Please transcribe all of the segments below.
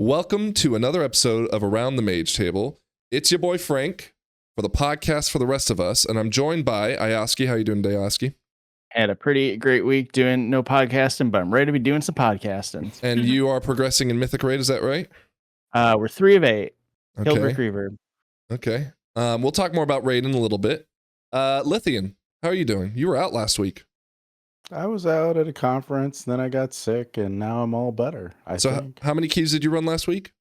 Welcome to another episode of Around the Mage Table. It's your boy Frank for the podcast for the rest of us, and I'm joined by Ioski. How you doing today, Ioski? Had a pretty great week doing no podcasting, but I'm ready to be doing some podcasting. And you are progressing in Mythic Raid, is that right? We're 3 of 8. Okay. Killed Rick Reaver. Okay. We'll talk more about Raid in a little bit. Lithian, how are you doing? You were out last week. I was out at a conference, then I got sick, and now I'm all better. I think. How many keys did you run last week?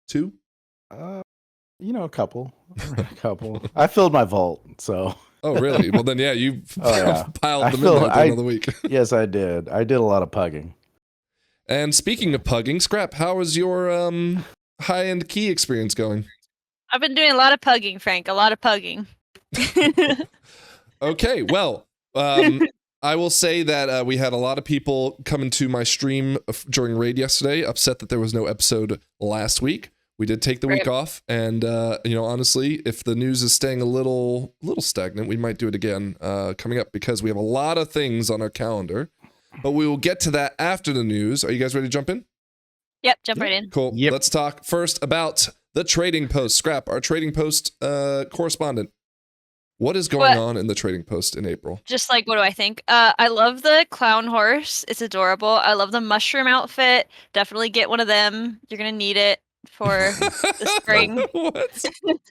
2? A couple. I filled my vault, so. Oh, really? Well, then, yeah, you piled them in at the end of the week. Yes, I did. I did a lot of pugging. And speaking of pugging, Scrap, how is your high-end key experience going? I've been doing a lot of pugging, Frank. A lot of pugging. Okay, well, I will say that we had a lot of people come into my stream during Raid yesterday, upset that there was no episode last week. We did take the week off, and honestly, if the news is staying a little stagnant, we might do it again coming up because we have a lot of things on our calendar. But we will get to that after the news. Are you guys ready to jump in? Yep, jump right in. Cool. Yep. Let's talk first about the trading post. Scrap, our trading post correspondent. What is going on in the trading post in April? Just like, what do I think? I love the clown horse. It's adorable. I love the mushroom outfit. Definitely get one of them. You're going to need it for the spring. What?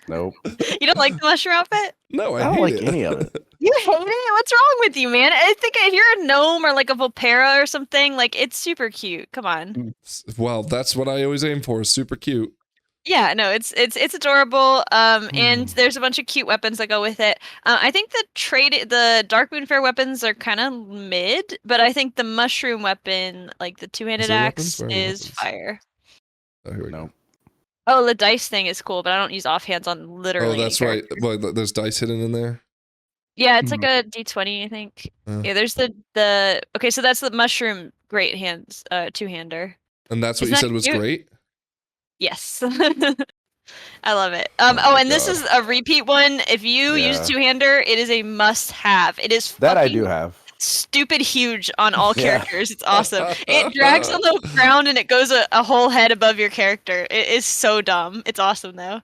Nope. You don't like the mushroom outfit? No, I don't hate like it. any of it. You hate it? What's wrong with you, man? I think if you're a gnome or like a Volpera or something, like it's super cute. Come on. Well, that's what I always aim for. Super cute. Yeah, no, it's adorable. And there's a bunch of cute weapons that go with it. I think the Darkmoon Fair weapons are kind of mid, but I think the mushroom weapon, like the two-handed axe, is fire. Oh, here we go. Oh, the dice thing is cool, but I don't use offhands on literally. Oh, that's right. Well, there's dice hidden in there. Yeah, it's like a D20, I think. Yeah, there's the okay, so that's the mushroom great hands, two-hander. And that's what you said was great? Yes. I love it. This is a repeat one. If you use two-hander, it is a must-have. It is that I do have. Stupid huge on all characters. It's awesome. It drags on the ground and it goes a whole head above your character. It is so dumb. It's awesome though.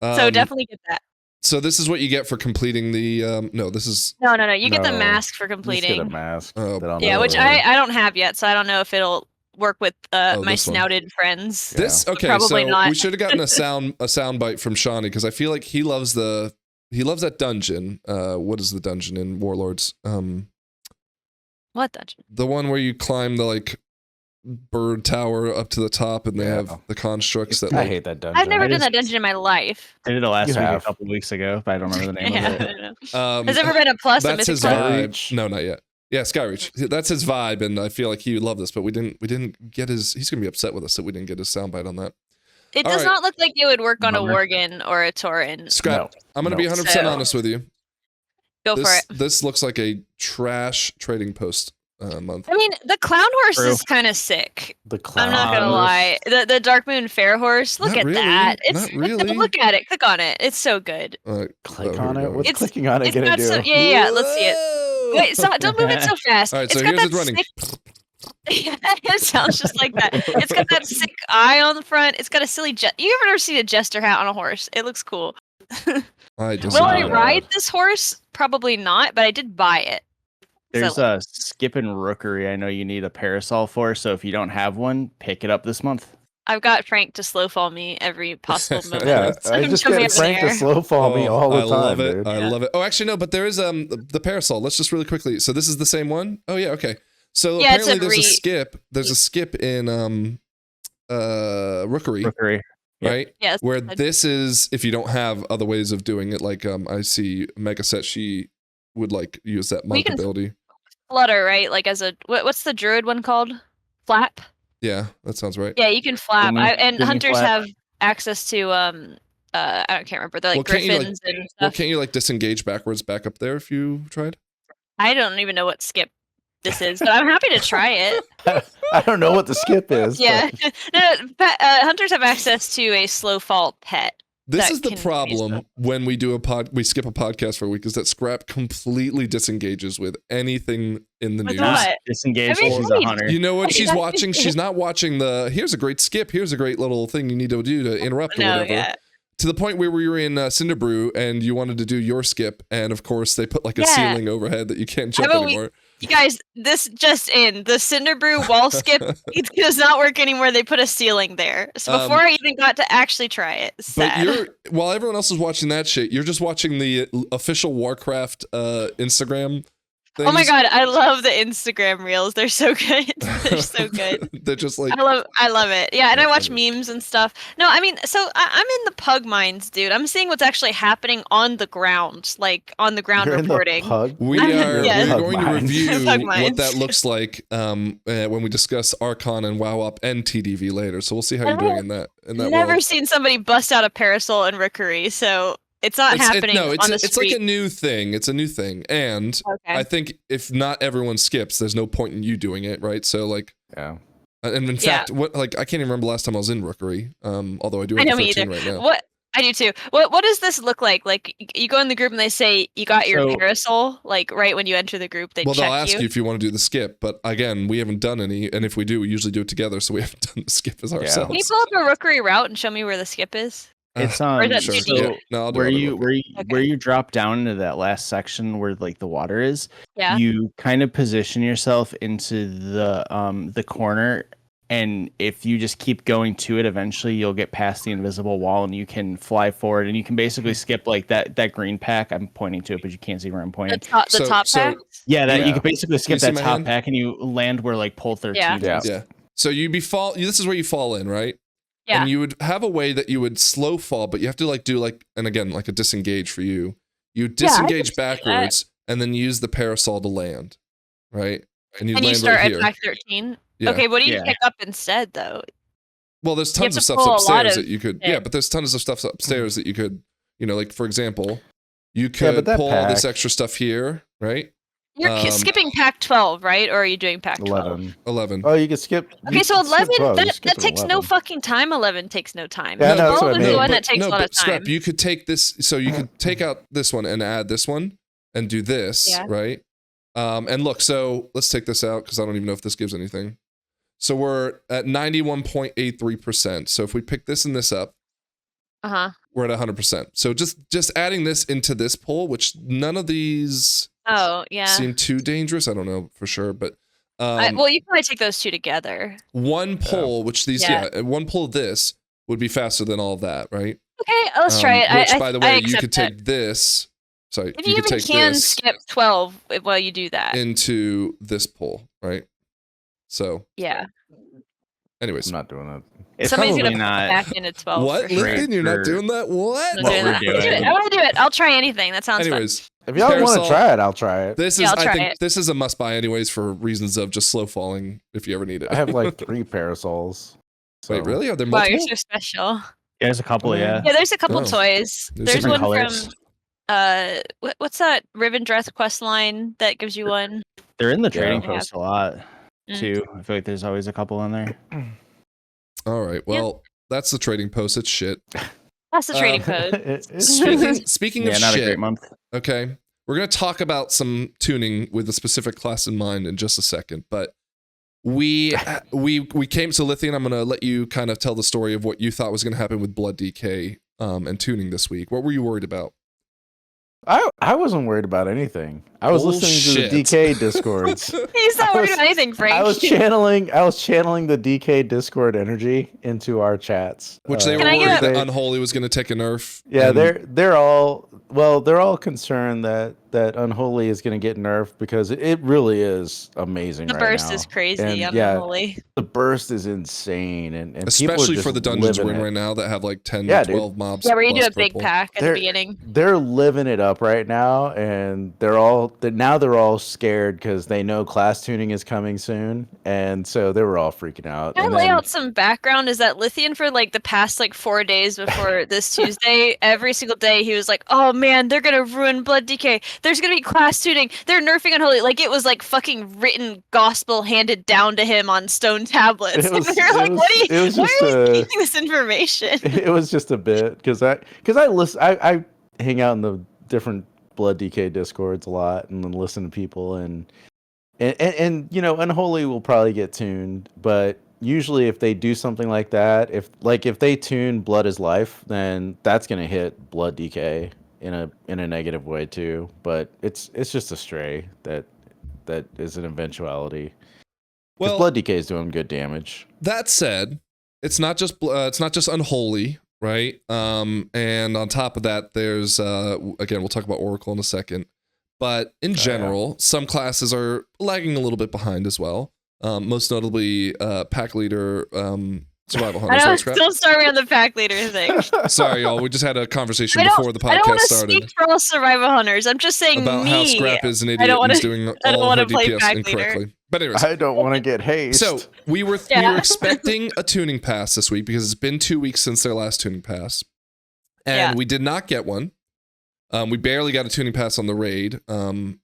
So definitely get that. So this is what you get for completing the no. This is no. You get the mask for completing. You get a mask. Yeah, which I don't have yet, so I don't know if it'll work with my snouted friends. This okay, probably so not. we should have gotten a sound bite from Shawnee because I feel like he loves that dungeon. What is the dungeon in Warlords? What dungeon? The one where you climb the bird tower up to the top and they have the constructs that I hate that dungeon. I've never done that dungeon in my life. I did it last week a couple weeks ago, but I don't remember the name of it. Has there ever been a plus? That's his vibe. No, not yet. Yeah, Skyreach. That's his vibe, and I feel like he would love this, but we didn't get his. He's gonna be upset with us that we didn't get his soundbite on that. It does not look like it would work on a Worgen or a Tauren. Scrap. I'm gonna be 100% honest with you. Go for it. This looks like a trash trading post month. I mean, the clown horse is kind of sick. I'm not gonna lie. The Darkmoon Fair horse. Look at that. It's not really. Look at it. Click on it. It's so good. Click on it. What's clicking on it gonna do? Yeah. Let's see it. Wait, don't move it so fast. All right, so here's it running. It sounds just like that. It's got that sick eye on the front. It's got a silly You ever seen a jester hat on a horse? It looks cool. Will I ride this horse? Probably not, but I did buy it. There's a Skippin' Rookery I know you need a parasol for, so if you don't have one, pick it up this month. I've got Frank to slow fall me every possible moment. Yeah, I just get Frank to slow fall me all the time. I love it. Dude. I love it. Oh, actually, no, but there is the parasol. Let's just really quickly. So this is the same one? Oh, yeah, okay. So apparently there's a skip. There's a skip in Rookery. Right? Yes. Where this is, if you don't have other ways of doing it, like I see Mega Set, she would use that monk ability. Flutter, right? Like as a what's the druid one called? Flap? Yeah, that sounds right. Yeah, you can flap. And hunters have access to I can't remember. They're griffins and stuff. Well, can't you disengage backwards back up there if you tried? I don't even know what skip this is, but I'm happy to try it. I don't know what the skip is. Yeah. No, hunters have access to a slow fall pet. This that is the can be problem useful. when we skip a podcast for a week, is that Scrap completely disengages with anything in the With news. what? Disengaged. I mean, She's a right. hunter. You know what she's Yeah. watching? She's not watching here's a great skip, here's a great little thing you need to do to interrupt or No, whatever. yeah. To the point where we were in Cinderbrew and you wanted to do your skip, and of course they put like a Yeah. ceiling overhead that you can't jump about anymore. You guys, this just in. The Cinderbrew wall skip, it does not work anymore. They put a ceiling there. So before I even got to actually try it, But sad. while everyone else is watching that shit, you're just watching the official Warcraft Instagram things. Oh my god, I love the Instagram reels. They're so good. They're so good. They're just like, I love it. Yeah, and I watch memes and stuff. No, I mean, so I'm in the pug mines, dude. I'm seeing what's actually happening on the ground, like on the ground You're in reporting. the pug. we're Yes. going to review Pug what mines. that looks like when we discuss Archon and WoWOP and TDV later. So we'll see how you're doing in that Never world. seen somebody bust out a parasol in Rookery, so it's not happening on the it's street. like a new thing. It's a new thing, and Okay. I think if not everyone skips, there's no point in you doing it, right? So like, Yeah. and in fact, I can't even remember last time I was in Rookery. Although I do I have know me 13 either. right now. What I do too. What does this look like? Like you go in the group and they say you got your So- parasol. Like right when you enter the group, they Well, check they'll ask you if you want to do the skip, but again, we haven't done any, and if we do, we usually do it together, so we haven't done the skip as ourselves. Can you pull up a Rookery route and show me where the skip is? It's Or is that Sure. too so deep? Yeah. No, I'll do where it on you Rookery. where you drop down into that last section where like the water is, Yeah. you kind of position yourself into the corner, and if you just keep going to it, eventually you'll get past the invisible wall and you can fly forward, and you can basically skip like that green pack. I'm pointing to it, but you can't see where I'm The pointing. top, So- pack. Yeah, that Yeah. you can basically skip see that my top hand? pack and you land where like pole 13 Yeah. Yeah. is. Yeah. So this is where you fall in, right? Yeah. And you would have a way that you would slow fall, but you have to like do like, and again, like a disengage for you. You disengage see backwards and then use the parasol to land, right? And you And you land start right at here. pack 13. Yeah. Okay, what do you Yeah. pick up instead though? Well, there's You have tons of to stuff pull a lot upstairs of that you could, it. yeah, but there's tons of stuff upstairs that you could, like for example, you Yeah, could but that pull all this pack- extra stuff here, right? You're skipping pack 12, right? Or are you doing pack 12? 11. 11. Oh, you can skip. Okay, you so can skip 11, 12, you that skip takes no 11. fucking time. 11 takes no time. Yeah, I know, that's 12 what I is the mean. one that takes a lot of time. Scrap, you could take this, so you could take out this one and add this one and do this, Yeah. right? And look, so let's take this out because I don't even know if this gives anything. So we're at 91.83%. So if we pick this and this up, Uh-huh. we're at 100%. So just adding this into this pool, which none of these Oh, yeah. seem too dangerous. I don't know for sure, but Well, you can probably take those two together. one pull, which these, Yeah. one pull of this would be faster than all of that, right? Okay, let's try it. Which, I, by the I way, you accept could that. take this. Sorry, If you you could even take can this skip 12 while you do that. into this pull, right? So, Yeah. anyways, I'm not doing that. It's Somebody's probably gonna put not. back into 12. what? For sure. Lifton, you're not for- doing that? What? I'm what doing we're that. doing. I want to do it. I'll try anything. That sounds Anyways, If y'all want Parasol- to try it, I'll try it. this Yeah, is I'll I try think it. this is a must buy anyways for reasons of just slow falling if you ever need it. I have like 3 parasols. Wait, really? Are there fun. Wow, multiple? you're so special. There's a couple, yeah. Yeah, there's a couple Oh. toys. There's There's different one colors. from what's that Rivendreth quest line that gives you one? They're in the Yeah. trading Yeah. post a lot Mm. too. I feel like there's always a couple in there. All right. Well, that's the trading post. It's shit. That's the trading code. Speaking Yeah, of not a shit, great month. okay, we're gonna talk about some tuning with a specific class in mind in just a second, but we came to Lithian. I'm gonna let you kind of tell the story of what you thought was gonna happen with Blood DK and tuning this week. What were you worried about? I wasn't worried about anything. I was listening to the Bullshit. DK discords. He's not I worried was- about anything, Frank. I was channeling the DK Discord energy into our chats. Which they were Can I worried get that they- Unholy was gonna take a nerf. Yeah, and they're all concerned that Unholy is going to get nerfed because it really is amazing. The right burst now. is crazy. And, I'm yeah, unholy. the burst is insane, and people are especially for just the dungeons we're living in it. right now that have like 10 Yeah, to dude. 12 mobs. Yeah, where you do plus a big purple. pack at the They're- beginning. They're living it up right now, and they're all scared because they know class tuning is coming soon, and so they were all freaking out. Can I And lay then- out some background? Is that Lithian for like the past like 4 days before this Tuesday, every single day he was like, "Oh man, they're gonna ruin Blood DK. there's gonna be class tuning. They're nerfing Unholy. Like it was like fucking written gospel handed down to him on stone tablets. It was- and they're like, it what are you? was- it was Why just are you a- getting this information? It was just a bit because I listen. I hang out in the different Blood DK discords a lot and then listen to people and you know, Unholy will probably get tuned, but usually if they do something like that, if they tune Blood is Life, then that's gonna hit Blood DK in a negative way too. But it's just a stray that is an eventuality. Because Well, Blood DK is doing good damage. that said, it's not just Unholy, right? And on top of that, there's again, we'll talk about Oracle in a second. But in general, some classes are lagging a little bit behind as well. Most notably, Pack Leader, Survival Hunters. I know, Right, Scrap? still starting on the pack leader thing. Sorry, y'all. We just had a conversation I don't- before the I don't podcast want to started speak for all survival hunters. I'm just saying about me. how Scrap is an I idiot don't and is wanna- doing I don't all wanna her play DPS Pack Leader. incorrectly. But anyways, I don't want to get haste. so we were Yeah. expecting a tuning pass this week because it's been 2 weeks since their last tuning pass, and Yeah. we did not get one. We barely got a tuning pass on the raid, and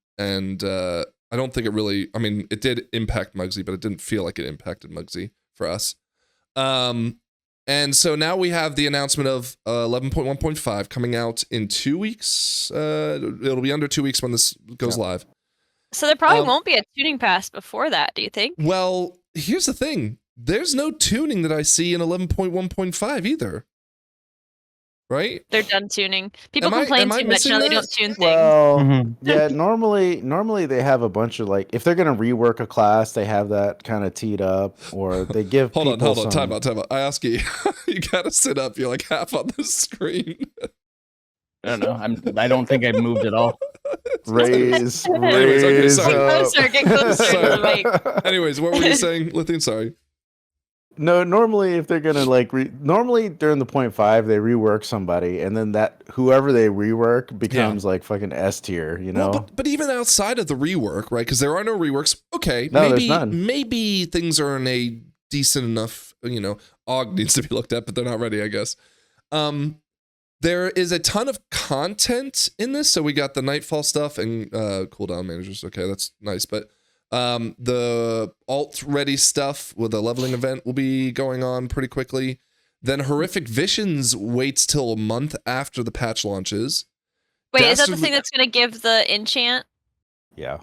I don't think it really. I mean, it did impact Muggsy, but it didn't feel like it impacted Muggsy for us. And so now we have the announcement of 11.1.5 coming out in 2 weeks. It'll be under 2 weeks when this goes live. So there probably Um, won't be a tuning pass before that, do you think? Well, here's the thing. There's no tuning that I see in 11.1.5 either. Right? They're done tuning. People Am I- complain am I too much missing now they that? don't tune things. Well, Mhm. yeah. Normally they have a bunch of like if they're gonna rework a class, they have that kind of teed up, or they give. Hold on, people hold on. some- Time out. I ask you, you gotta sit up. You're like half on the screen. I don't know. I don't think I moved at all. Raise, Anyways, okay, raise sorry. up. Get closer to the mic. Anyways, what were you saying, Lithian? Sorry. No, normally if they're gonna like normally during the 0.5 they rework somebody, and then that whoever they rework becomes like fucking S tier, you know. Well, but even outside of the rework, right? Because there are no reworks. Okay, No, maybe there's none. maybe things are in a decent enough. You know, AUG needs to be looked at, but they're not ready, I guess. There is a ton of content in this. So we got the Nightfall stuff and cooldown managers. Okay, that's nice, but. The alt ready stuff with the leveling event will be going on pretty quickly. Then Horrific Visions waits till a month after the patch launches. Wait, is that the Dastardly- thing that's going to give the enchant? Yeah.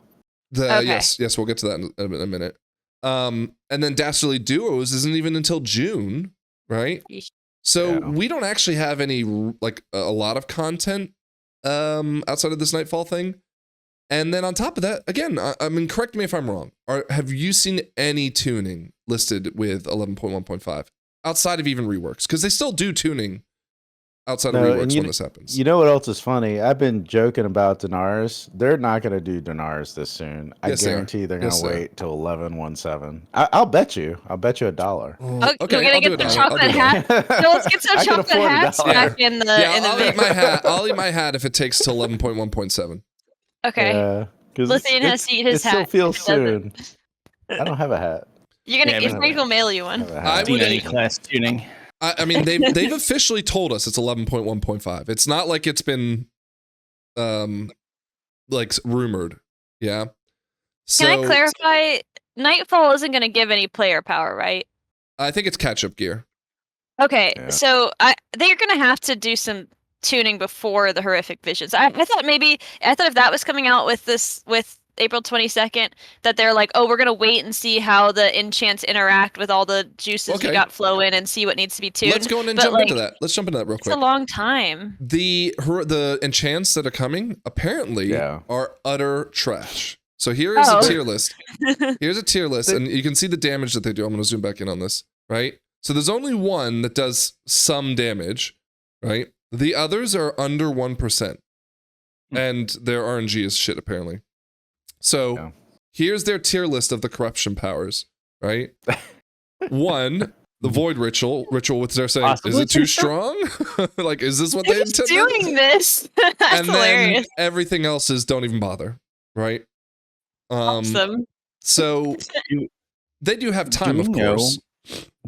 Okay. Yes, we'll get to that in a minute. And then Dastardly Duos isn't even until June, right? Yeesh. So Yeah. we don't actually have any like a lot of content outside of this Nightfall thing. And then on top of that, again, I mean, correct me if I'm wrong. Have you seen any tuning listed with 11.1.5 outside of even reworks? Because they still do tuning outside of No, and reworks you- when this happens. You know what else is funny? I've been joking about Dinars. They're not gonna do Dinars this soon. I Yes, they are. guarantee they're gonna Yes, they are. wait till 11.17. I'll bet you. I'll bet you $1. Oh, Oh, we're gonna I'll do get it the now. chocolate I'll do it hat. now. No, let's get some I can chocolate afford hats $1. back in the Yeah, in the I'll eat video. my hat. I'll eat my hat if it takes till 11.1.7. Okay. 'Cause Lithian has to eat his it still hat feels if he doesn't. soon. I don't have a hat. You're gonna Yeah, get but- Frank will mail you I one. have a I hat. would- Any class tuning. I mean, they've officially told us it's 11.1.5. It's not like it's been, like rumored. Yeah. So Can I clarify? Nightfall isn't gonna give any player power, right? I think it's catch-up gear. Okay, Yeah. so they're gonna have to do some tuning before the Horrific Visions. I thought if that was coming out with April 22nd, that they're like, oh, we're gonna wait and see how the enchants interact with all the juices Okay. we got flowing and see what needs to be tuned. Let's go in and But, jump into like, that. Let's jump into that real It's a quick. long time. The enchants that are coming apparently Yeah. are utter trash. So here is Oh. a tier list. Here's a tier list, and you can see the damage that they do. I'm going to zoom back in on this, right? So there's only one that does some damage, right? The others are under 1%. And their RNG is shit, apparently. So Yeah. here's their tier list of the corruption powers, right? One, the Void Ritual, which they're saying, is Possibly it too strong? Like, is this what they Who's intended? doing this? That's And then hilarious. everything else is don't even bother, right? Awesome. So they do have time, we of know- course.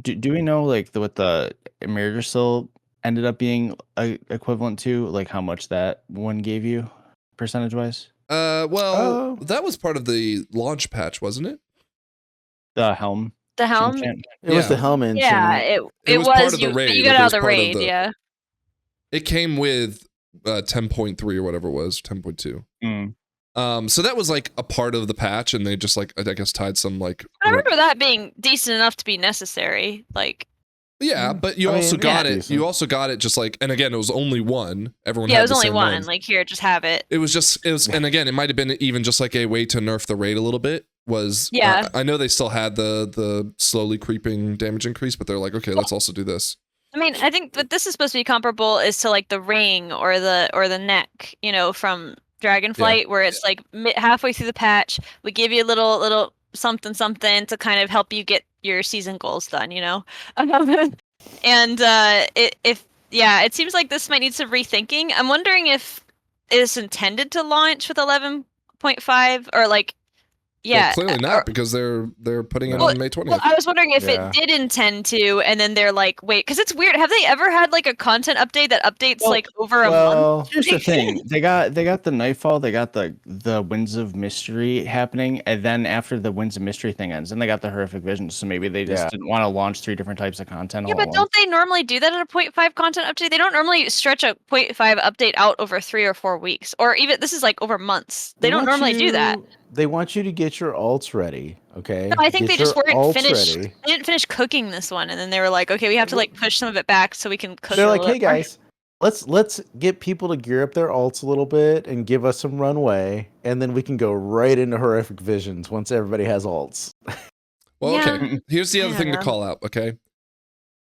Do we know like what the Emerger ended up being equivalent to? Like how much that one gave you percentage wise? Well, that was part of the launch patch, wasn't it? The helm. The helm. enchant. It was the Yeah. helm enchant. Yeah, it was was part of the you, raid. you It got out was of the part of raid, the- yeah. It came with 10.3 or whatever it was, 10.2. So that was like a part of the patch, and they just like I guess tied some like. I remember that being decent enough to be necessary. Like, Yeah, but you I also mean, got yeah. it. Decent. You also got it just like, and again, it was only one. Everyone yeah, it had was the only same one. Like, here, just have it. It was, and again, it might have been even just like a way to nerf the raid a little bit. Yeah. I know they still had the slowly creeping damage increase, but they're like, okay, let's also do this. I mean, I think what this is supposed to be comparable is to like the ring or the neck, you know, from Dragonflight, where it's like halfway through the patch, we give you a little something to kind of help you get your season goals done, you know. And it seems like this might need some rethinking. I'm wondering if it's intended to launch with 11.5 or like. Yeah. Well, clearly not, because they're putting it Well, on May 20th. Well, I was wondering if Yeah. it did intend to, and then they're like, wait, because it's weird. Have they ever had like a content update that updates like over a month? Here's the thing: they got the Nightfall, they got the Winds of Mystery happening, and then after the Winds of Mystery thing ends, then they got the Horrific Visions. So maybe they just didn't want to launch 3 different types of content. Yeah, all at but don't once. they normally do that in a 0.5 content update? They don't normally stretch a 0.5 update out over 3 or 4 weeks, or even this is like over months. They don't want normally do that. They want you to get your alts ready, okay? No, I think Get they just your weren't alts finished. ready. They didn't finish cooking this one, and then they were like, okay, we have to like push some of it back so we can cook. They're it a like, little hey bit more." guys, let's get people to gear up their alts a little bit and give us some runway, and then we can go right into Horrific Visions once everybody has alts. Well, Yeah. okay. Here's the I other don't thing to know. call out, okay?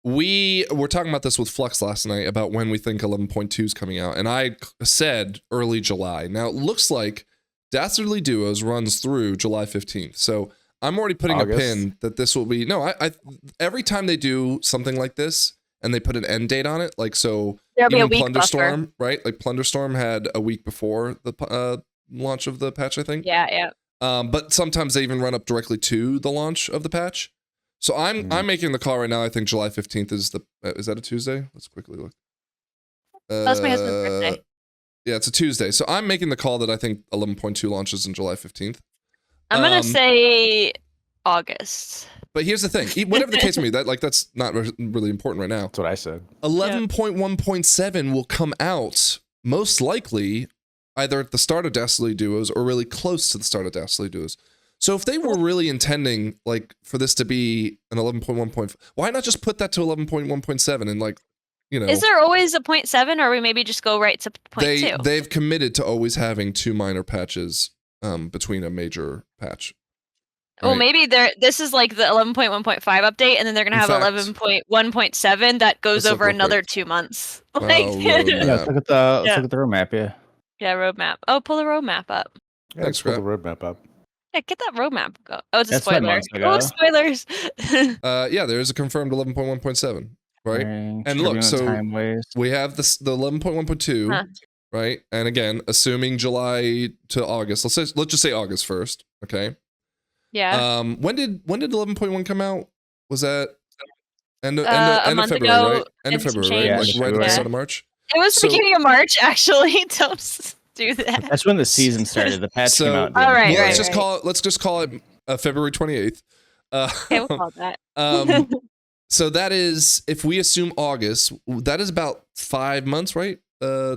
We were talking about this with Flux last night about when we think 11.2 is coming out, and I said early July. Now, it looks like Dastardly Duos runs through July 15th. So I'm already putting August. a pin that this will be. No, I every time they do something like this and they put an end date on it, like so There'll be a even week buffer. Plunderstorm, right? Like Plunderstorm had a week before the launch of the patch, I think. Yeah. But sometimes they even run up directly to the launch of the patch. So I'm making the call right now. I think July 15th is that a Tuesday? Let's quickly look. That's my husband's birthday. Yeah, it's a Tuesday. So I'm making the call that I think 11.2 launches in July 15th. I'm gonna say August. But here's the thing. Whatever the case may be, that's not really important right now. That's what I said. 11.1.7 will come out most likely either at the start of Dastardly Duos or really close to the start of Dastardly Duos. So if they were really intending like for this to be an 11.1. Why not just put that to 11.1.7 and like, you know, Is there always a 0.7, or we maybe just go right to 0.2? they've committed to always having 2 minor patches between a major patch. Well, right? maybe this is like the 11.1.5 update, and then they're gonna In have fact- 11.1.7 that goes Let's look over real another quick. 2 months. Oh, Like, roadmap. Yeah, let's look at the roadmap. Yeah. yeah, roadmap. Oh, pull the roadmap up. Yeah, Thanks, let's pull the roadmap up. Yeah, get that roadmap. Go. Oh, it's a That's been spoiler. months ago. Oh, spoilers. Yeah, there is a confirmed 11.1.7, right? And look, so time waste. We have the 11.1.2, Huh. right? And again, assuming July to August. Let's just say August 1st, okay? Yeah. When did 11.1 come out? Was that end of month February, ago, right? End of and some February, right? change. Like right at the Yeah. start of March. It was the so- beginning of March, actually. Don't do that. That's when the season started. The patch came So- out. All right, Well, right. let's just call it February 28th. Okay, we'll call it that. So that is, if we assume August, that is about 5 months, right? Yeah.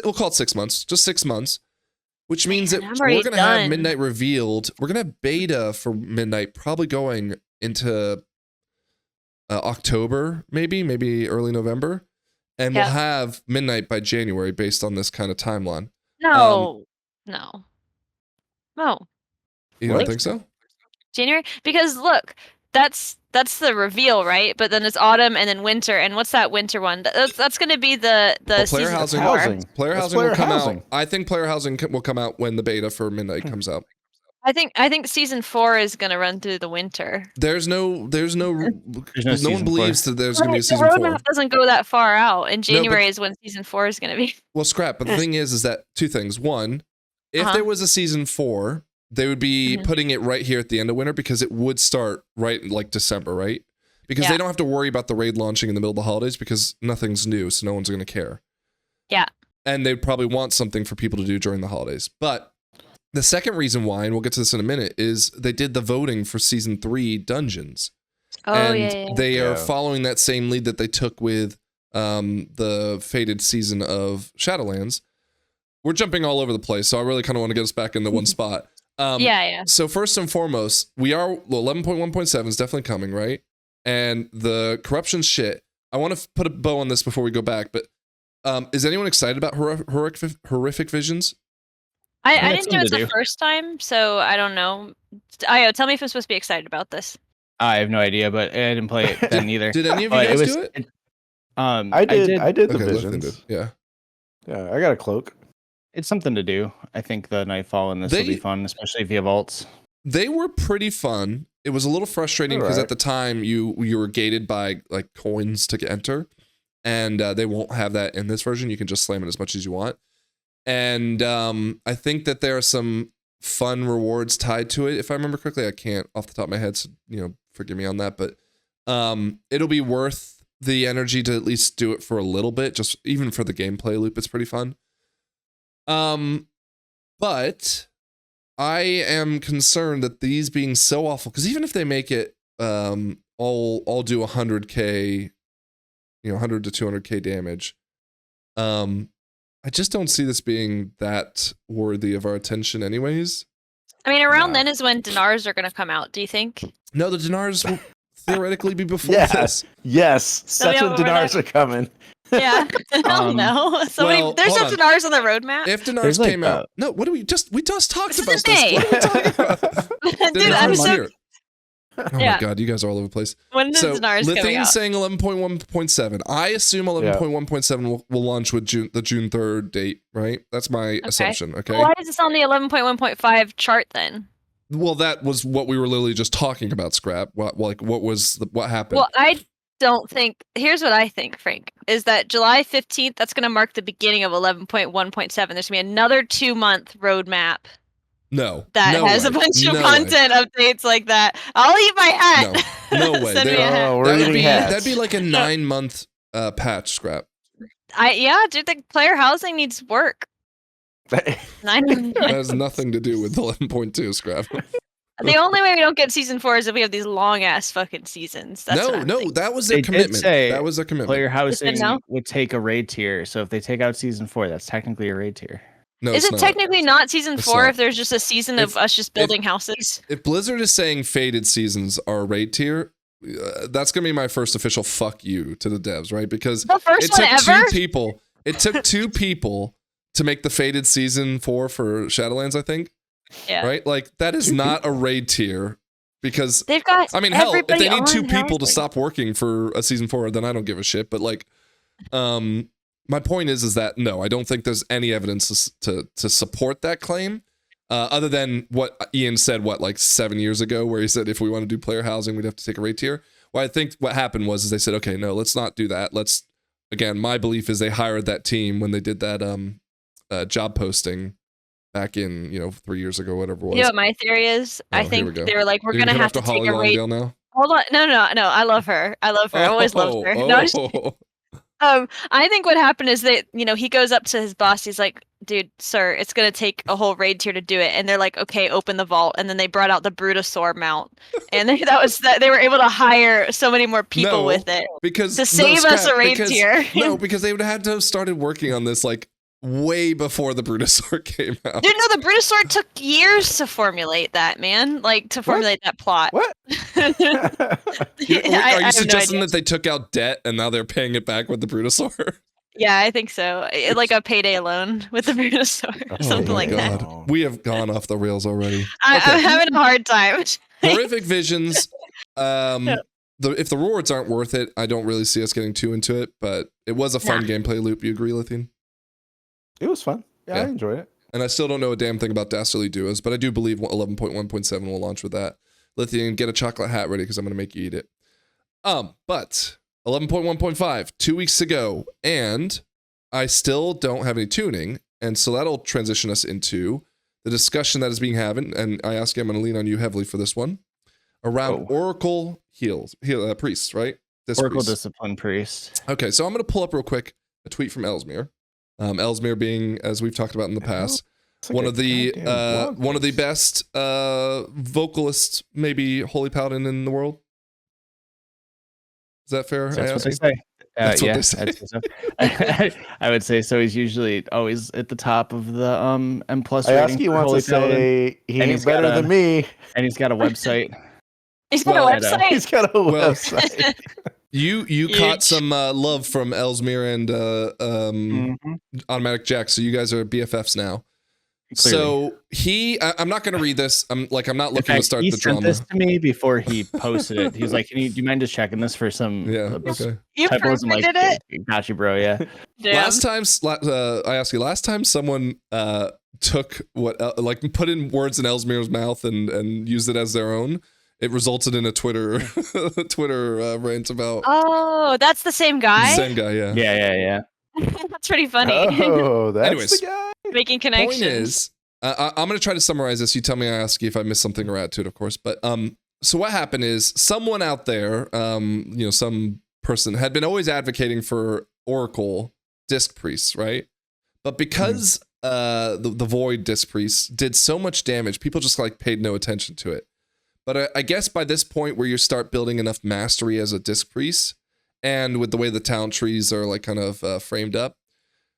We'll call it 6 months, just 6 months, which means Man, that I'm we're already going to have done. Midnight revealed. We're going to have beta for Midnight probably going into October, maybe early November. And Yeah. we'll have Midnight by January based on this kind of timeline. No. Um, No. You don't What? think so? January? Because look, that's the reveal, right? But then it's autumn and then winter. And what's that winter one? That's going to be the Well, player season housing- before. Housing. Player That's housing will player come housing. out. I think player housing will come out when the beta for Midnight comes out. I think season 4 is going to run through the winter. There's no no one season believes that there's going to be a The season 4. roadmap doesn't go that far out, and January is when season 4 is going to be. Well, scrap. But the thing is that 2 things. One, if Uh-huh. there was a season 4, they would be Mhm. putting it right here at the end of winter because it would start right like December, right? Because Yeah. they don't have to worry about the raid launching in the middle of the holidays because nothing's new, so no one's going to care. Yeah. and they'd probably want something for people to do during the holidays. But the second reason why, and we'll get to this in a minute, is they did the voting for season 3 dungeons. Oh, and yeah. they are Yeah. following that same lead that they took with the fated season of Shadowlands. We're jumping all over the place, so I really kind of want to get us back into one spot. Yeah. So first and foremost, we are 11.1.7 is definitely coming, right? And the corruption shit. I want to put a bow on this before we go back, but is anyone excited about horrific visions? I didn't do it something to the do. first time, so I don't know. Io, tell me if I'm supposed to be excited about this. I have no idea, but I didn't play it then either. Did any of you But guys do it? I did the Okay, Lithon visions. did. Yeah. Yeah, I got a cloak. It's something to do. I think the Nightfall and this will be fun, especially via vaults. They were pretty fun. It was a little frustrating because Alright. at the time you were gated by like coins to enter, and they won't have that in this version. You can just slam it as much as you want. And I think that there are some fun rewards tied to it. If I remember correctly, I can't off the top of my head, so forgive me on that. But it'll be worth the energy to at least do it for a little bit, just even for the gameplay loop. It's pretty fun. But I am concerned that these being so awful, because even if they make it all do 100k, 100 to 200k damage, I just don't see this being that worthy of our attention anyways. I mean, around Nah. then is when Dinars are going to come out. Do you think? No, the dinars will theoretically be before Yeah. this. Yes, So we such have a over dinars there. are coming. Yeah. I don't know. well, There's hold no on. Dinars on the roadmap. If dinars There's like came out, no, what do we just talked This is about the this. day. What are we talking about? Dude, I'm Dinars so. here. Oh my Yeah. god, you guys are all over the place. When is So Dinars coming Lithian's out? saying 11.1.7. I assume 11.1.7 will launch with the June 3rd date, right? That's my assumption. Okay. Why is this on the 11.1.5 chart then? Well, that was what we were literally just talking about. Scrap. What happened? Well, I don't think. Here's what I think, Frank, is that July 15th. That's going to mark the beginning of 11.1.7. There's going to be another 2-month roadmap no. that no has way. a bunch of No way. content updates like that. I'll eat my hat. No way. Send me a There- hat. Oh, we're That'd eating be hats. like a 9-month patch. Scrap. Dude, the player housing needs work. 9 months. That has nothing to do with 11.2. Scrap. The only way we don't get season 4 is if we have these long ass fucking seasons. That's what I'm thinking. That was They their did commitment. say That was their commitment. Player housing no? would take a raid tier. So if they take out season 4, that's technically a raid tier. No, Is it's it not. technically not season It's 4 not. if there's just a season of us just building houses? If Blizzard is saying faded seasons are a raid tier, that's gonna be my first official fuck you to the devs, right? Because The first it one took ever? 2 people. It took 2 people to make the faded season 4 for Shadowlands, I think. Yeah. Right? Like that is not a raid tier because They've got I mean, hell, if everybody they need 2 on people to housing. stop working for a season 4, then I don't give a shit. But like, my point is that no, I don't think there's any evidence to support that claim, other than what Ian said, like 7 years ago, where he said if we want to do player housing, we'd have to take a raid tier. Well, I think what happened was they said, okay, no, let's not do that. Let's again, my belief is they hired that team when they did that job posting back in 3 years ago, whatever it was. You know what my theory is? Oh, I here think we go. they were like, we're You're gonna come have to after take a raid. Longdale now. Hold on, no, I love her. I always loved her. No, I'm just- I think what happened is that he goes up to his boss. He's like, "Dude, sir, it's gonna take a whole raid tier to do it." And they're like, "Okay, open the vault." And then they brought out the Brutosaur mount, and they were able to hire so many more people No, with it because to save us a raid because- tier. No, because they would have to have started working on this like way before the Brutosaur came out. Dude, no, the Brutosaur took years to formulate that, man. Like to formulate that plot. What? Are you I have no suggesting idea. that they took out debt and now they're paying it back with the Brutosaur? Yeah, I think so. Like a payday loan with the Brutosaur, something my like that. God. We have gone off the rails already. I'm Okay. having a hard time. Horrific visions. If the rewards aren't worth it, I don't really see us getting too into it, but it was a fun gameplay loop. You agree, Lithian? It was fun. Yeah, Yeah. I enjoyed it. And I still don't know a damn thing about Dastardly Duos, but I do believe 11.1.7 will launch with that. Lithian, get a chocolate hat ready because I'm going to make you eat it. But 11.1.5, 2 weeks to go, and I still don't have any tuning, and so that'll transition us into the discussion that is being had, and I ask you, I'm going to lean on you heavily for this one, around Oracle priests, right? Oracle Discipline Priest. Okay, so I'm going to pull up real quick a tweet from Ellesmere. Ellesmere being, as we've talked about in the past, one of the best vocalists, maybe Holy Paladin in the world. Is that fair? That's what they say. That's what they say. say. So. I would say so. He's usually always at the top of the M+ rating. Ayaski wants to say he ain't better than me, and he's got a website. He's got a website. He's got a website. You caught some love from Ellesmere and Automatic Jack, so you guys are BFFs now. Clearly. So I'm not going to read this. I'm not looking to start the drama. He sent this to me before he posted it. He was like, do you mind just checking this for some? Yeah. Okay. You proofreaded it? Got you, bro. Yeah. Damn. Last time someone took what put in words in Ellesmere's mouth and used it as their own. It resulted in a Twitter rant about. Oh, that's the same guy. Same guy, yeah. Yeah. That's pretty funny. Oh, that's Anyways, the guy. Making connections. Point is, I'm going to try to summarize this. You tell me, I ask you if I missed something or add to it, of course. But so what happened is someone out there, some person had been always advocating for Oracle Disc Priests, right? But because the Void Disc Priests did so much damage, people just paid no attention to it. But I guess by this point where you start building enough mastery as a Disc Priest, and with the way the talent trees are kind of framed up,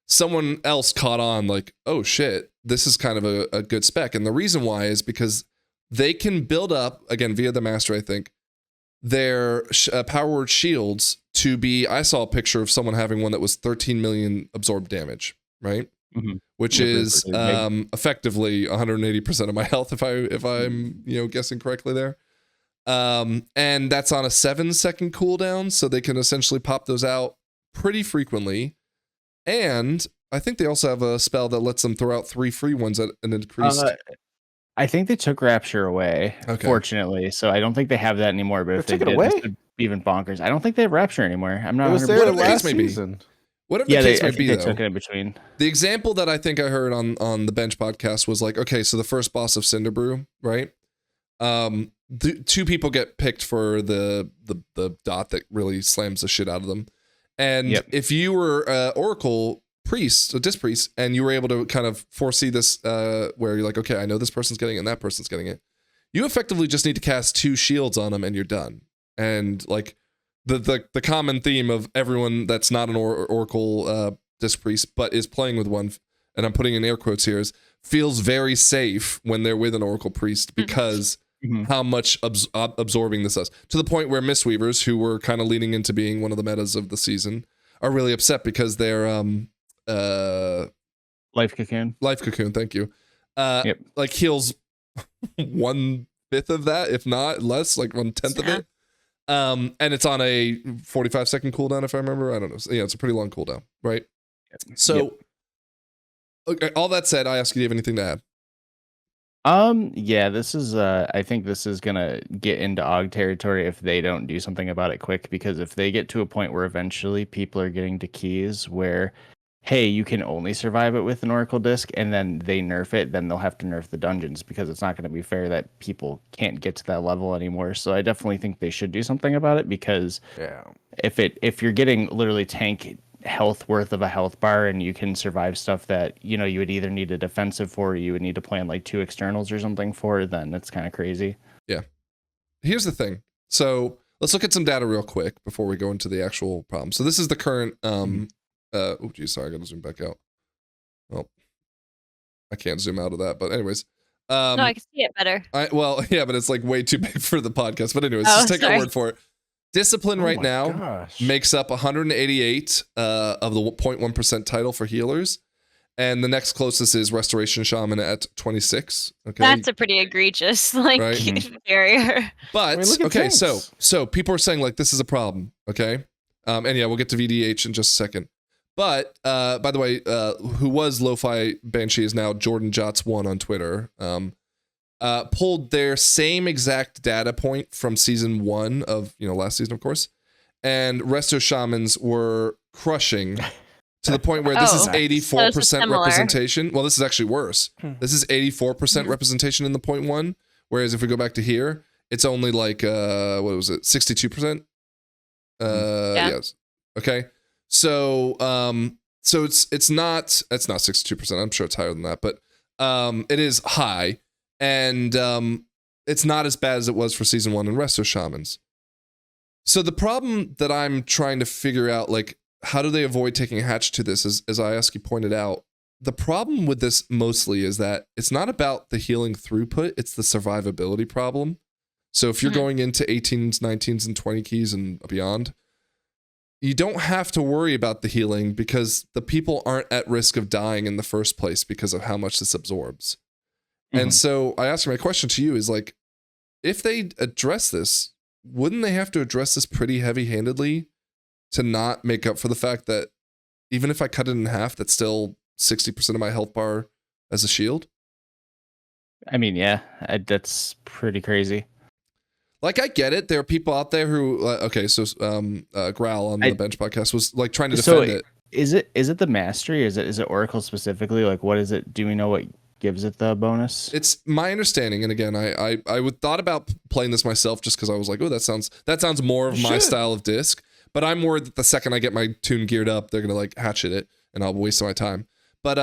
someone else caught on oh shit, this is kind of a good spec. And the reason why is because they can build up, again, via the master, I think, their power word shields to be, I saw a picture of someone having one that was 13 million absorbed damage, right? Mm-hmm. Which is effectively 180% of my health if I'm guessing correctly there. And that's on a 7-second cooldown, so they can essentially pop those out pretty frequently. And I think they also have a spell that lets them throw out 3 free ones at an increased. I think they took Rapture away, fortunately, so I don't think they have that anymore. But if they did, this would be even bonkers. I don't think they have Rapture anymore. I'm not. It was there last season. Whatever the case may be, they took it in between. The example that I think I heard on the Bench podcast was okay, so the first boss of Cinderbrew, right? The 2 people get picked for the dot that really slams the shit out of them. And if you were Oracle Priest, a Disc Priest, and you were able to kind of foresee this where you're okay, I know this person's getting it and that person's getting it, you effectively just need to cast 2 shields on them and you're done. And the common theme of everyone that's not an Oracle Disc Priest but is playing with one, and I'm putting in air quotes here, is feels very safe when they're with an Oracle Priest because how much absorbing this does. To the point where Mistweavers, who were kind of leaning into being one of the metas of the season, are really upset because they're Life Cocoon, thank you. Heals 1/5 of that, if not less, 1/10 of it. And it's on a 45-second cooldown, if I remember. I don't know. Yeah, it's a pretty long cooldown, right? So, okay, all that said, I ask you, do you have anything to add? Yeah, this is I think this is gonna get into AUG territory if they don't do something about it quick, because if they get to a point where eventually people are getting to keys where, hey, you can only survive it with an Oracle Disc, and then they nerf it, then they'll have to nerf the dungeons, because it's not going to be fair that people can't get to that level anymore. So I definitely think they should do something about it, because if you're getting literally tank health worth of a health bar and you can survive stuff that you would either need a defensive for, or you would need to plan 2 externals or something for, then that's kind of crazy. Yeah. Here's the thing. So let's look at some data real quick before we go into the actual problem. So this is the current oh geez, sorry, I gotta zoom back out. Well, I can't zoom out of that, but anyways. No, I can see it better. Well, yeah, but it's way too big for the podcast. But anyways, just take our word for it. Discipline right now makes up 188 of the 0.1% title for healers. And the next closest is Restoration Shaman at 26. Okay, that's a pretty egregious barrier. But so people are saying this is a problem. Okay, and yeah, we'll get to VDH in just a second. But by the way, who was Lo-Fi Banshee is now Jordan Jots 1 on Twitter. Pulled their same exact data point from season 1 of last season, of course, and Resto Shamans were crushing to the point where this is 84% representation. Well, this is actually worse. This is 84% representation in the 0.1, whereas if we go back to here, it's only what was it, 62%? Yes. Okay. So so it's not 62%. I'm sure it's higher than that, but it is high, and it's not as bad as it was for season 1 in Resto Shamans. So the problem that I'm trying to figure out, like, how do they avoid taking a hatch to this, as Ioski pointed out, the problem with this mostly is that it's not about the healing throughput, it's the survivability problem. So if you're going into 18s, 19s, and 20 keys and beyond, you don't have to worry about the healing because the people aren't at risk of dying in the first place because of how much this absorbs. And so I ask my question to you is, like, if they address this, wouldn't they have to address this pretty heavy-handedly to not make up for the fact that even if I cut it in half, that's still 60% of my health bar as a shield? I mean, yeah, that's pretty crazy. Like, I get it. There are people out there who, okay, so Growl on the Bench podcast was like trying to defend it. Is it the mastery? Is it Oracle specifically? Like, what is it? Do we know what gives it the bonus? It's my understanding, and again, I would thought about playing this myself just because I was like, oh, that sounds more of my style of disc. But I'm worried that the second I get my tune geared up, they're gonna like hatchet it, and I'll waste my time. But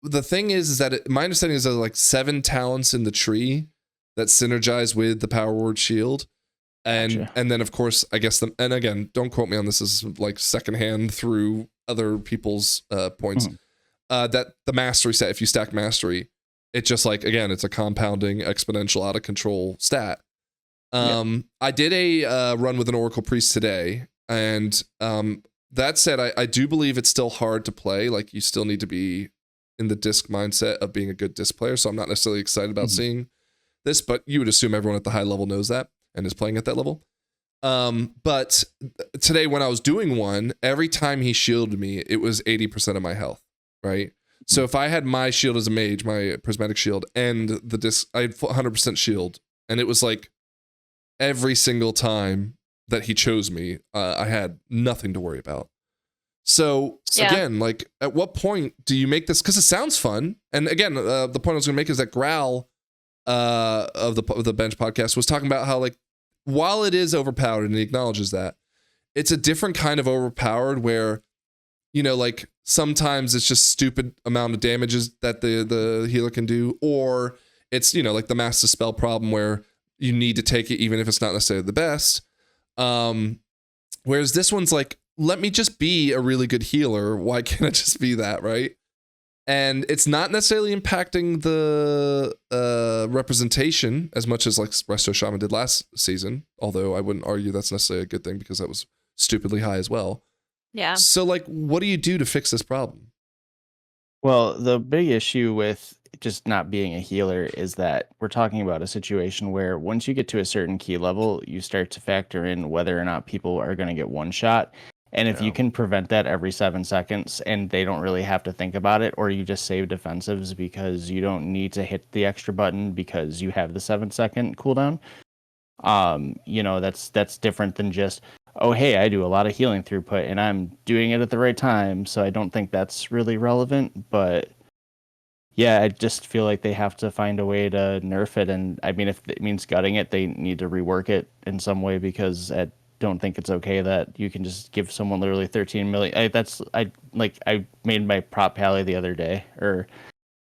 the thing is that my understanding is there's like 7 talents in the tree that synergize with the Power Word Shield, and then of course I guess and again, don't quote me on this, as like secondhand through other people's points. That the mastery set, if you stack mastery, it just like, again, it's a compounding exponential out of control stat. I did a run with an Oracle Priest today, and that said, I do believe it's still hard to play. Like, you still need to be in the disc mindset of being a good disc player, so I'm not necessarily excited about seeing this, but you would assume everyone at the high level knows that and is playing at that level. But today when I was doing one, every time he shielded me, it was 80% of my health, right? So if I had my shield as a mage, my prismatic shield, and the disc, I had 100% shield, and it was like every single time that he chose me, I had nothing to worry about. So again, like, at what point do you make this? Because it sounds fun. And again, the point I was going to make is that Growl of the Bench podcast was talking about how, like, while it is overpowered, and he acknowledges that, it's a different kind of overpowered where, you know, like, sometimes it's just stupid amount of damages that the healer can do, or it's, you know, like the Master Spell problem where you need to take it even if it's not necessarily the best. Whereas this one's like, let me just be a really good healer. Why can't I just be that, right? And it's not necessarily impacting the representation as much as like Resto Shaman did last season, although I wouldn't argue that's necessarily a good thing because that was stupidly high as well. Yeah. So, like, what do you do to fix this problem? Well, the big issue with just not being a healer is that we're talking about a situation where once you get to a certain key level, you start to factor in whether or not people are going to get one shot. And if you can prevent that every 7 seconds and they don't really have to think about it, or you just save defensives because you don't need to hit the extra button because you have the 7-second cooldown, you know, that's different than just, oh, hey, I do a lot of healing throughput and I'm doing it at the right time. So I don't think that's really relevant. But yeah, I just feel like they have to find a way to nerf it. And I mean, if it means gutting it, they need to rework it in some way, because I don't think it's okay that you can just give someone literally 13 million. I made my prop pally the other day, or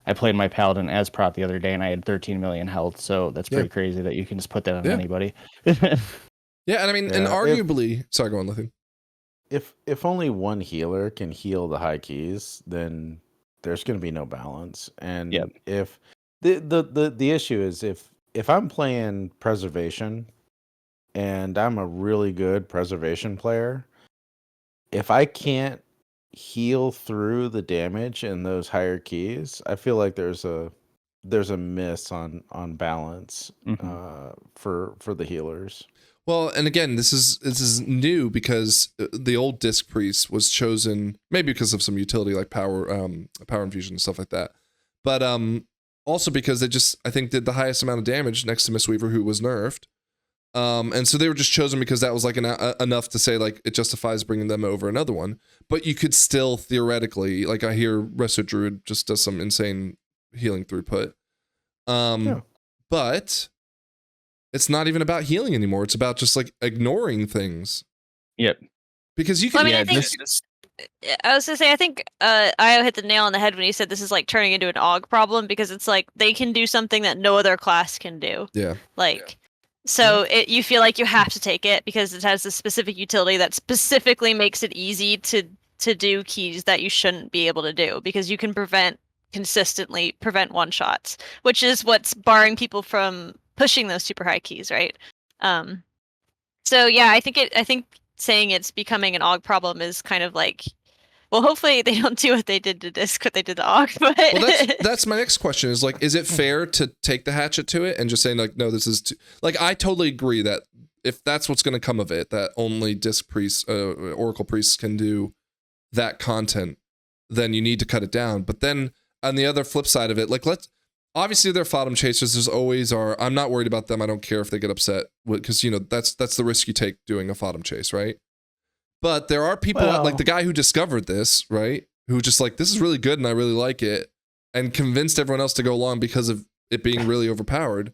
I played my paladin as prop the other day, and I had 13 million health. So that's pretty crazy that you can just put that on anybody. Yeah, and I mean, and arguably, sorry, go on, Lithium. If only one healer can heal the high keys, then there's going to be no balance. And if the issue is if I'm playing preservation and I'm a really good preservation player, if I can't heal through the damage in those higher keys, I feel like there's a miss on balance for the healers. Well, and again, this is new because the old Disc Priest was chosen maybe because of some utility like power infusion and stuff like that, but also because they just, I think, did the highest amount of damage next to Mistweaver, who was nerfed, and so they were just chosen because that was like enough to say like it justifies bringing them over another one. But you could still theoretically, like, I hear Resto Druid just does some insane healing throughput, but it's not even about healing anymore. It's about just like ignoring things. Yep. Because you can. Well, I mean, I think I was gonna say, I think Io hit the nail on the head when he said this is like turning into an AUG problem because it's like they can do something that no other class can do. Yeah. Like, so you feel like you have to take it because it has a specific utility that specifically makes it easy to do keys that you shouldn't be able to do because you can consistently prevent one shots, which is what's barring people from pushing those super high keys, right? So yeah, I think saying it's becoming an AUG problem is kind of like, well, hopefully they don't do what they did to Disc, what they did to AUG, but Well, that's my next question is like, is it fair to take the hatchet to it and just saying like, no, this is too, like, I totally agree that if that's what's going to come of it, that only Disc priests, Oracle priests can do that content, then you need to cut it down. But then on the other flip side of it, like, obviously they're bottom chasers. There's always are. I'm not worried about them. I don't care if they get upset because you know that's the risk you take doing a bottom chase, right? But there are people like the guy who discovered this, right? Who just like, this is really good and I really like it, and convinced everyone else to go along because of it being really overpowered.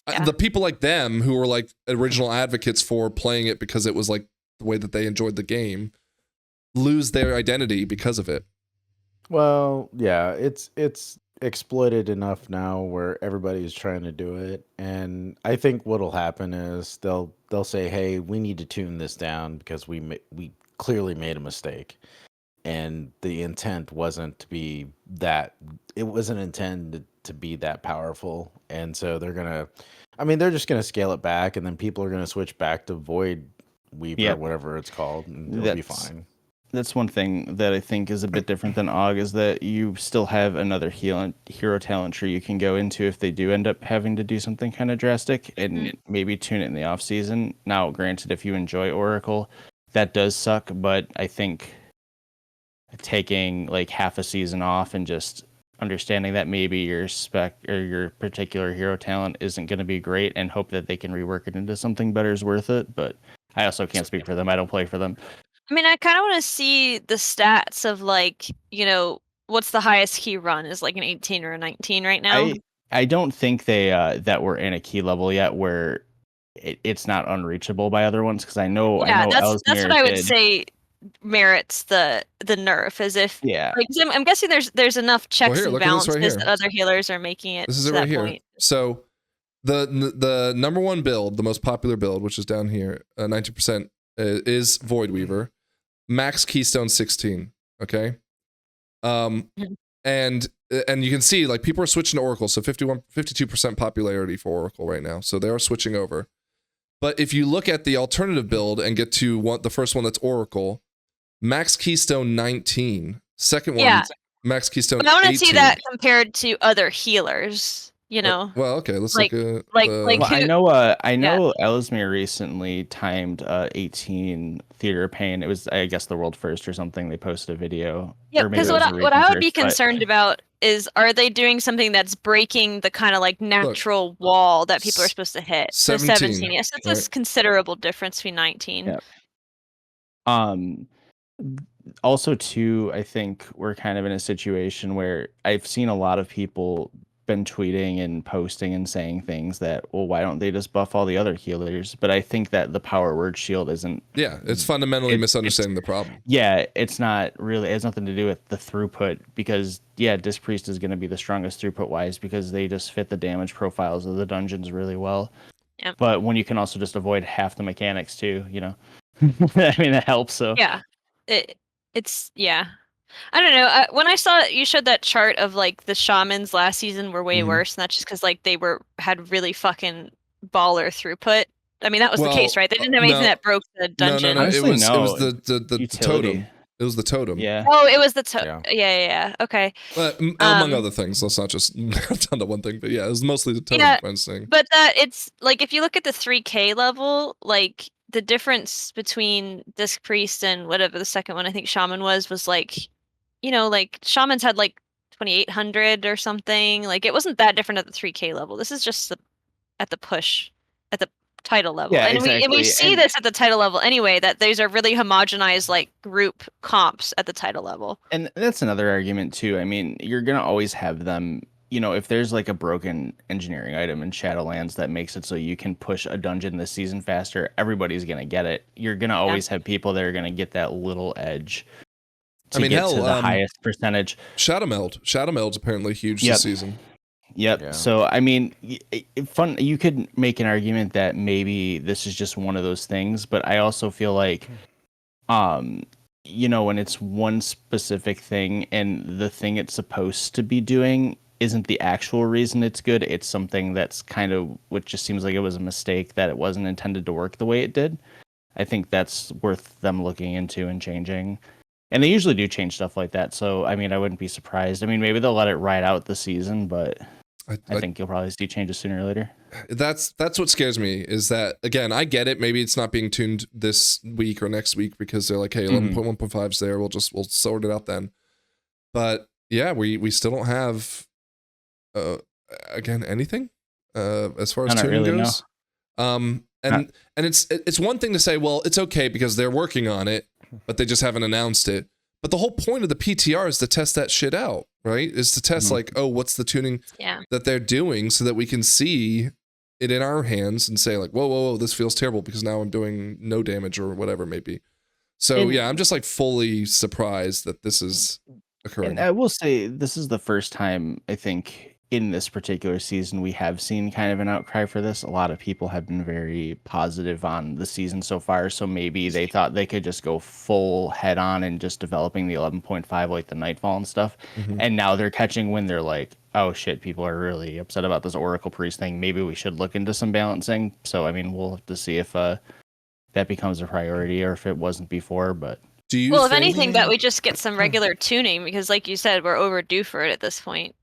Yeah. The people like them who were like original advocates for playing it because it was like the way that they enjoyed the game lose their identity because of it. Well, yeah, it's exploited enough now where everybody's trying to do it, and I think what'll happen is they'll say, "Hey, we need to tune this down because we clearly made a mistake, and the intent wasn't to be that. It wasn't intended to be that powerful, and so they're just gonna scale it back, and then people are gonna switch back to Void Weaver, or whatever it's called, and it'll be fine." That's one thing that I think is a bit different than AUG is that you still have another hero talent tree you can go into if they do end up having to do something kind of drastic and maybe tune it in the off season. Now, granted, if you enjoy Oracle, that does suck, but I think taking like half a season off and just understanding that maybe your spec or your particular hero talent isn't going to be great and hope that they can rework it into something better is worth it. But I also can't speak for them. I don't play for them. I mean, I kind of want to see the stats of like, you know, what's the highest key run is like an 18 or a 19 right now. I don't think they that we're in a key level yet where it's not unreachable by other ones because I know that's what I would say merits the nerf as if like, I'm guessing there's enough checks and balances that other healers are making it. This is it right here. So the number one build, the most popular build, which is down here, 90%. Is Void Weaver, max Keystone 16. Okay, and you can see like people are switching to Oracle, so 52% popularity for Oracle right now. So they are switching over. But if you look at the alternative build and get to the first one that's Oracle, max Keystone 19. Second one, max Keystone. But I want to see that compared to other healers. You know. Well, okay. Let's like well, I know Ellesmere recently timed 18 Theater of Pain. It was, I guess, the world first or something. They posted a video. Yeah, because what I would be concerned about is, are they doing something that's breaking the kind of like natural wall that people are supposed to hit? 17. So 17. Yes, it's a considerable difference between 19. Yeah. Also, too, I think we're kind of in a situation where I've seen a lot of people been tweeting and posting and saying things that, well, why don't they just buff all the other healers? But I think that the power word shield isn't. Yeah, it's fundamentally misunderstanding the problem. Yeah, it's not really. It has nothing to do with the throughput because Disc Priest is going to be the strongest throughput wise because they just fit the damage profiles of the dungeons really well. Yep. But when you can also just avoid half the mechanics too, you know, I mean that helps. So yeah, it's. I don't know. When I saw you showed that chart of like the shamans last season were way worse, and that's just because like they had really fucking baller throughput. I mean, that was the case, right? They didn't have anything that broke the dungeon. No. Honestly, it was the totem. It was the totem. Yeah. Oh, it was the totem. Yeah. Okay. Among other things, let's not just down to one thing, but yeah, it was mostly the totem thing. But it's like if you look at the 3K level, like the difference between Disc Priest and whatever the second one I think Shaman was like. You know, like shamans had like 2,800 or something. Like it wasn't that different at the 3K level. This is just at the push, at the title level. Yeah, and exactly. we see this at the title level anyway, that these are really homogenized like group comps at the title level. And that's another argument too. I mean, you're going to always have them, you know, if there's like a broken engineering item in Shadowlands that makes it so you can push a dungeon this season faster, everybody's going to get it. You're going to always have people that are going to get that little edge. to get to the highest percentage. Shadow Meld's apparently huge this season. Yep. Yeah. So I mean, fun. You could make an argument that maybe this is just one of those things, but I also feel like, when it's one specific thing and the thing it's supposed to be doing isn't the actual reason it's good, it's something that's kind of, which just seems like it was a mistake that it wasn't intended to work the way it did. I think that's worth them looking into and changing. And they usually do change stuff like that. So, I mean, I wouldn't be surprised. I mean, maybe they'll let it ride out the season, but I think you'll probably see changes sooner or later. That's what scares me, is that, again, I get it. Maybe it's not being tuned this week or next week because they're like, hey, 11.1.5's there. We'll sort it out then. But yeah, we still don't have, again, anything as far as tuning really, goes. No. And it's one thing to say, well, it's okay because they're working on it, but they just haven't announced it. But the whole point of the PTR is to test that shit out, right? Is to test like, oh, what's the tuning that they're doing so that we can see it in our hands and say like, whoa, this feels terrible because now I'm doing no damage or whatever it may be. So yeah, I'm just like fully surprised that this is occurring. And I will say this is the first time I think in this particular season we have seen kind of an outcry for this. A lot of people have been very positive on the season so far, so maybe they thought they could just go full head on and just developing the 11.5 like the Nightfall and stuff. And now they're catching when they're like, oh shit, people are really upset about this Oracle Priest thing. Maybe we should look into some balancing. So I mean, we'll have to see if that becomes a priority or if it wasn't before. But if anything, that we just get some regular tuning, because like you said, we're overdue for it at this point.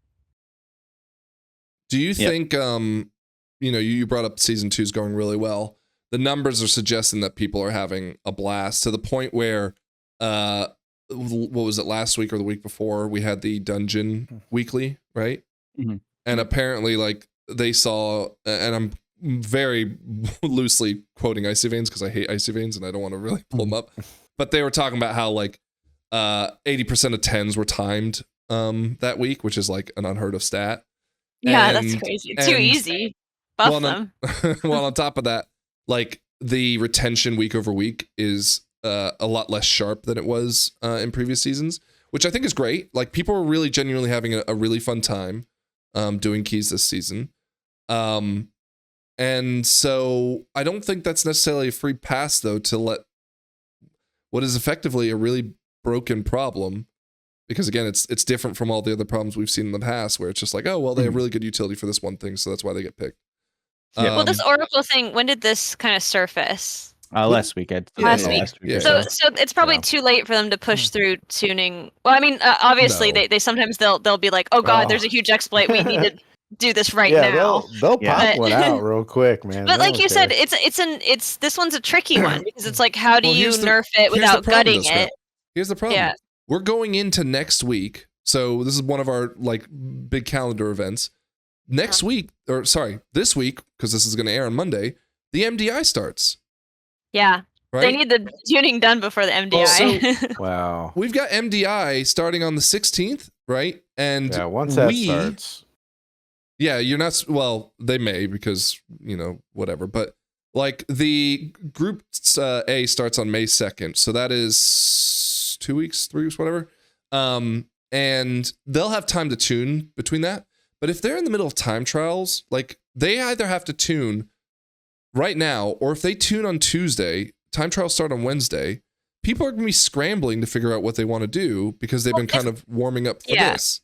Do you think, you brought up season 2's going really well. The numbers are suggesting that people are having a blast to the point where, what was it, last week or the week before, we had the dungeon weekly, right? And apparently, like, they saw, and I'm very loosely quoting Icy Veins because I hate Icy Veins and I don't want to really pull them up. But they were talking about how, like, 80% of 10s were timed that week, which is, like, an unheard of stat. Yeah, that's crazy. Too easy. Buff them. Well, on top of that, like the retention week over week is a lot less sharp than it was in previous seasons, which I think is great. Like people are really genuinely having a really fun time doing keys this season. And so I don't think that's necessarily a free pass, though, to let what is effectively a really broken problem. Because again, it's different from all the other problems we've seen in the past, where it's just like, oh, well, they have really good utility for this one thing, so that's why they get picked. Well, this Oracle thing, when did this kind of surface? Last week. Last week. Yeah. So it's probably too late for them to push through tuning. Well, I mean, obviously, they sometimes they'll be like, oh god, there's a huge exploit. We need to do this right now. They'll pop one out real quick, man. But like you said, it's this one's a tricky one because it's like, how do you nerf it without gutting it? Here's the problem. Yeah. We're going into next week, so this is one of our like big calendar events. This week, because this is going to air on Monday, the MDI starts. Yeah, right? They need the tuning done before the MDI. Wow. We've got MDI starting on the 16th, right? And once that starts. Yeah, you're not, well, they may because, whatever. But like the group A starts on May 2nd. So that is 2 weeks, 3 weeks, whatever. And they'll have time to tune between that. But if they're in the middle of time trials, like they either have to tune right now, or if they tune on Tuesday, time trials start on Wednesday, people are going to be scrambling to figure out what they want to do because they've been kind of warming up for this.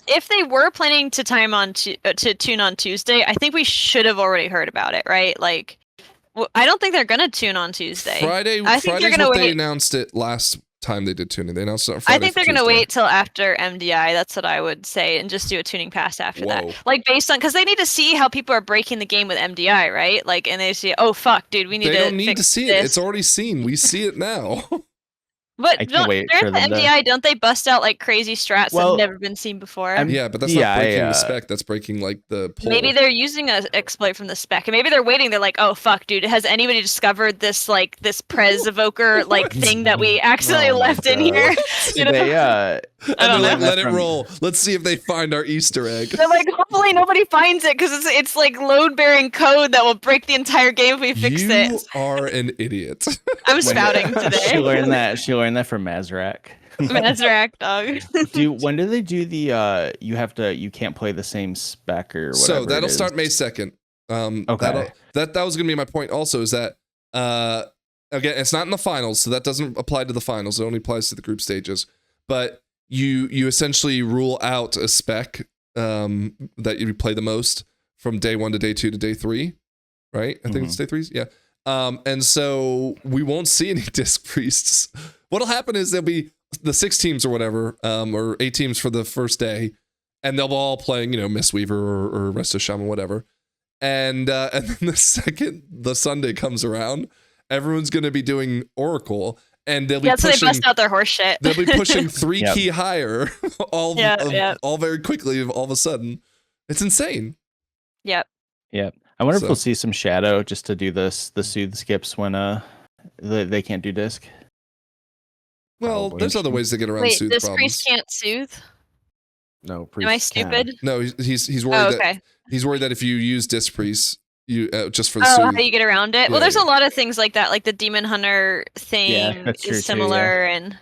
If they were planning to to tune on Tuesday, I think we should have already heard about it, right? Like, I don't think they're going to tune on Tuesday. Friday's what they announced it last time they did tuning. They announced it on Friday. I think they're going to wait till after MDI. That's what I would say, and just do a tuning pass after that. Like based on, because they need to see how people are breaking the game with MDI, right? Like, and they see, oh fuck, dude, we need to. They don't need fix to see this. it. It's already seen. We see it now. But during the MDI, don't they bust out like crazy strats that have never been seen before? Yeah, but that's not breaking the spec. That's breaking like the pull. Maybe they're using an exploit from the spec, and maybe they're waiting. They're like, "Oh fuck, dude, has anybody discovered this like this Prez evoker like thing that we accidentally left in here?" And they're like, let it roll. Let's see if they find our Easter egg. They're like, hopefully nobody finds it because it's like load bearing code that will break the entire game if we fix it. You are an idiot. I'm spouting today. She learned that from Mazrak. Mazrak dog. When do they do the you can't play the same spec or whatever? So that'll it is? start May 2nd. Okay. That was gonna be my point also, is that again, it's not in the finals, so that doesn't apply to the finals. It only applies to the group stages. But you essentially rule out a spec that you play the most from day 1 to day 2 to day 3, right? I think it's day 3. Yeah. And so we won't see any disc priests. What'll happen is there'll be the 6 teams or whatever, or 8 teams for the first day, and they'll all playing, Mistweaver or Resto Shaman, whatever. And then the second the Sunday comes around, everyone's gonna be doing Oracle, and they'll be So pushing. they bust out their horse shit. They'll be pushing 3 key higher, all very quickly. All of a sudden, it's insane. Yep. I wonder if we'll see some shadow just to do the soothe skips when they can't do disc. Well, there's other ways to get around soothe this problems. priest can't soothe? No, Am I stupid? No, he's worried okay. that he's worried that if you use disc priest, you just for the how soothe. you get around it? Well, there's a lot of things like that, like the demon hunter thing that's true is similar, too, and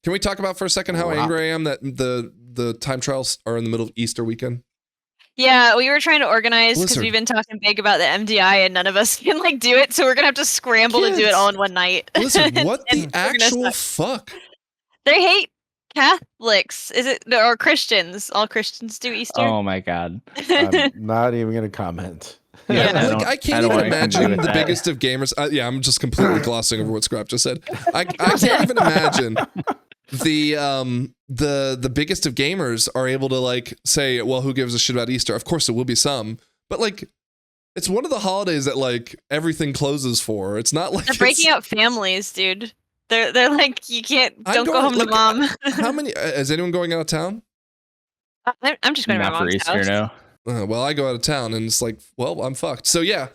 Can we talk about for a second how angry I am that the time trials are in the middle of Easter weekend? yeah, we were trying to organize because Blizzard. we've been talking big about the MDI, and none of us can do it, so we're gonna have to scramble to do it all in one night. Listen, what And the we're gonna actual suck. fuck? They hate Catholics, or Christians? All Christians do Easter. Oh my god. I'm not even gonna comment. Yeah, I can't even imagine the biggest of gamers. I'm just completely glossing over what Scrap just said. I can't even imagine the biggest of gamers are able to say, well, who gives a shit about Easter? Of course, there will be some, but it's one of the holidays that everything closes for. It's not like they're breaking up families, dude. They're like, you can't don't go home to mom. How many? Is anyone going out of town? I'm just going to my Not for mom's Easter, house. no. Well, I go out of town, and it's well, I'm fucked. So yeah,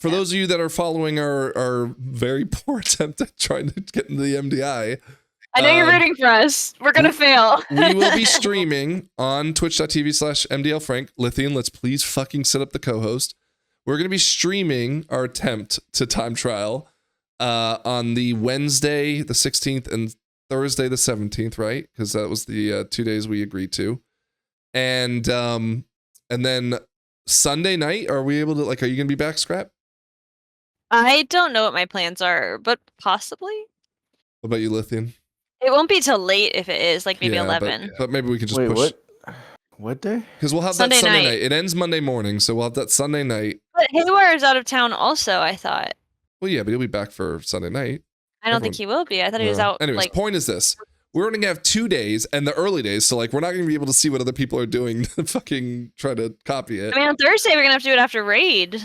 for those of you that are following our very poor attempt at trying to get into the MDI, I know you're rooting for us. We're gonna fail. we will be streaming on twitch.tv/MDLFrank. Lithian, let's please fucking set up the co-host. We're gonna be streaming our attempt to time trial on the Wednesday the 16th and Thursday the 17th, right? Because that was the 2 days we agreed to. And then Sunday night, are we able to are you gonna be back, Scrap? I don't know what my plans are, but possibly. What about you, Lithian? It won't be till late if it is, maybe Yeah, 11. But maybe we could just Wait, push. what day? Because we'll have Sunday that Sunday night. night. It ends Monday morning, so we'll have that Sunday night. But Haywire is out of town also, I thought. Well, yeah, but he'll be back for Sunday night. I don't think he will be. I thought he was out. Anyways, point is this. We're going to have 2 days and the early days, so we're not going to be able to see what other people are doing to fucking try to copy it. I mean, on Thursday, we're going to have to do it after Raid.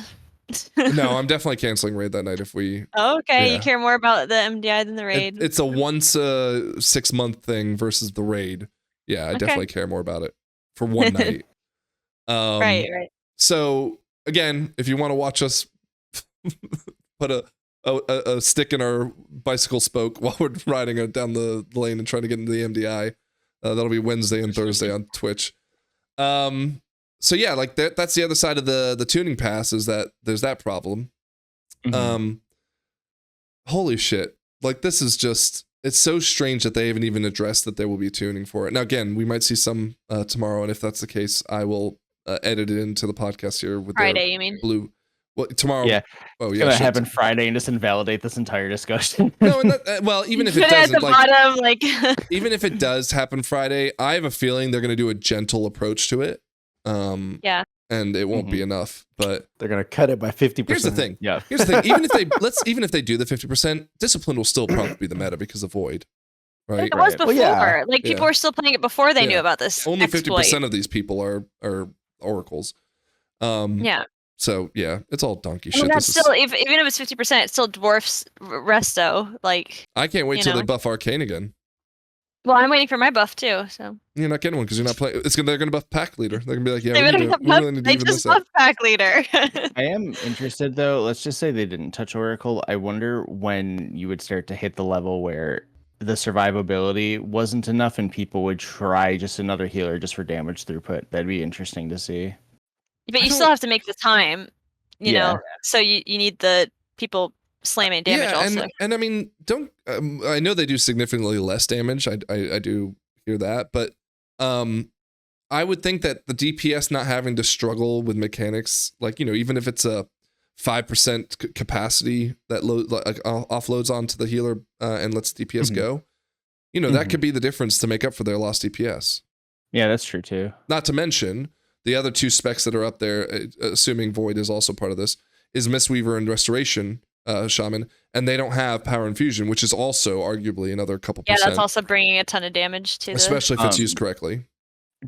No, I'm definitely canceling Raid that night if we... Oh, okay, Yeah. you care more about the MDI than the Raid. It's a once a 6 month thing versus the Raid. Yeah, I definitely care more about it for one night. Right. So, again, if you want to watch us put a stick in our bicycle spoke while we're riding down the lane and trying to get into the MDI, that'll be Wednesday and Thursday on Twitch. So yeah, that's the other side of the tuning pass, is that there's that problem. Mhm. Holy shit. This is just, it's so strange that they haven't even addressed that there will be tuning for it. Now, again, we might see some tomorrow, and if that's the case, I will edit it into the podcast here with Friday, you mean? blue. Well, tomorrow. Yeah. Oh, It's yeah. gonna shit. happen Friday and just invalidate this entire discussion. No, and well, even if it Put it at doesn't, the bottom, even if it does happen Friday, I have a feeling they're going to do a gentle approach to it. Yeah. And it won't be enough, but They're gonna cut it by 50%. here's the thing. Yeah. Here's the thing. Even if they do the 50%, discipline will still probably be the meta because of Void, right? It was Right. before. Well, yeah. People were still playing it before they knew about this. Only exploit. 50% of these people are oracles. Yeah. So yeah, it's all donkey I mean, shit. that's still, even if it's 50%, it still dwarfs Resto. I can't wait till they buff Arcane again. Well, I'm waiting for my buff too. So You're not getting one because you're not playing. They're gonna buff Pack Leader. They're gonna be like, yeah, they just buff Pack Leader. I am interested though. Let's just say they didn't touch Oracle. I wonder when you would start to hit the level where the survivability wasn't enough and people would try just another healer just for damage throughput. That'd be interesting to see. But you still have to make the time, you know. So you need the people slamming damage yeah, also. and I mean, don't I know they do significantly less damage. I do hear that, but I would think that the DPS not having to struggle with mechanics, like, you know, even if it's a 5% capacity that offloads onto the healer and lets DPS go, you know, that could be the difference to make up for their lost DPS. Yeah, that's true too. Not to mention the other two specs that are up there, assuming Void is also part of this, is Mistweaver and Restoration Shaman, and they don't have Power Infusion, which is also arguably another couple percent. Yeah, that's also bringing a ton of damage to especially if it's used correctly.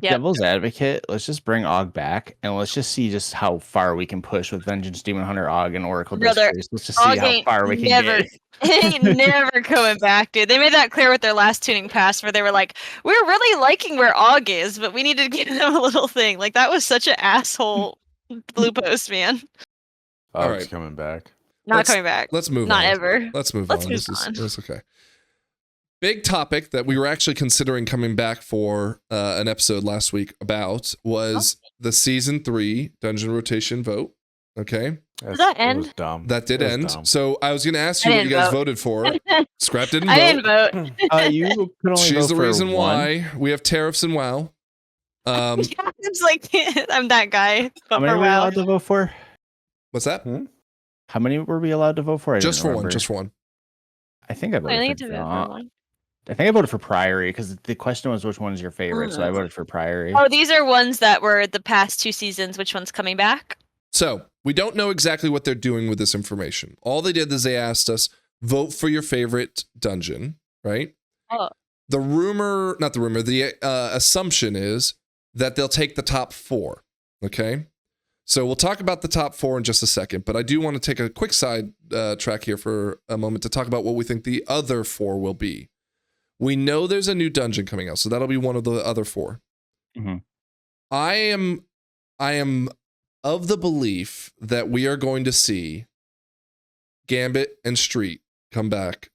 Yep. Devil's advocate, let's just bring Og back and let's just see just how far we can push with Vengeance Demon Hunter, Og, and Oracle Brother, Discourse. Let's just see how far we can get. Ain't never coming back, dude. They made that clear with their last tuning pass where they were like, we're really liking where Og is, but we need to give them a little thing. Like, that was such an asshole blue post, man. All right. coming back. Not coming back. Let's move on. Not ever. Let's move on. This is okay. Big topic that we were actually considering coming back for an episode last week about was the season 3 dungeon rotation vote. Okay. Did that end? It was dumb. That did end. Dumb. So I was going to ask you I what you didn't guys vote. voted for. Scrap didn't I vote. didn't vote. You could only She's vote the for reason one. why we have tariffs in WoW. It's like, I'm that guy. How many for were we WoW. allowed to vote for? What's that? How many were we allowed to vote for? I Just didn't for one. remember. Just for one. I think I voted I think for it's a vote for one. I think I voted for Priory because the question was which one is your favorite, so I voted for Priory. Oh, these are ones that were the past 2 seasons. Which one's coming back? So we don't know exactly what they're doing with this information. All they did is they asked us, vote for your favorite dungeon, right? Oh. The assumption is that they'll take the top 4, okay? So we'll talk about the top 4 in just a second, but I do want to take a quick side track here for a moment to talk about what we think the other 4 will be. We know there's a new dungeon coming out, so that'll be one of the other 4. Mhm. I am of the belief that we are going to see Gambit and Street come back.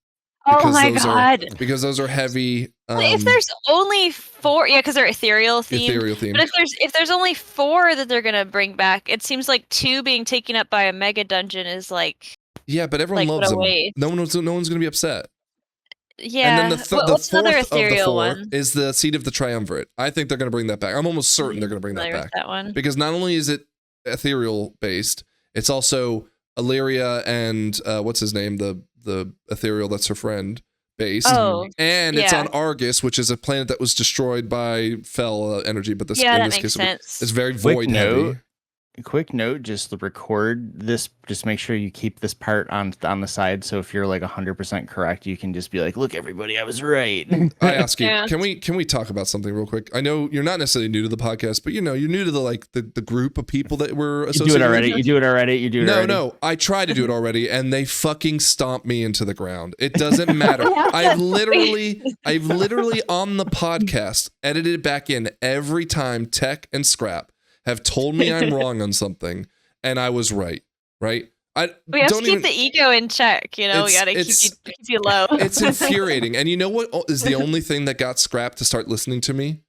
Oh my those god. Because those are heavy. But if there's only 4, yeah, because they're ethereal themed. Ethereal themed. But if there's only 4 that they're gonna bring back, it seems like 2 being taken up by a mega dungeon is like. Yeah, but everyone like, loves what a them. waste. No one's going to be upset. Yeah. And then the what's the other fourth of the ethereal 4 one? is the Seed of the Triumvirate. I think they're going to bring that back. I'm almost certain they're going to bring that Familiar back. with that one. Because not only is it ethereal based, it's also Illyria and what's his name, the ethereal that's her friend based. Oh, and it's yeah. on Argus, which is a planet that was destroyed by fell energy. But this, Yeah, in that this makes case, sense. it's very Quick void note. heavy. Quick note, just record this. Just make sure you keep this part on the side. So if you're like 100% correct, you can just be like, "Look, everybody, I was right." I ask you, Yeah. can we talk about something real quick? I know you're not necessarily new to the podcast, but you know you're new to the group of people that we're You associated do it already. with. You do it already. You do it already. No, I tried to do it already, and they fucking stomped me into the ground. It doesn't matter. I've literally on the podcast edited it back in every time. Tech and Scrap have told me I'm wrong on something, and I was right. Right? I We have to don't keep even. the ego in check, you know. We gotta keep you low. It's infuriating. And you know what is the only thing that got Scrap to start listening to me?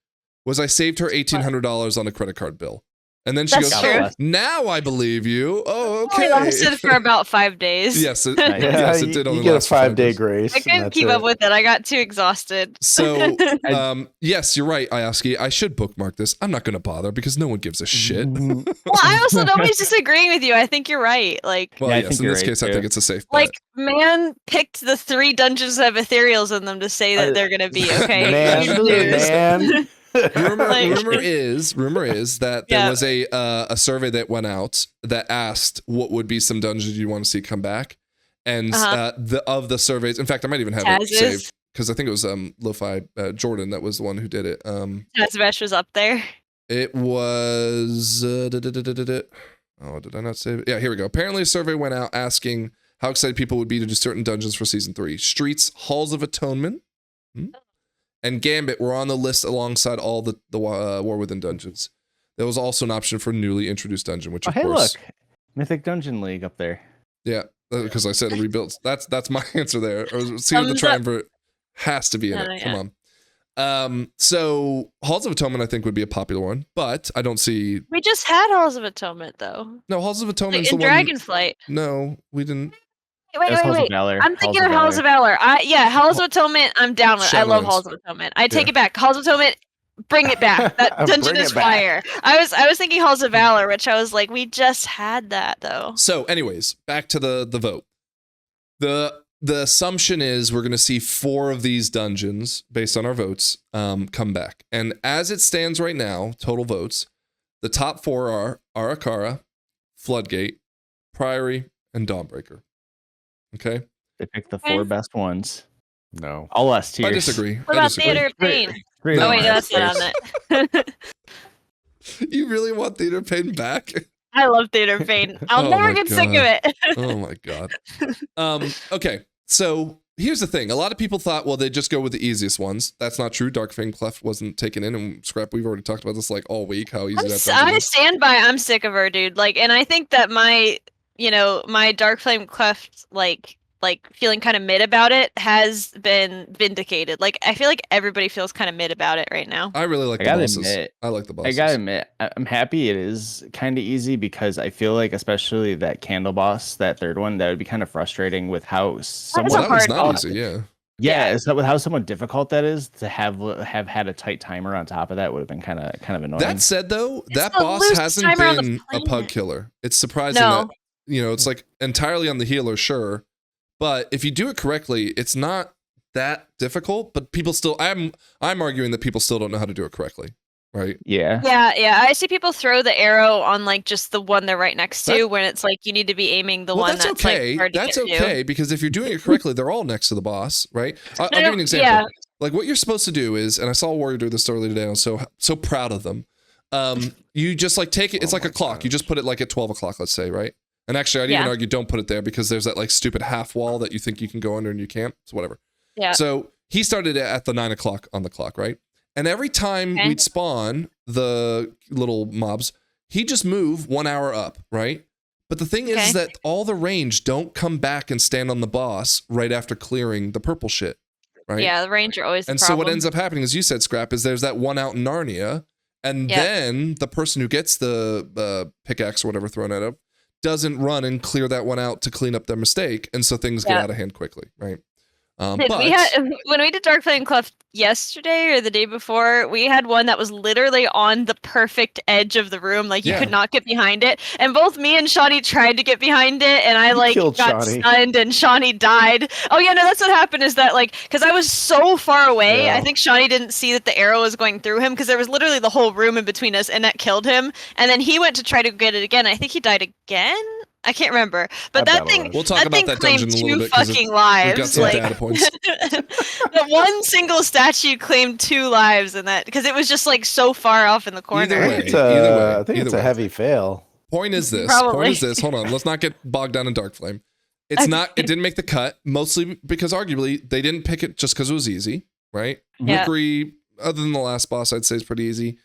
Was I saved her $1,800 on a credit card bill. And then she That's goes, true. "Oh, now I believe you." Oh, okay. It lasted for about 5 days. Yes, it, Nice. yes, it you, did you only get a last for 5 5-day days. grace. I and couldn't that's keep it. up with it. I got too exhausted. So, yes, you're right, Ayaski. I should bookmark this. I'm not going to bother because no one gives a shit. Well, I also nobody's disagreeing with you. I think you're right. Like, Well, Yeah, I yes, think in you're this right, case, I too. think it's a safe bet. like man picked the 3 dungeons that have ethereals in them to say that they're gonna be okay. Man, You lose. man. rumor like- is that there Yeah. was a survey that went out that asked what would be some dungeons you want to see come back, and of the surveys. In fact, I might even have it Taz's. saved because I think it was Lo-Fi Jordan that was the one who did it. Tazvesh was up there. It was. Oh, did I not save it? Yeah, here we go. Apparently, a survey went out asking how excited people would be to do certain dungeons for season 3. Streets, Halls of Atonement, and Gambit were on the list alongside all the War Within dungeons. There was also an option for newly introduced dungeon, which Oh, of hey, course, look, Mythic Dungeon League up there. yeah, because I said rebuilt. That's my answer there. Or see what the Thumbs up. triumvirate has to be in it. Yeah. Come on. So Halls of Atonement I think would be a popular one, but I don't see. We just had Halls of Atonement though. No, Halls of Atonement Like, is in the one. Dragonflight. No, we didn't. Wait, That's wait, Halls of wait. Valor. I'm thinking of Halls of Valor. Halls of Atonement, I'm down with. I love Shadowlands. Halls of Atonement. I take Yeah. it back. Halls of Atonement, bring it back. That dungeon Bring is it back. fire. I was thinking Halls of Valor, which I was like, we just had that though. So, anyways, back to the vote. The assumption is we're going to see 4 of these dungeons based on our votes come back. And as it stands right now, total votes, the top 4 are Arakara, Floodgate, Priory, and Dawnbreaker. Okay? They picked the 4 best ones. No. All S tiers. I disagree. What about Theater of Pain? Three No, Oh wait, no, nice. that's not on it. You really want Theater of Pain back? I love Theater of Pain. I'll Oh never my get sick of God. it. Oh my God. Okay, so here's the thing. A lot of people thought, well, they'd just go with the easiest ones. That's not true. Darkfang Cleft wasn't taken in, and Scrap, we've already talked about this like all week, how easy that dungeon I is. stand by. I'm sick of her, dude. Like, and I think that my Dark Flame Cleft, like feeling kind of mid about it has been vindicated. Like, I feel like everybody feels kind of mid about it right now. I really like I the gotta bosses. admit- I like the I bosses. gotta admit, I'm happy it is kind of easy because I feel like, especially that candle boss, that third one, that would be kind of frustrating with how That's somewhat. a Well, that was hard not boss. easy, yeah. Yeah, is that with how somewhat difficult that is to have had a tight timer on top of that would have been kind of annoying. That said, though, that the boss loose hasn't timer on the been a pug planet. killer. It's surprising No. that, it's like entirely on the healer, sure. But if you do it correctly, it's not that difficult, but people still, I'm arguing that people still don't know how to do it correctly, right? Yeah. Yeah. I see people throw the arrow on like just the one they're right next to, That- when it's like you need to be aiming the Well, one that's okay. like hard to That's get to. okay, because if you're doing it correctly, they're all next to the boss, right? I'll give you an example. yeah. Like what you're supposed to do is, and I saw a warrior do this earlier today, I'm so proud of them. You just like take it, it's Oh like a my clock. gosh. You just put it like at 12 o'clock, let's say, right? And actually, I'd even Yeah. argue don't put it there because there's that like stupid half wall that you think you can go under and you can't. So whatever. Yeah. So he started it at the 9 o'clock on the clock, right? And every time Okay. we'd spawn the little mobs, he'd just move 1 hour up, right? But the thing Okay. is that all the range don't come back and stand on the boss right after clearing the purple shit, right? Yeah, the ranger always the And so problem. what ends up happening, as you said, Scrap, is there's that one out in Narnia, and Yeah. then the person who gets the pickaxe or whatever thrown at him doesn't run and clear that one out to clean up their mistake, and so things get Yeah. out of hand quickly, right? Dude, But when we did Dark Flame Cleft yesterday or the day before, we had one that was literally on the perfect edge of the room. Like you Yeah. could not get behind it. And both me and Shawnee tried to get behind it, and I You like killed got Shawnee. stunned, and Shawnee died. Oh yeah, no, that's what happened. Is that like because I was so far away, Yeah. I think Shawnee didn't see that the arrow was going through him because there was literally the whole room in between us, and that killed him. And then he went to try to get it again. I think he died again. I can't remember, but I that bet thing. it was. we'll talk that about thing that claimed dungeon in a little 2 bit because fucking we've lives. got some like, data points. the one single statue claimed 2 lives in that because it was just like so far off in the corner. Either way. I think either it's way. a heavy fail. Point is this. Probably. Hold on. Let's not get bogged down in Dark Flame. It's not. It didn't make the cut, mostly because arguably they didn't pick it just because it was easy, right? Yeah. Rookery, other than the last boss, I'd say is pretty easy.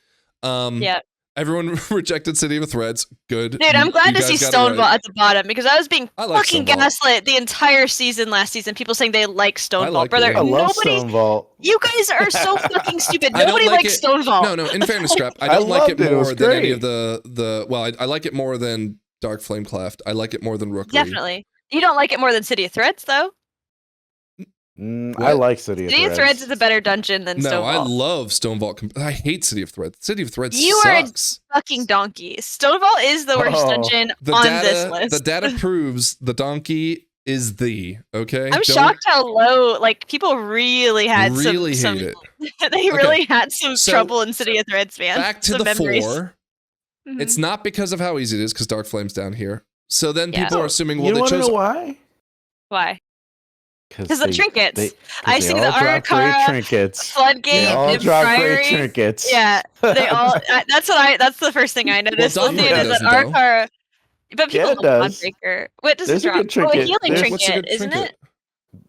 Yeah. Everyone rejected City of Threads. Good. Dude, I'm glad You to see guys got it Stonewall right. at the bottom because I was being I like fucking Stonewall. gaslit the entire season last season. People saying they like Stonewall. like it, Brother, yeah. I love nobody. Stone Vault. You guys are so fucking stupid. I don't Nobody like likes it- Stonewall. No. In fairness, Scrap, I I don't like it loved it. It was more than any great. of the. Well, I like it more than Dark Flame Cleft. I like it more than Rookery. Definitely. You don't like it more than City of Threads, though. I What? like City of City of Threads. Threads is a better dungeon than No, Stonewall. I love Stone Vault. I hate City of Threads. City of Threads You are a sucks. fucking donkey. Stonewall is the worst Oh. dungeon The on data, this list. the data proves the donkey is the okay. I'm Don't shocked how low. Like people really had really some. hate it. They really had some So, trouble in City of Threads, man. Back to Some the memories. 4. Mhm. It's not because of how easy it is, because Dark Flame's down here. So then Yeah. people are assuming, well, You they want to chose. know why? Why? Because the they- trinkets. they- I they see all the drop great Arakara, trinkets. Floodgate, They all and drop great Priory. trinkets. Yeah, they all. That's the first thing I noticed. Well, The thing Dawnbreaker is that doesn't, though. Arakara. But people Yeah, it love does. Dawnbreaker. What does There's it a drop? good Oh, a trinket. healing There's- What's a trinket, good isn't trinket? it?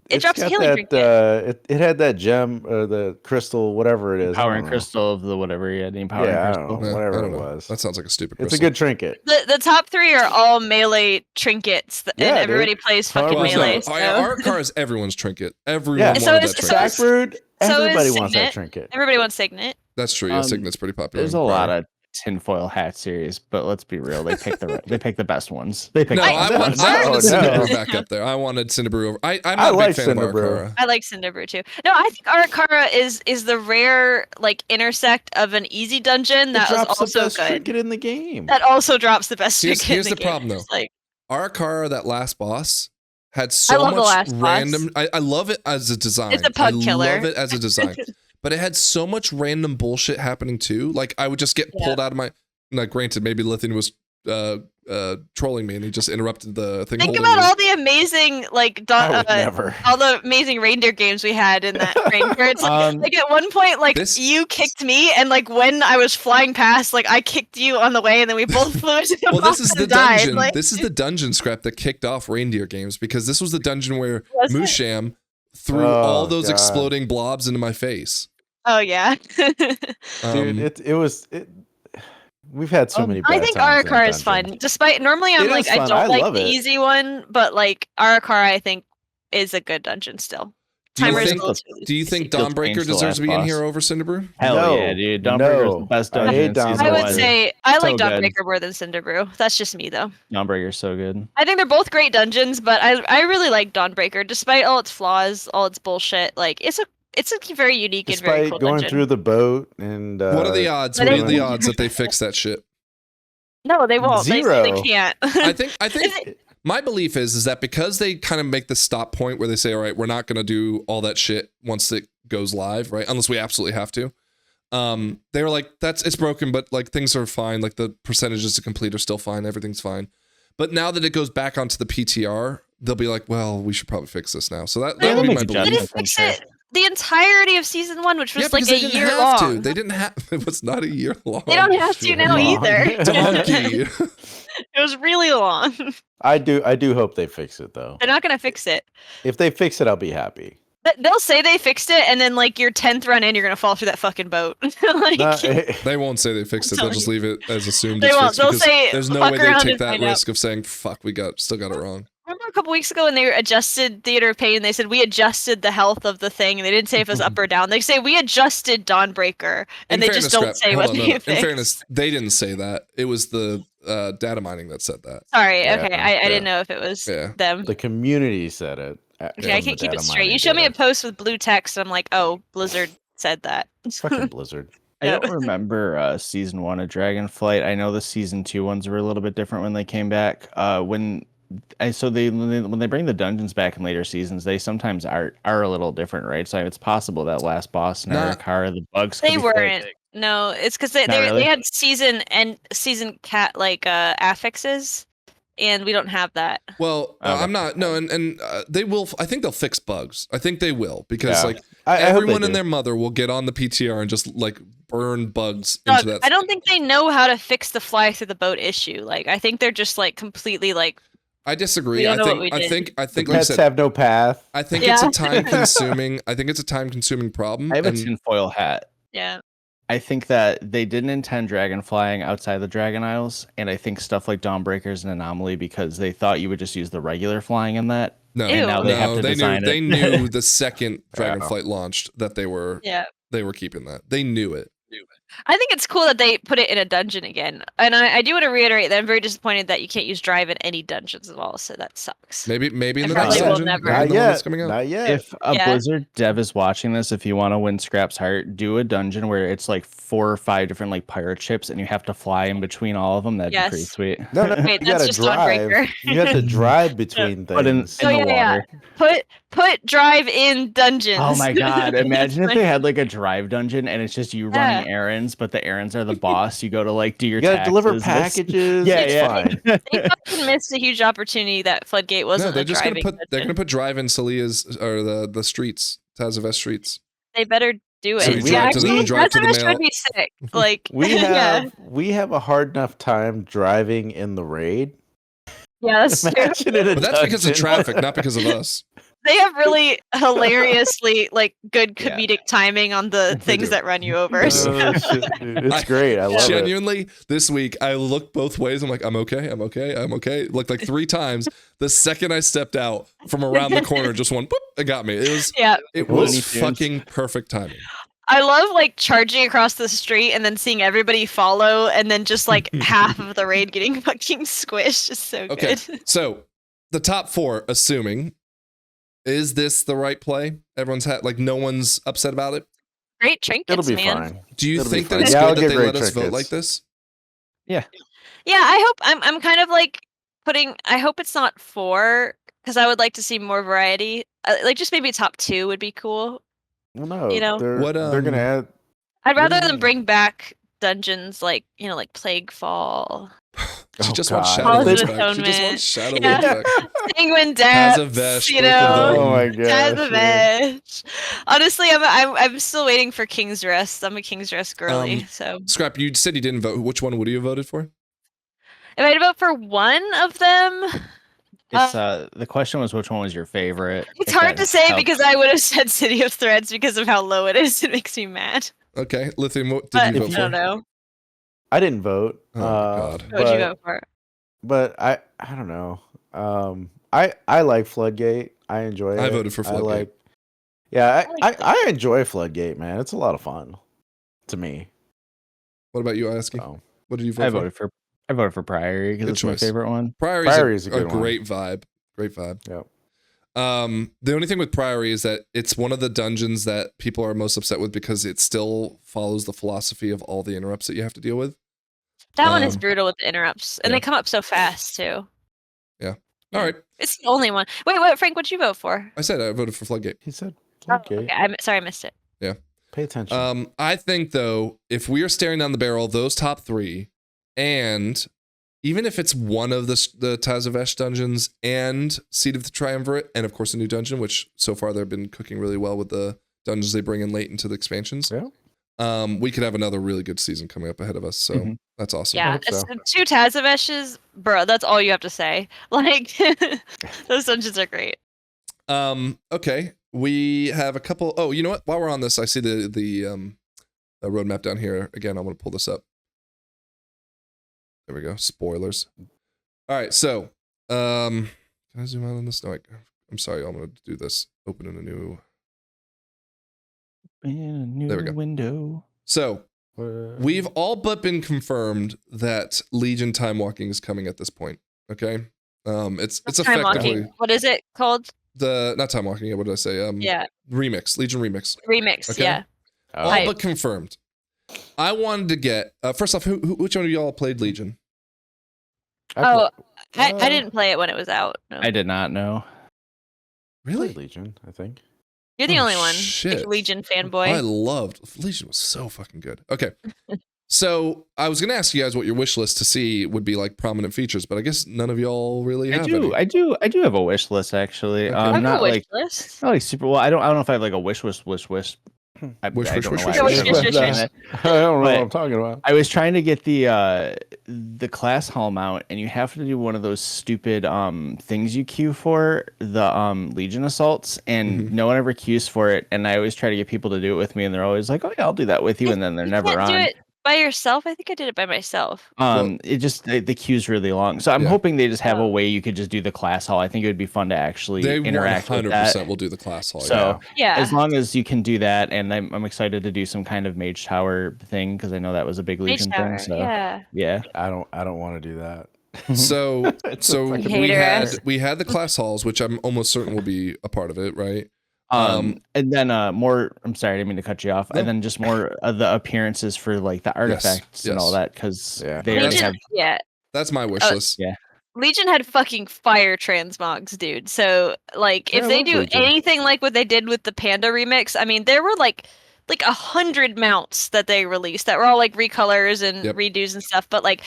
It drops a got healing that, trinket. it had that gem, the crystal, whatever it is. I Power don't and know. crystal of the whatever. Yeah, the power Yeah, I and don't crystal. know. I Whatever don't it know. was. That sounds like a stupid. It's crystal. a good trinket. The top 3 are all melee trinkets, Yeah, and dude. everybody plays fucking Well, Well, melee. no, So. Arakar is everyone's trinket. Everyone Yeah. wanted So that is- trinket. so is- Backbrood, so is everybody wants that Signet. trinket. Everybody wants Signet. That's true. Yeah, Signet's pretty popular. There's a in lot Priory. of tinfoil hat series, but let's be real, they pick the best ones. They pick No, the I best wanted ones. Cinderbrew back up there. I wanted Cinderbrew over. I'm not a like big fan Cinderbrew. of Arakara. I like Cinderbrew too. No, I think Arakara is the rare like intersect of an easy dungeon that was drops also the best good. trinket in the game. That also drops the best Here's trinket in the the game. problem, though. It's like, Arakara, that last boss, had so love the much last boss. random. I love it as a design. It's a pug killer. I love it as a design. But it had so much random bullshit happening too. Like I would just get pulled out of my. Like, granted, maybe Lithian was trolling me and he just interrupted the thing. Think about all the amazing never. all the amazing reindeer games we had in that range. Where it's like at one point, like you kicked me, and like when I was flying past, like I kicked you on the way, and then we both flew into the Well, this is the died. dungeon. Like, This is the dungeon scrap that kicked off reindeer games because this was the dungeon where Was it? Musham threw all those exploding blobs into my face. oh yeah. Dude, we've had so many bad I think times in that Arakara is fun. dungeon. Despite normally I'm It like is I fun. don't I like love the it. easy one, but like Arakara I think is a good dungeon still. Do you Timer's think- a little too Do you easy. think Still Dawnbreaker change the deserves to be last in boss. here over Cinderbrew? Hell No, yeah, dude. Dawnbreaker's the best I dungeon hate in season Dawnbreaker. I would one. say I like So good. Dawnbreaker more than Cinderbrew. That's just me though. Dawnbreaker's so good. I think they're both great dungeons, but I really like Dawnbreaker despite all its flaws, all its bullshit. Like it's a very unique and very Despite cool going dungeon. through the boat and What are the odds? but What they- are the odds that they fix that shit? No, they won't. They Zero. can't. I think my belief is that because they kind of make the stop point where they say, all right, we're not going to do all that shit once it goes live, right? Unless we absolutely have to. They were like, it's broken, but like things are fine. Like the percentages to complete are still fine. Everything's fine. But now that it goes back onto the PTR, they'll be like, well, we should probably fix this now. So that They would be will my make They belief. didn't fix it the entirety of season 1, which was Yeah, like because a they didn't year have long. to. They didn't have. It was not a year long. They don't have to now long. either. Donkey. It was really long. I do hope they fix it though. They're not gonna fix it. If they fix it, I'll be happy. But they'll say they fixed it, and then like your 10th run in, you're gonna fall through that fucking boat. Like, No, They won't say they fixed it. They'll just leave it as assumed. They it's won't. fixed They'll because say, there's no "Fuck way they around take and that find out." risk of saying, fuck, still got it wrong. remember a couple weeks ago when they adjusted Theater of Pain, they said we adjusted the health of the thing, and they didn't say if it was up or down. They say we adjusted Dawnbreaker, and they just don't say what they In fixed. fairness, they didn't say that. It was the data mining that said that. Sorry, Yeah, okay, I didn't know if it was Yeah. them. The community said it. Okay, I can't keep it straight. You showed me a post with blue text, and I'm like, oh, Blizzard said that. Fucking Blizzard. I don't remember season 1 of Dragonflight. I know the season 2 ones were a little bit different when they came back. When they bring the dungeons back in later seasons, they sometimes are a little different, right? So it's possible that last boss in Arakara, the bugs. They weren't. No, it's because they really? had season cat affixes, and we don't have that. Well, Okay. I'm not. No, and they will. I think they'll fix bugs. I think they will because Yeah. like I hope they everyone do. and their mother will get on the PTR and just like burn bugs Doug, into that. I don't think they know how to fix the fly through the boat issue. Like, I think they're just like completely like. I disagree. We don't I know think. what we I did. think. I The think. Like I pets said, have no path. I think it's a Yeah. time consuming. I think it's a time consuming problem. I have a and- tinfoil hat. Yeah. I think that they didn't intend dragon flying outside the Dragon Isles, and I think stuff like Dawnbreaker is an anomaly because they thought you would just use the regular flying in that. No, Ew. And now they have to they design knew. it. They knew the second Yeah. Dragonflight launched that they were keeping that. They knew it. I think it's cool that they put it in a dungeon again. And I do want to reiterate that I'm very disappointed that you can't use drive in any dungeons at all, so that sucks. Maybe in I the probably next will dungeon. never. Maybe in Not the one that's yet. coming out. Not yet. If a Yeah. Blizzard dev is watching this, if you want to win Scrap's heart, do a dungeon where it's like 4 or 5 different like pirate ships, and you have to fly in between all of them. That'd be pretty Yes. sweet. No, Wait, you that's gotta just drive. Dawnbreaker. You have to drive between things. But in Oh, the yeah. water. Put drive in dungeons. Oh my god! Imagine if Like, they had like a drive dungeon and it's just you running errands, but the errands are the boss. You go to like do your. You gotta deliver taxes, packages. Yeah, it's yeah. fine. they fucking missed a huge opportunity that Floodgate No, wasn't they're a just gonna driving put. They're dungeon. gonna put drive in Celia's or the streets, Tazavest streets. They better do it. So you drive to the- actually, drive to the Tazavest mail. would be sick. Like We yeah, have a hard enough time driving in the raid. yeah, that's true. Imagine in a But that's because of dungeon. traffic, not because of us. They have really hilariously like good Yeah. comedic timing on the They things do. that run you over. Oh, so- shit, dude. It's great. I love it. Genuinely, this week I looked both ways. I'm like, I'm okay. Looked like 3 times. The second I stepped out from around the corner, just one, boop, it got me. It was yeah, it Looney was Tunes. fucking perfect timing. I love like charging across the street and then seeing everybody follow, and then just like half of the raid getting fucking squished. Is so Okay, good. so the top 4, assuming, is this the right play? Everyone's had like no one's upset about it. Great trinkets, It'll be man. fine. Do you It'll be think that fine. it's Yeah, I'll good that get they great let us vote trinkets. like this? Yeah, I hope I'm kind of like I hope it's not 4 because I would like to see more variety. Like just maybe top 2 would be cool. Well, no, You know? they're gonna add. I'd What do rather you them mean? bring back dungeons like like Plague Fall, She Oh, just wants God. Shadow Halls Lords of back. She just Atonement. wants Shadow Yeah. Lords back. Penguin Depths, Tazavesh, you both of know. them. Oh my gosh. yeah. Tazavesh. Honestly, I'm still waiting for King's Rest. I'm a King's Rest girly, so Scrap, you said you didn't vote. Which one would you have voted for? if I had to vote for one of them, It's the question was which one was your favorite? it's if hard that to say helps. because I would have said City of Threads because of how low it is. It makes me mad. Okay, Lithium, what But did you vote I for? don't know. I didn't vote. Oh my God. What would you vote for? But I don't know. I like Floodgate. I enjoy it. I voted for Floodgate. I enjoy Floodgate, man. It's a lot of fun to me. What about you, Aski? So. What did you vote I for? voted for Priory because Good it's my choice. favorite one. Priory's Priory's a a good one. great vibe. Great vibe. Yep. The only thing with Priory is that it's one of the dungeons that people are most upset with because it still follows the philosophy of all the interrupts that you have to deal with. That one is Um, brutal with the interrupts, and yeah. they come up so fast too. All right. It's the only one. Wait, Frank, what'd you vote for? I said I voted for Floodgate. He said Oh, Floodgate. okay. I'm sorry, I missed it. Pay attention. I think though, if we are staring down the barrel of those top 3, and even if it's one of the Tazavesh dungeons and Seed of the Triumvirate, and of course a new dungeon, which so far they've been cooking really well with the dungeons they bring in late into the expansions. Yeah. We could have another really good season coming up ahead of us. So that's awesome. Yeah, hope it's so. 2 Tazaveshes, bro. That's all you have to say. Like, those dungeons are great. Okay. We have a couple. Oh, you know what? While we're on this, I see the roadmap down here. Again, I'm going to pull this up. There we go. Spoilers. All right. So, can I zoom out on this? No, I'm sorry. I'm going to do this. Open in a new. In a new There we go. window. So, we've all but been confirmed that Legion time walking is coming at this point. Okay. It's Time effectively walking. What is it called? not time walking. What did I say? Yeah, Remix. Legion remix. remix. Okay. Yeah. All Hype. but confirmed. I wanted to get first off, which one of y'all played Legion? I didn't play it when it was out. No. I did not know. Really? Legion, I think. You're the Oh, only one. shit. Big Legion I fanboy. loved Legion. Was so fucking good. Okay. So I was gonna ask you guys what your wish list to see would be like prominent features, but I guess none of y'all really have any. I do have a wish list actually. Okay. I have a Not wish like list. not like super well. I don't know if I have like a wish. I Wish, don't know wish, why wish, I wish, was wish, saying wish, that. wish. I don't know But- what I'm talking about. I was trying to get the class hall mount, and you have to do one of those stupid things you queue for, the Legion assaults, and Mhm. no one ever queues for it. And I always try to get people to do it with me, and they're always like, "Oh yeah, I'll do that with you," and then they're You never can't on. do it by yourself. I think I did it by myself. It just the queue's really long, so I'm Yeah. hoping they just have a Oh. way you could just do the class hall. I think it would be fun to actually They interact with 100% that. will do the class hall. So Yeah. as long as you can do that, and I'm excited to do some kind of Mage Tower thing because I know that was a big Mage Legion Tower. thing. So Yeah. I don't want to do that. So It's a so fucking Hater. we had the class halls, which I'm almost certain will be a part of it, right? and then more. I'm sorry, I didn't mean to cut you off. No. And then just more of the appearances for like the artifacts and all yes. that because Yeah. they already Legion, have. yeah. That's my wish Oh, list. Yeah. Legion had fucking fire transmogs, dude. So like if I they love do Legion. anything like what they did with the Panda remix, I mean there were like 100 mounts that they released that were all like recolors and Yep. redos and stuff, but like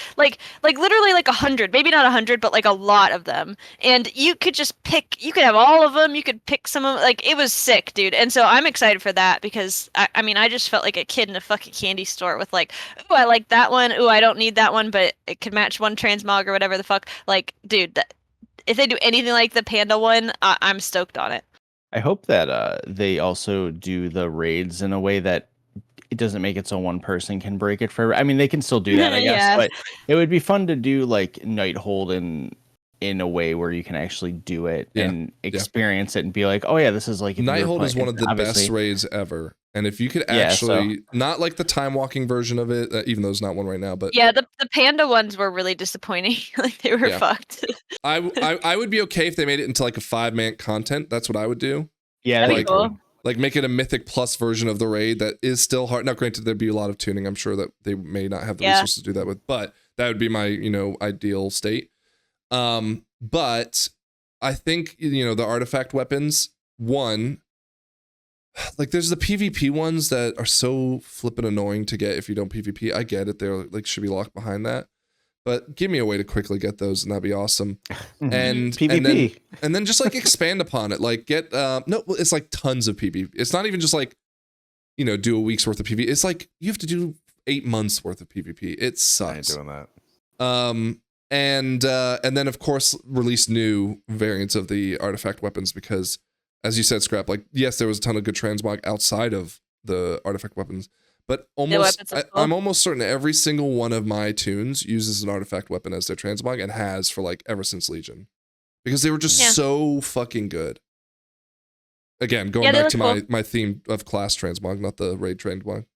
literally like 100, maybe not 100, but like a lot of them. And you could just pick, you could have all of them, you could pick some of them, like it was sick, dude. And so I'm excited for that because I mean I just felt like a kid in a fucking candy store with like, ooh, I like that one, ooh, I don't need that one, but it could match one transmog or whatever the fuck. Like, dude, if they do anything like the Panda one, I'm stoked on it. I hope that they also do the raids in a way that it doesn't make it so one person can break it for. I mean, they can still do that, I guess, Yeah. but it would be fun to do like Nighthold in a way where you can actually do it Yeah, and experience it and be like, oh yeah, this is like if you were Nighthold is playing- one of the obviously- best raids ever. And if you could Yeah, actually, not like the time walking version of it, even though there's not one right now, but Yeah, the panda ones were really disappointing. Like they were Yeah. fucked. I would be okay if they made it into like a 5-man content. That's what I would do. Yeah, That'd like- be cool. Like make it a Mythic Plus version of the raid that is still hard. Now, granted, there'd be a lot of tuning. I'm sure that they may not have the Yeah. resources to do that with, but that would be my, ideal state. But I think, the artifact weapons, one, like there's the PvP ones that are so flippin' annoying to get if you don't PvP. I get it. They're like should be locked behind that. But give me a way to quickly get those and that'd be awesome. And PvP. and then just like expand upon it. Like get no, it's like tons of PvP. It's not even just like, do a week's worth of PvP. It's like you have to do 8 months worth of PvP. It I ain't sucks. doing that. And then of course release new variants of the artifact weapons because, as you said, Scrap, like yes, there was a ton of good transmog outside of the artifact weapons, but weapons are cool. I'm almost certain every single one of my tunes uses an artifact weapon as their transmog and has for like ever since Legion, because they were just Yeah. so fucking good. Again, going Yeah, they back to look my theme of class transmog, not the raid transmog.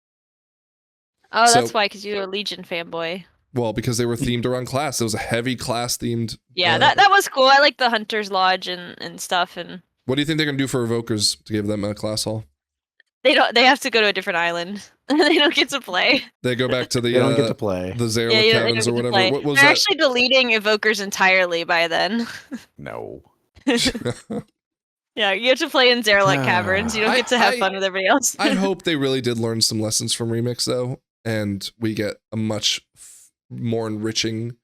Oh, So- that's why, because you're a Legion fanboy. Well, because they were themed around class. It was a heavy class themed. Yeah, that was cool. I like the Hunter's Lodge and stuff, and What do you think they're gonna do for evokers to give them a class hall? they have to go to a different island. They don't get to play. They go back to the They don't get to play. the Zerla Yeah, they don't cabins get or to whatever. play. What was They're that? actually deleting evokers entirely by then. No. Yeah, you have to play in Zerla caverns. You don't I- get to have I- fun with everybody else. I hope they really did learn some lessons from Remix though, and we get a much more enriching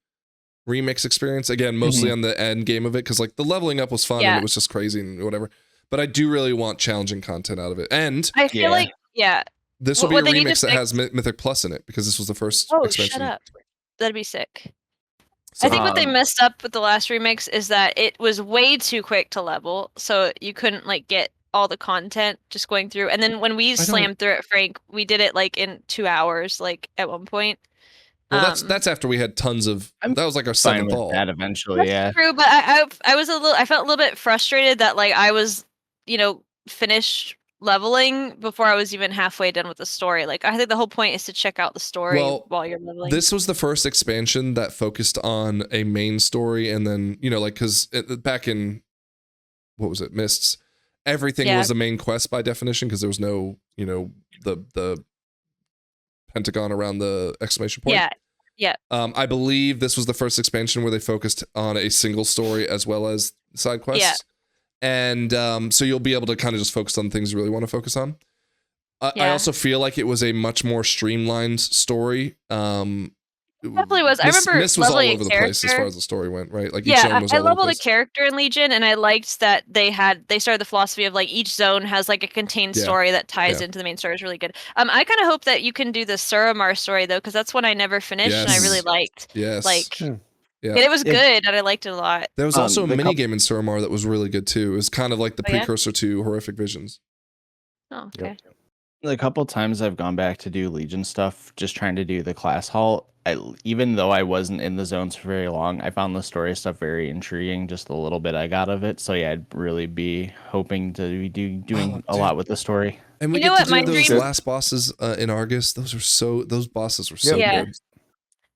Remix experience. Again, mostly on the end game of it, because like the leveling up was fun and Yeah. it was just crazy and whatever. But I do really want challenging content out of it, and I feel Yeah. like, yeah. this will What be a they need to remix that fix- has Mythic Plus in it because this was the first Oh, expansion. shut up. That'd be sick. So, I think what they Um, messed up with the last remix is that it was way too quick to level, so you couldn't like get all the content just going through. And then when we don't- slammed through it, Frank, we did it like in 2 hours, like at one point. well, that's after we had tons of. I'm That was like our Fine seventh with all. that eventually, That's yeah. true, but I was I felt a little bit frustrated that like I was, finished leveling before I was even halfway done with the story. Like I think the whole point is to check out the story Well, while you're leveling. This was the first expansion that focused on a main story, and then like because back in what was it, Mists, everything Yeah. was a main quest by definition because there was no the pentagon around the exclamation point. Yeah. I believe this was the first expansion where they focused on a single story as well as side quests. Yeah. And so you'll be able to kind of just focus on things you really want to focus on. I Yeah. also feel like it was a much more streamlined story. Definitely was. I remember Mist was all leveling a over the place as character. far as the story went, right? Like each zone Yeah, was I all over the leveled a place. character in Legion, and I liked that they started the philosophy of like each zone has like a contained Yeah. story that ties Yeah. into the main story. Is really good. I kind of hope that you can do the Suramar story though, because that's one I never finished and I really Yes. liked. Yes. Like, Hmm. Yeah. and it was Yeah. good, and I liked it a lot. There was also a the mini game in Suramar that was really good too. It was kind of like the Oh, yeah? precursor to Horrific Visions. Oh, Yep. okay. The couple times I've gone back to do Legion stuff, just trying to do the class halt, even though I wasn't in the zones for very long, I found the story stuff very intriguing, just a little bit I got of it. So yeah, I'd really be hoping to be doing a dude. lot with the story. And we You know get what, to my do those dream- last bosses in Argus. Those bosses were so Yeah. good.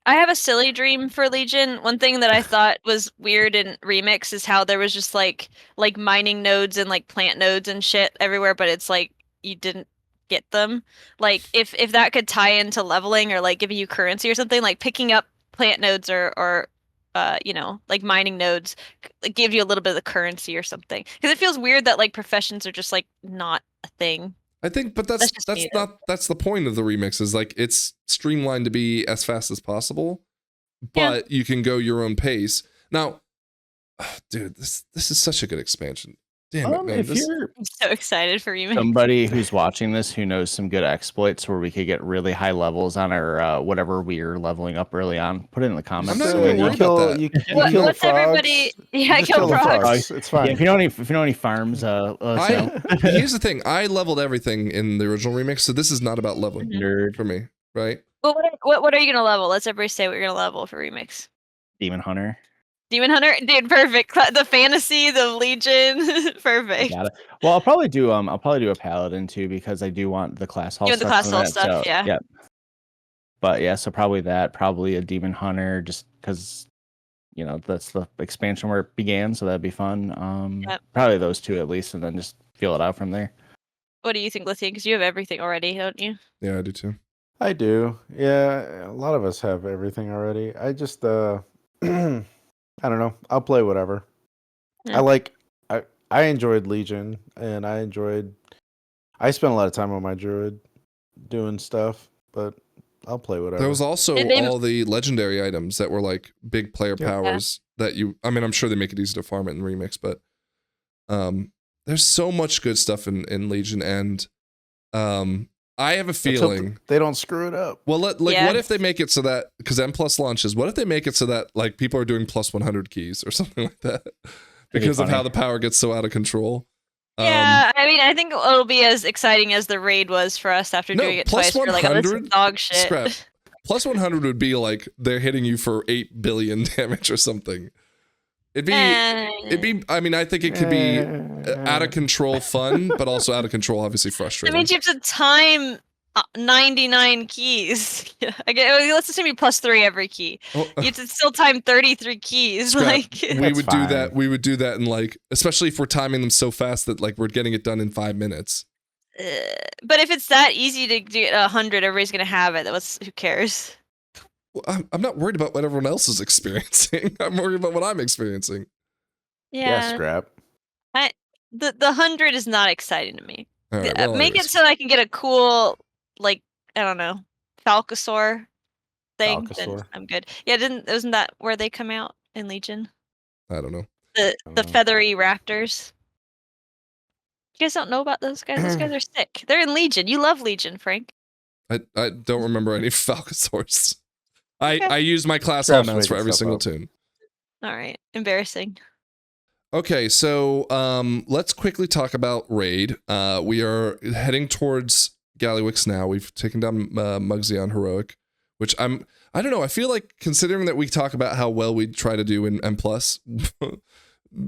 I have a silly dream for Legion. One thing that I thought was weird in Remix is how there was just like mining nodes and like plant nodes and shit everywhere, but it's like you didn't get them. Like if that could tie into leveling or like giving you currency or something, like picking up plant nodes or like mining nodes give you a little bit of the currency or something. Because it feels weird that like professions are just like not a thing. I think, but That's just me, that's the point of the remix is like it's streamlined to be as fast as possible, but you can go your own pace. Now, dude, this is such a good expansion. Damn it, man. If This, you're I'm so excited for Remix. somebody who's watching this who knows some good exploits where we could get really high levels on our whatever we're leveling up early on, put it in the comments. I'm not so gonna we worry know. about that. You What- kill the what's frogs. everybody? Yeah, Just kill the frogs. It's fine. Yeah, if you know any farms, let us know. Here's the thing. I leveled everything in the original remix, so this is not about leveling Nerd, for me, right? Well, what are you gonna level? Let's everybody say what you're gonna level for Remix. Demon Hunter. Demon Hunter, dude, perfect. The fantasy, the Legion, perfect. Got it. Well, I'll probably do a Paladin too because I do want the class hall You want the stuff. class from hall that, stuff, so, yeah. But yeah, so probably a Demon Hunter, just because that's the expansion where it began, so that'd be fun. Yep. Probably those two at least, and then just feel it out from there. What do you think, Lithium? Because you have everything already, don't you? Yeah, I do too. I do. Yeah, a lot of us have everything already. I just I don't know. I'll play whatever. Yeah. I enjoyed Legion, and I spent a lot of time on my druid doing stuff, but I'll play whatever. There was also Did they- all the legendary items that were like big player Yeah. powers that I mean, I'm sure they make it easy to farm it in Remix, but there's so much good stuff in Legion, and I have a Let's hope feeling they don't screw it up. well, Yeah. what if they make it so that, because M plus launches, what if they make it so that like people are doing plus 100 keys or something like that because of funny. how the power gets so out of control? Yeah, I mean, I think it'll be as exciting as the raid was for us after No, doing it plus twice. We're like, oh, this is 100 dog shit. Scrap. Plus 100 would be like they're hitting you for 8 billion damage or something. It'd be. I mean, I think it could be out of control fun, but also out of control, obviously That frustrating. means you have to time 99 keys. Let's assume you plus 3 every key. Oh, You have to still time 33 keys. Scrap. Like, we That's would do fine. that. We would do that in like, especially if we're timing them so fast that like we're getting it done in 5 minutes. but if it's that easy to get 100, everybody's gonna have it. Who cares? Well, I'm not worried about what everyone else is experiencing. I'm worried about what I'm experiencing. Yeah, scrap. The 100 is not exciting to me. All right, well, Make it anyways. so I can get a cool, like, I don't know, Falcosaur thing. Then Falcosaur. I'm good. Yeah, wasn't that where they come out in Legion? I don't know. The feathery raptors. You guys don't know about those guys? Those guys are sick. They're in Legion. You love Legion, Frank. I don't remember any Falcosaurs. Okay. I use my class all Scrap's mounts for making every stuff single up. tune. All right. Embarrassing. Okay, so let's quickly talk about raid. We are heading towards Gallywix now. We've taken down Muggsy on heroic, which I don't know. I feel like considering that we talk about how well we try to do in M+,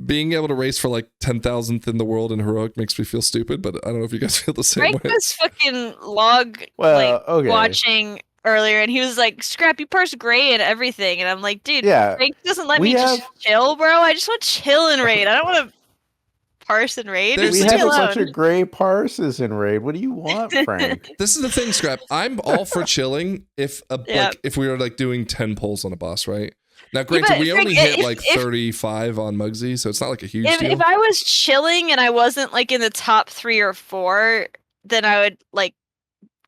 being able to race for like 10,000th in the world in heroic makes me feel stupid, but I don't know if you guys feel the same Frank way. was fucking Okay. watching earlier, and he was like, "Scrap, you parse gray and everything," and I'm like, "Dude, Yeah, Frank doesn't let we me just have- chill, bro. I just want to chill and raid. I don't want to parse and raid. There's- we Just have leave a me bunch alone." of gray parses in raid. What do you want, Frank? This is the thing, Scrap. I'm all for chilling if Yeah. like if we were like doing 10 pulls on a boss, right? Now, granted, but we Frank, only hit if- like 35 on Muggsy, so it's not like a huge deal. If I was chilling and I wasn't like in the top 3 or 4, then I would like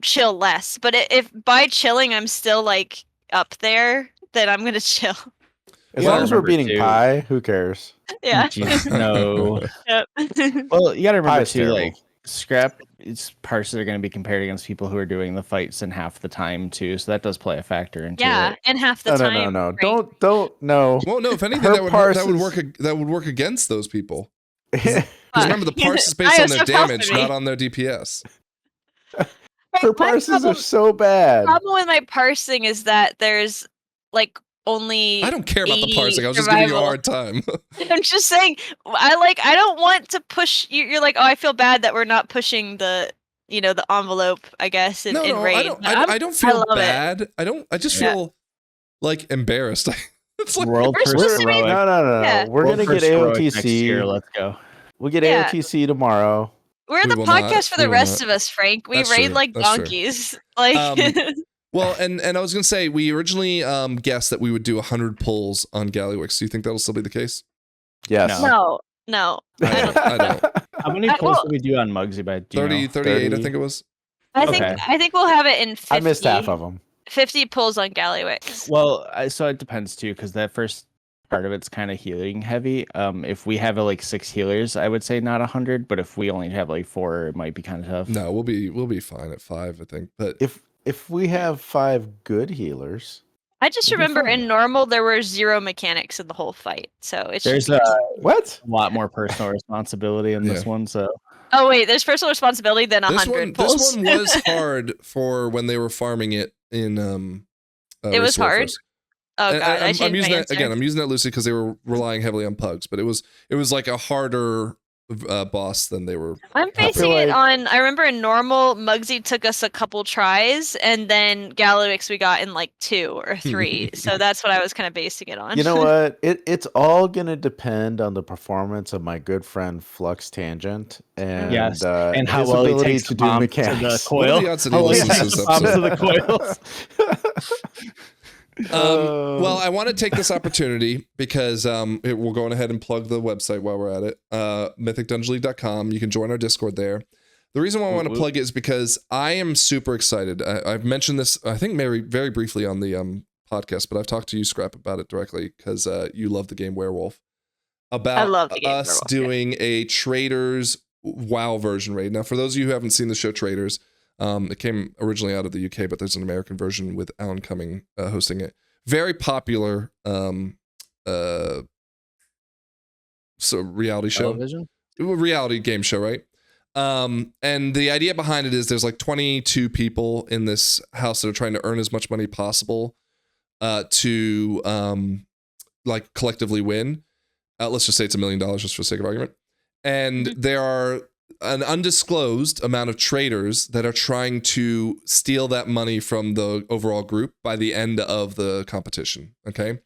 chill less. But if by chilling I'm still like up there, then I'm gonna chill. As Well, long as we're remember beating too- Pi, who cares? Yeah. Jeez, no. Yep. Well, you got to remember Pi's too, terrible. like scrap. It's parses are going to be compared against people who are doing the fights in half the time too, so that does play a factor into Yeah, it. and half the No, time. no. Frank. Don't no. Well, no, if anything, Her that would parses- work against those people. Fuck. Because remember, the parse is based I on was their so close damage, to me. not on their DPS. Her parses are so bad. problem with my parsing is that there's like only I don't care about the 80 parsing. I was just giving you a survival. hard time. I'm just saying I don't want to push you're like, oh, I feel bad that we're not pushing the the envelope, I guess, in No, raid. I don't. But I don't feel love it. bad. I just Yeah. feel like embarrassed. It's like, World We're first supposed to be- heroic. No. Yeah. We're World gonna get first heroic next year, AOTC. let's go. We'll get Yeah. AOTC tomorrow. We're We the will not- podcast for we the will rest not. of us, Frank. We That's raid true. like That's true. donkeys. Like well, and I was gonna say we originally guessed that we would do 100 pulls on Gallywix. Do you think that'll still be the case? Yes. no. I don't. How many I- pulls well- did we do on Muggsy by 30, 38, I think it was. I think Okay. I think we'll have it in 50. I missed half of them. 50 pulls on Gallywix. Well, so it depends too, because that first part of it's kind of healing heavy. If we have like 6 healers, I would say not 100, but if we only have like 4, it might be kind of tough. No, we'll be fine at 5, I think. But If we have 5 good healers, I just We'll be remember fine. in normal there were 0 mechanics in the whole fight. So it's There's just a what? lot more personal responsibility in this Yeah. one, so Oh wait, there's personal responsibility than 100 pulls. this one was hard for when they were farming it in It was Race hard? Warfare's. Oh And god, I changed I'm using my that answer. again. I'm using that loosely because they were relying heavily on pugs, but it was like a harder boss than they were. I'm basing it on. I remember in normal, Muggsy took us a couple tries, and then Galliwix we got in like 2 or 3. So that's what I was kind of basing it on. You know what? It's all gonna depend on the performance of my good friend Flux Tangent and Yes, and how his well he ability takes to the do bombs to the mechanics. What are coil. the odds that he How well listens to takes this the bombs to episode? the coils. Well, I want to take this opportunity because we're going ahead and plug the website while we're at it. mythicdungeonleague.com. You can join our Discord there. The reason why I want to plug it is because I am super excited. I've mentioned this, I think, very, very briefly on the podcast, but I've talked to you, Scrap, about it directly because you love the game Werewolf. About I love the game us Werewolf, doing a Traitors WoW version raid. Now, for those of you who haven't seen the show Traitors, it came originally out of the UK, but there's an American version with Alan Cumming hosting it. Very popular reality show. Television? Reality game show, right? And the idea behind it is there's like 22 people in this house that are trying to earn as much money possible to like collectively win. Let's just say it's $1 million just for the sake of argument. And there are an undisclosed amount of traitors that are trying to steal that money from the overall group by the end of the competition. Okay.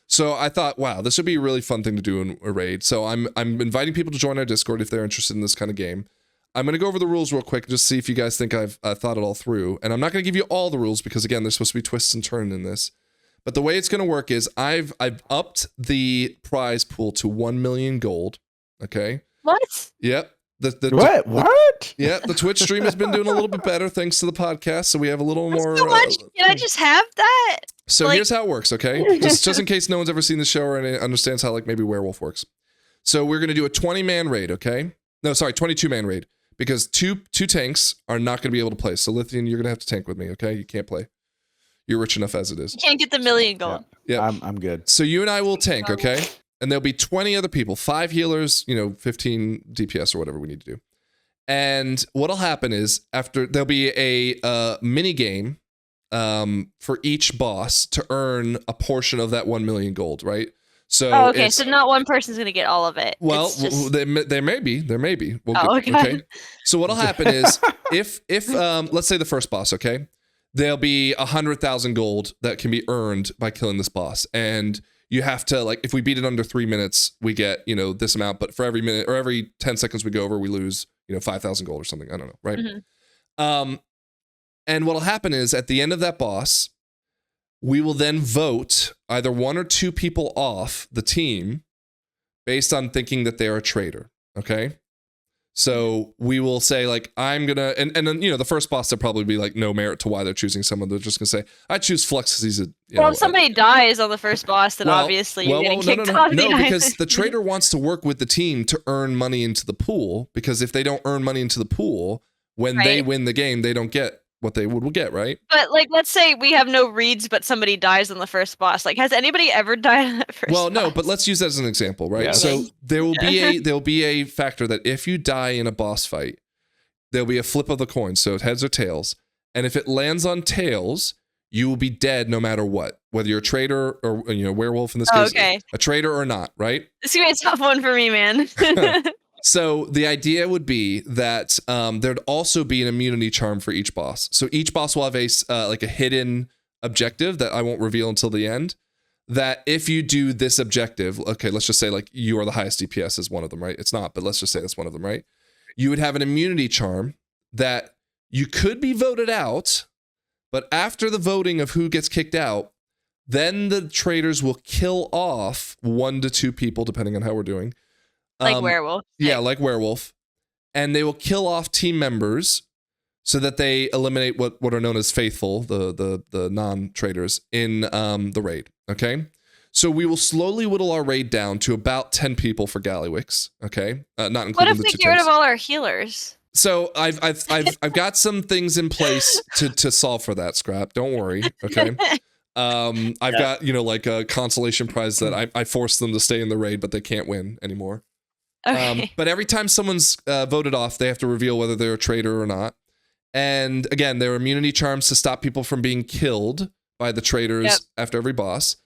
So I thought, wow, this would be a really fun thing to do in a raid. So I'm inviting people to join our Discord if they're interested in this kind of game. I'm going to go over the rules real quick, just see if you guys think I've thought it all through. And I'm not going to give you all the rules because, again, there's supposed to be twists and turns in this. But the way it's going to work is I've upped the prize pool to 1 million gold. Okay. What? Yep. What? Yeah, the Twitch stream has been doing a little bit better thanks to the podcast, so we have a little more. So much. Can I just have that? So here's how it works, okay? Just in case no one's ever seen the show or understands how like maybe Werewolf works. So we're gonna do a 20-man raid, okay? No, sorry, 22-man raid because two tanks are not gonna be able to play. So Lithian, you're gonna have to tank with me, okay? You can't play. You're rich enough as it is. You can't get the 1 million gold. Yeah, I'm good. So you and I will tank, okay? And there'll be 20 other people, 5 healers, 15 DPS or whatever we need to do. And what'll happen is there'll be a mini game for each boss to earn a portion of that 1 million gold, right? So okay, so not one person's gonna get all of it. Well, just... there may be. Okay. Okay. So what'll happen is if let's say the first boss, okay, there'll be 100,000 gold that can be earned by killing this boss, and you have to, like, if we beat it under 3 minutes, we get, this amount, but for every minute or every 10 seconds we go over, we lose, 5,000 gold or something. I don't know, right? Mm-hmm. And what'll happen is at the end of that boss, we will then vote either 1 or 2 people off the team based on thinking that they're a traitor, okay? So we will say, like, I'm gonna, and then, the first boss, there'll probably be, like, no merit to why they're choosing someone. They're just gonna say, I choose Flux because he's a, if somebody dies on the first boss, then obviously you're getting kicked off the island. Because the traitor wants to work with the team to earn money into the pool, because if they don't earn money into the pool, when they win the game, they don't get what they would get, right? But, like, let's say we have no reads, but somebody dies on the first boss. Like, has anybody ever died on that first boss? Well, no, but let's use that as an example, right? Yes. So there'll be a factor that if you die in a boss fight, there'll be a flip of the coin, so heads or tails. And if it lands on tails, you will be dead no matter what, whether you're a traitor or werewolf in this case, a traitor or not, right? This is gonna be a tough one for me, man. So the idea would be that there'd also be an immunity charm for each boss. So each boss will have a hidden objective that I won't reveal until the end. That if you do this objective, okay, let's just say like you are the highest DPS is one of them, right? It's not, but let's just say that's one of them, right? You would have an immunity charm that you could be voted out, but after the voting of who gets kicked out, then the traitors will kill off 1 to 2 people, depending on how we're doing. Like werewolf. Yeah, like werewolf. And they will kill off team members so that they eliminate what are known as faithful, the non-traitors in the raid. Okay? So we will slowly whittle our raid down to about 10 people for Galliwix. Okay? Not including what if the we 2 get rid tanks. of all our healers? So I've got some things in place to solve for that, Scrap. Don't worry. Okay. I've got like a consolation prize that I force them to stay in the raid, but they can't win anymore. Okay. But every time someone's voted off, they have to reveal whether they're a traitor or not. And again, there are immunity charms to stop people from being killed by the traitors after every boss.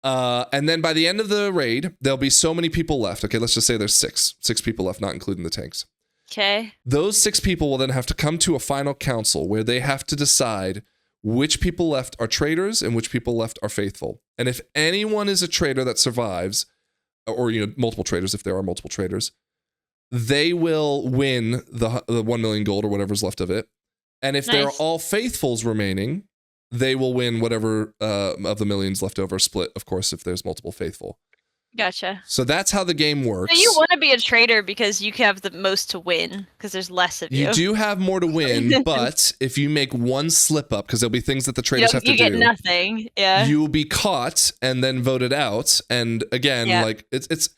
And then by the end of the raid, there'll be so many people left. Okay, let's just say there's six people left, not including the tanks. Okay. Those 6 people will then have to come to a final council where they have to decide which people left are traitors and which people left are faithful. And if anyone is a traitor that survives, or multiple traitors, if there are multiple traitors, they will win the 1 million gold or whatever's left of it. And if there are all faithfuls remaining, they will win whatever of the millions left over, split, of course, if there's multiple faithful. Gotcha. So that's how the game works. So you want to be a traitor because you have the most to win, because there's less of you. You do have more to win, but if you make one slip up, because there'll be things that the traitors have to do. You get nothing. Yeah. You will be caught and then voted out. And again, like it's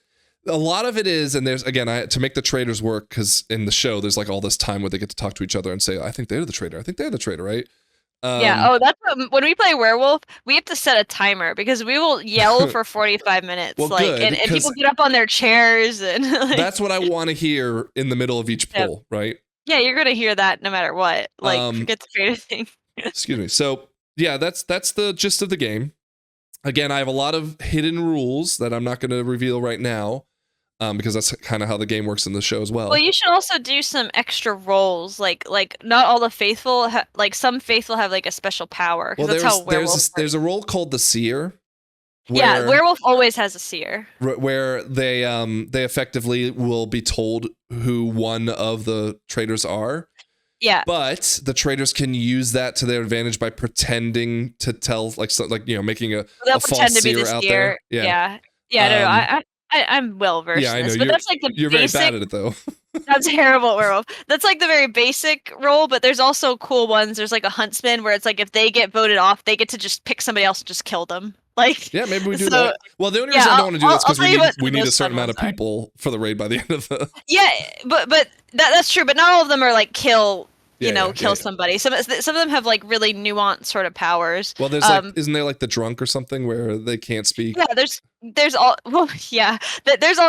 a lot of it is, and there's again, to make the traitors work, because in the show there's like all this time where they get to talk to each other and say, I think they're the traitor. I think they're the traitor, right? Yeah. That's when we play werewolf, we have to set a timer because we will yell for 45 minutes. Well, like, and people get up on their chairs and. Like, that's what I want to hear in the middle of each poll, right? Yeah, you're gonna hear that no matter what. Like, forget the traitor thing. Excuse me. So yeah, that's the gist of the game. Again, I have a lot of hidden rules that I'm not going to reveal right now. Because that's kind of how the game works in the show as well. Well, you should also do some extra roles, like not all the faithful, like some faithful have like a special power. Well, that's how werewolf there's a role called the seer. Yeah, werewolf always has a seer. Where they effectively will be told who one of the traitors are. Yeah. But the traitors can use that to their advantage by pretending to tell, making a false seer out there. Yeah. No, I'm well versed in this, but that's like the you're basic. very bad at it though. That's terrible at werewolf. That's like the very basic role, but there's also cool ones. There's like a huntsman where it's like if they get voted off, they get to just pick somebody else and just kill them. Like, yeah, maybe we do that. Well, the only reason I don't want to do this because we need a certain amount of people for the raid by the end of the. Yeah, but that's true. But not all of them are like kill somebody. Some of them have like really nuanced sort of powers. Well, there's isn't there like the drunk or something where they can't speak? Yeah, there's all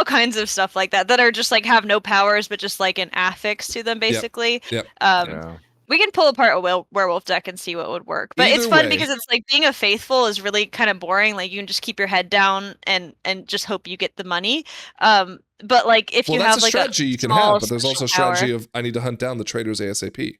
kinds of stuff like that are just like have no powers but just like an affix to them basically. Yep. We can pull apart a werewolf deck and see what would work. But it's fun because it's like being a faithful is really kind of boring. Like you can just keep your head down and just hope you get the money. But like if you have like a strategy you can have, but there's also a strategy of I need to hunt down the traitors ASAP.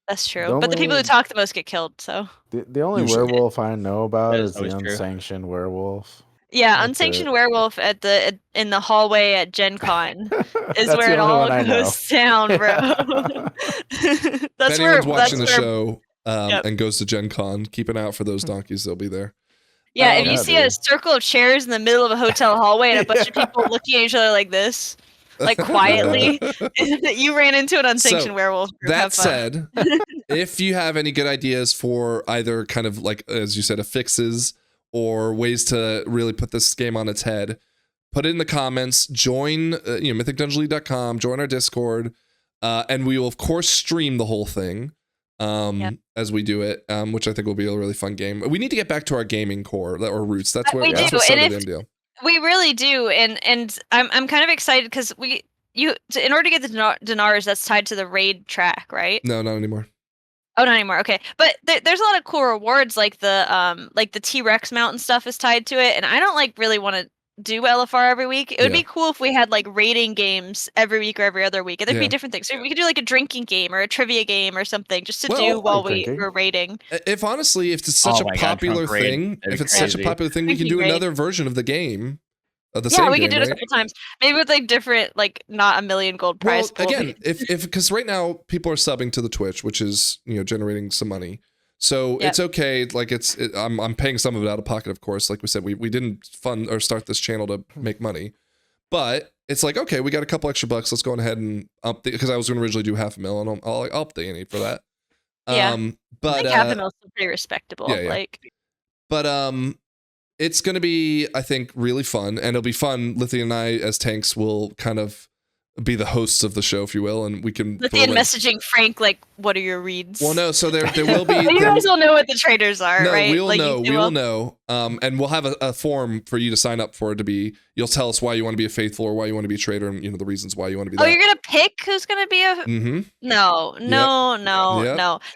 That's true. But the people who talk the most get killed, so. The only werewolf I know about is the unsanctioned werewolf. Yeah, unsanctioned werewolf in the hallway at Gen Con is where it all goes down, bro. If anyone's watching the show and goes to Gen Con, keep an eye out for those donkeys. They'll be there. Yeah, if you see a circle of chairs in the middle of a hotel hallway and a bunch of people looking at each other like this, like quietly, you ran into an unsanctioned werewolf. That said, if you have any good ideas for either kind of like, as you said, affixes or ways to really put this game on its head, put it in the comments. Join mythicdungeonleague.com, join our Discord, and we will of course stream the whole thing as we do it, which I think will be a really fun game. We need to get back to our gaming core or roots. That's what started the deal. We really do, and I'm kind of excited because in order to get the dinars, that's tied to the raid track, right? No, not anymore. Oh, not anymore. Okay, but there's a lot of cool rewards, like the T-Rex mount and stuff is tied to it, and I don't like really want to do LFR every week. It would be cool if we had like raiding games every week or every other week, and there'd be different things. So we could do like a drinking game or a trivia game or something just to do while we're raiding. If it's such a popular thing, we can do another version of the game. We can do it a couple times, maybe with like different, like not a million gold prize. Well, again, because right now people are subbing to the Twitch, which is generating some money. So it's okay. Like I'm paying some of it out of pocket, of course. Like we said, we didn't fund or start this channel to make money, but it's like, okay, we got a couple extra bucks. Let's go ahead and up because I was going to originally do $500,000, and I'll up the ante for that. But I think $500,000 is pretty respectable. But it's going to be, I think, really fun, and it'll be fun. Lithia and I, as tanks, will kind of be the hosts of the show, if you will, and we can. Lithian messaging Frank like, "What are your reads?" Well, no. So there will be. You guys will know what the Traitors are, no, right? we'll like, know. We will know. And we'll have a form for you to sign up for it to be. You'll tell us why you want to be a faithful or why you want to be a traitor, and the reasons why you want to be. Oh, you're gonna pick who's gonna be a. Mm-hmm. No.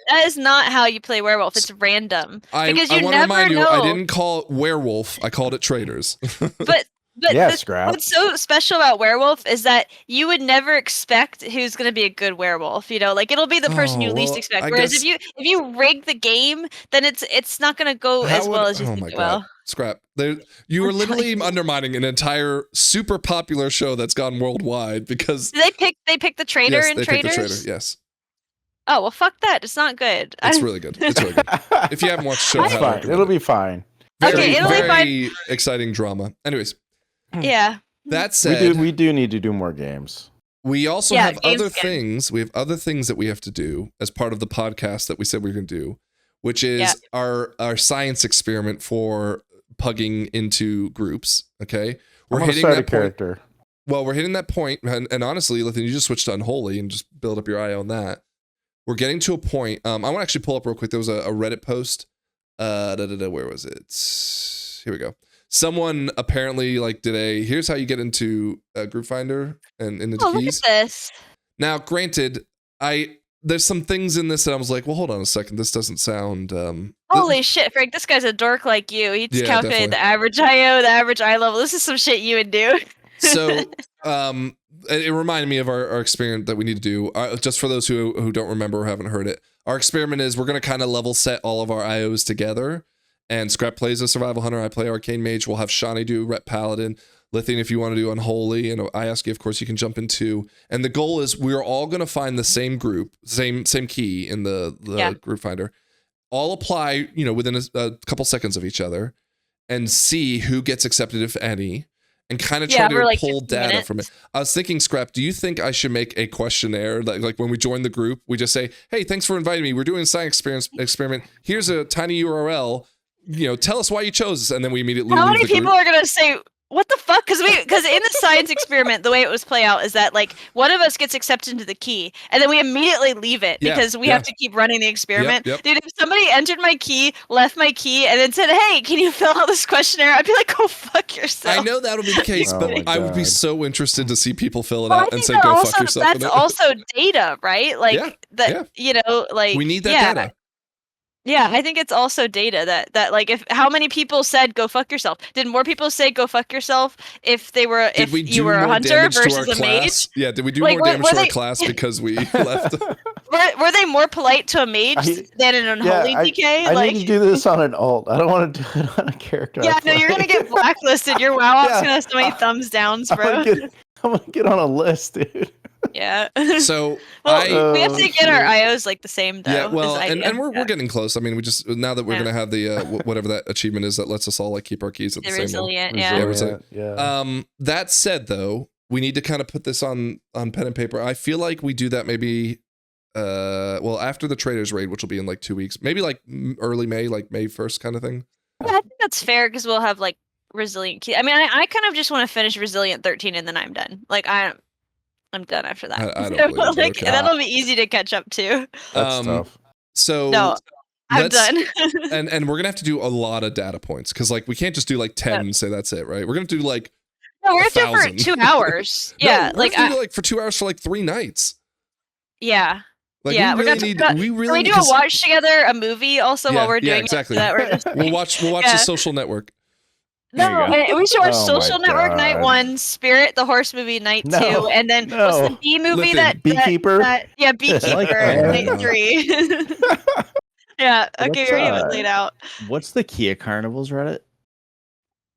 That is not how you play werewolf. It's random because you I want to never remind you, know. I didn't call it werewolf. I called it traitors. But Yeah, Scrap. what's so special about werewolf is that you would never expect who's going to be a good werewolf. Like it'll be the person you least expect. Whereas if you rig the game, then it's not going to go as well as you think it will. Scrap. You are literally undermining an entire super popular show that's gone worldwide because they pick the traitor in Traitors. Pick the traitor, yes. Oh well, fuck that. It's not good. It's really good. It's really good. If you haven't watched the show, It's fine. It'll be fine. It'll be fine. Exciting drama. Anyways. Yeah. That said, we do need to do more games. We also have other things. We have other things that we have to do as part of the podcast that we said we were going to do, which is our science experiment for pugging into groups. Okay, we're hitting that character. Well, we're hitting that point, and honestly, Lithian, you just switched to Unholy and just build up your eye on that. We're getting to a point. I want to actually pull up real quick. There was a Reddit post. Where was it? Here we go. Someone apparently did here's how you get into a group finder and into keys. Look at this. Now, granted, there's some things in this that I was like, well, hold on a second. This doesn't sound holy shit, Frank, this guy's a dork like you. He just calculated the average IO, the average eye level. This is some shit you would do. So it reminded me of our experiment that we need to do. Just for those who don't remember or haven't heard it, our experiment is we're going to kind of level set all of our IOs together. And Scrap plays a Survival Hunter. I play Arcane Mage. We'll have Shani do Ret Paladin. Lithian, if you want to do Unholy. And I ask you, of course, you can jump into. And the goal is we're all going to find the same group, same key in the group finder. All apply, within a couple seconds of each other. And see who gets accepted, if any. And kind of try to pull data from it. I was thinking, Scrap, do you think I should make a questionnaire? Like when we join the group, we just say, hey, thanks for inviting me. We're doing a science experiment. Here's a tiny URL. Tell us why you chose this, and then we immediately. How many people are gonna say what the fuck? Because in the science experiment, the way it was play out is that one of us gets accepted into the key, and then we immediately leave it because we have to keep running the experiment. Yep. Dude, if somebody entered my key, left my key, and then said, "Hey, can you fill out this questionnaire?" I'd be like, "Go fuck yourself." I know that'll be the case, but I would be so interested to see people fill it out and say, "Go fuck yourself." That's also data, right? We need that data. Yeah, I think it's also data that if how many people said go fuck yourself? Did more people say go fuck yourself if you were a hunter versus a mage? Yeah, did we do more damage to our class because we left? Were they more polite to a mage than an unholy DK? I need to do this on an alt. I don't want to do it on a character. Yeah, no, you're gonna get blacklisted. Your WoW op's gonna have so many thumbs downs, bro. I'm gonna get on a list, dude. Yeah. So we have to get our IOs the same though. Yeah, well, and we're getting close. I mean, we just now that we're gonna have the whatever that achievement is that lets us all keep our keys at the same resilient, level. Yeah. That said, though, we need to kind of put this on pen and paper. I feel like we do that maybe after the Traitors raid, which will be in 2 weeks, maybe early May, May 1st kind of thing. Yeah, I think that's fair because we'll have resilient key. I mean, I kind of just want to finish resilient 13 and then I'm done. I'm done after that. I don't believe it, okay. That'll be easy to catch up to. That's tough. So no, I'm done. and we're gonna have to do a lot of data points because we can't just do 10 and say that's it, right? We're gonna do no, we're gonna do it for 2 hours. Yeah, no, we're gonna do for 2 hours for 3 nights. Yeah. Yeah, we're gonna can we do a watch together, a movie also while we're doing exactly. That we'll watch The Social Network. No, we should watch Social Network Night 1, Spirit the Horse movie Night 2, and then what's the B movie Beekeeper? Beekeeper Night 3. Yeah, okay, we already have it laid out. What's the Kia Carnivals Reddit?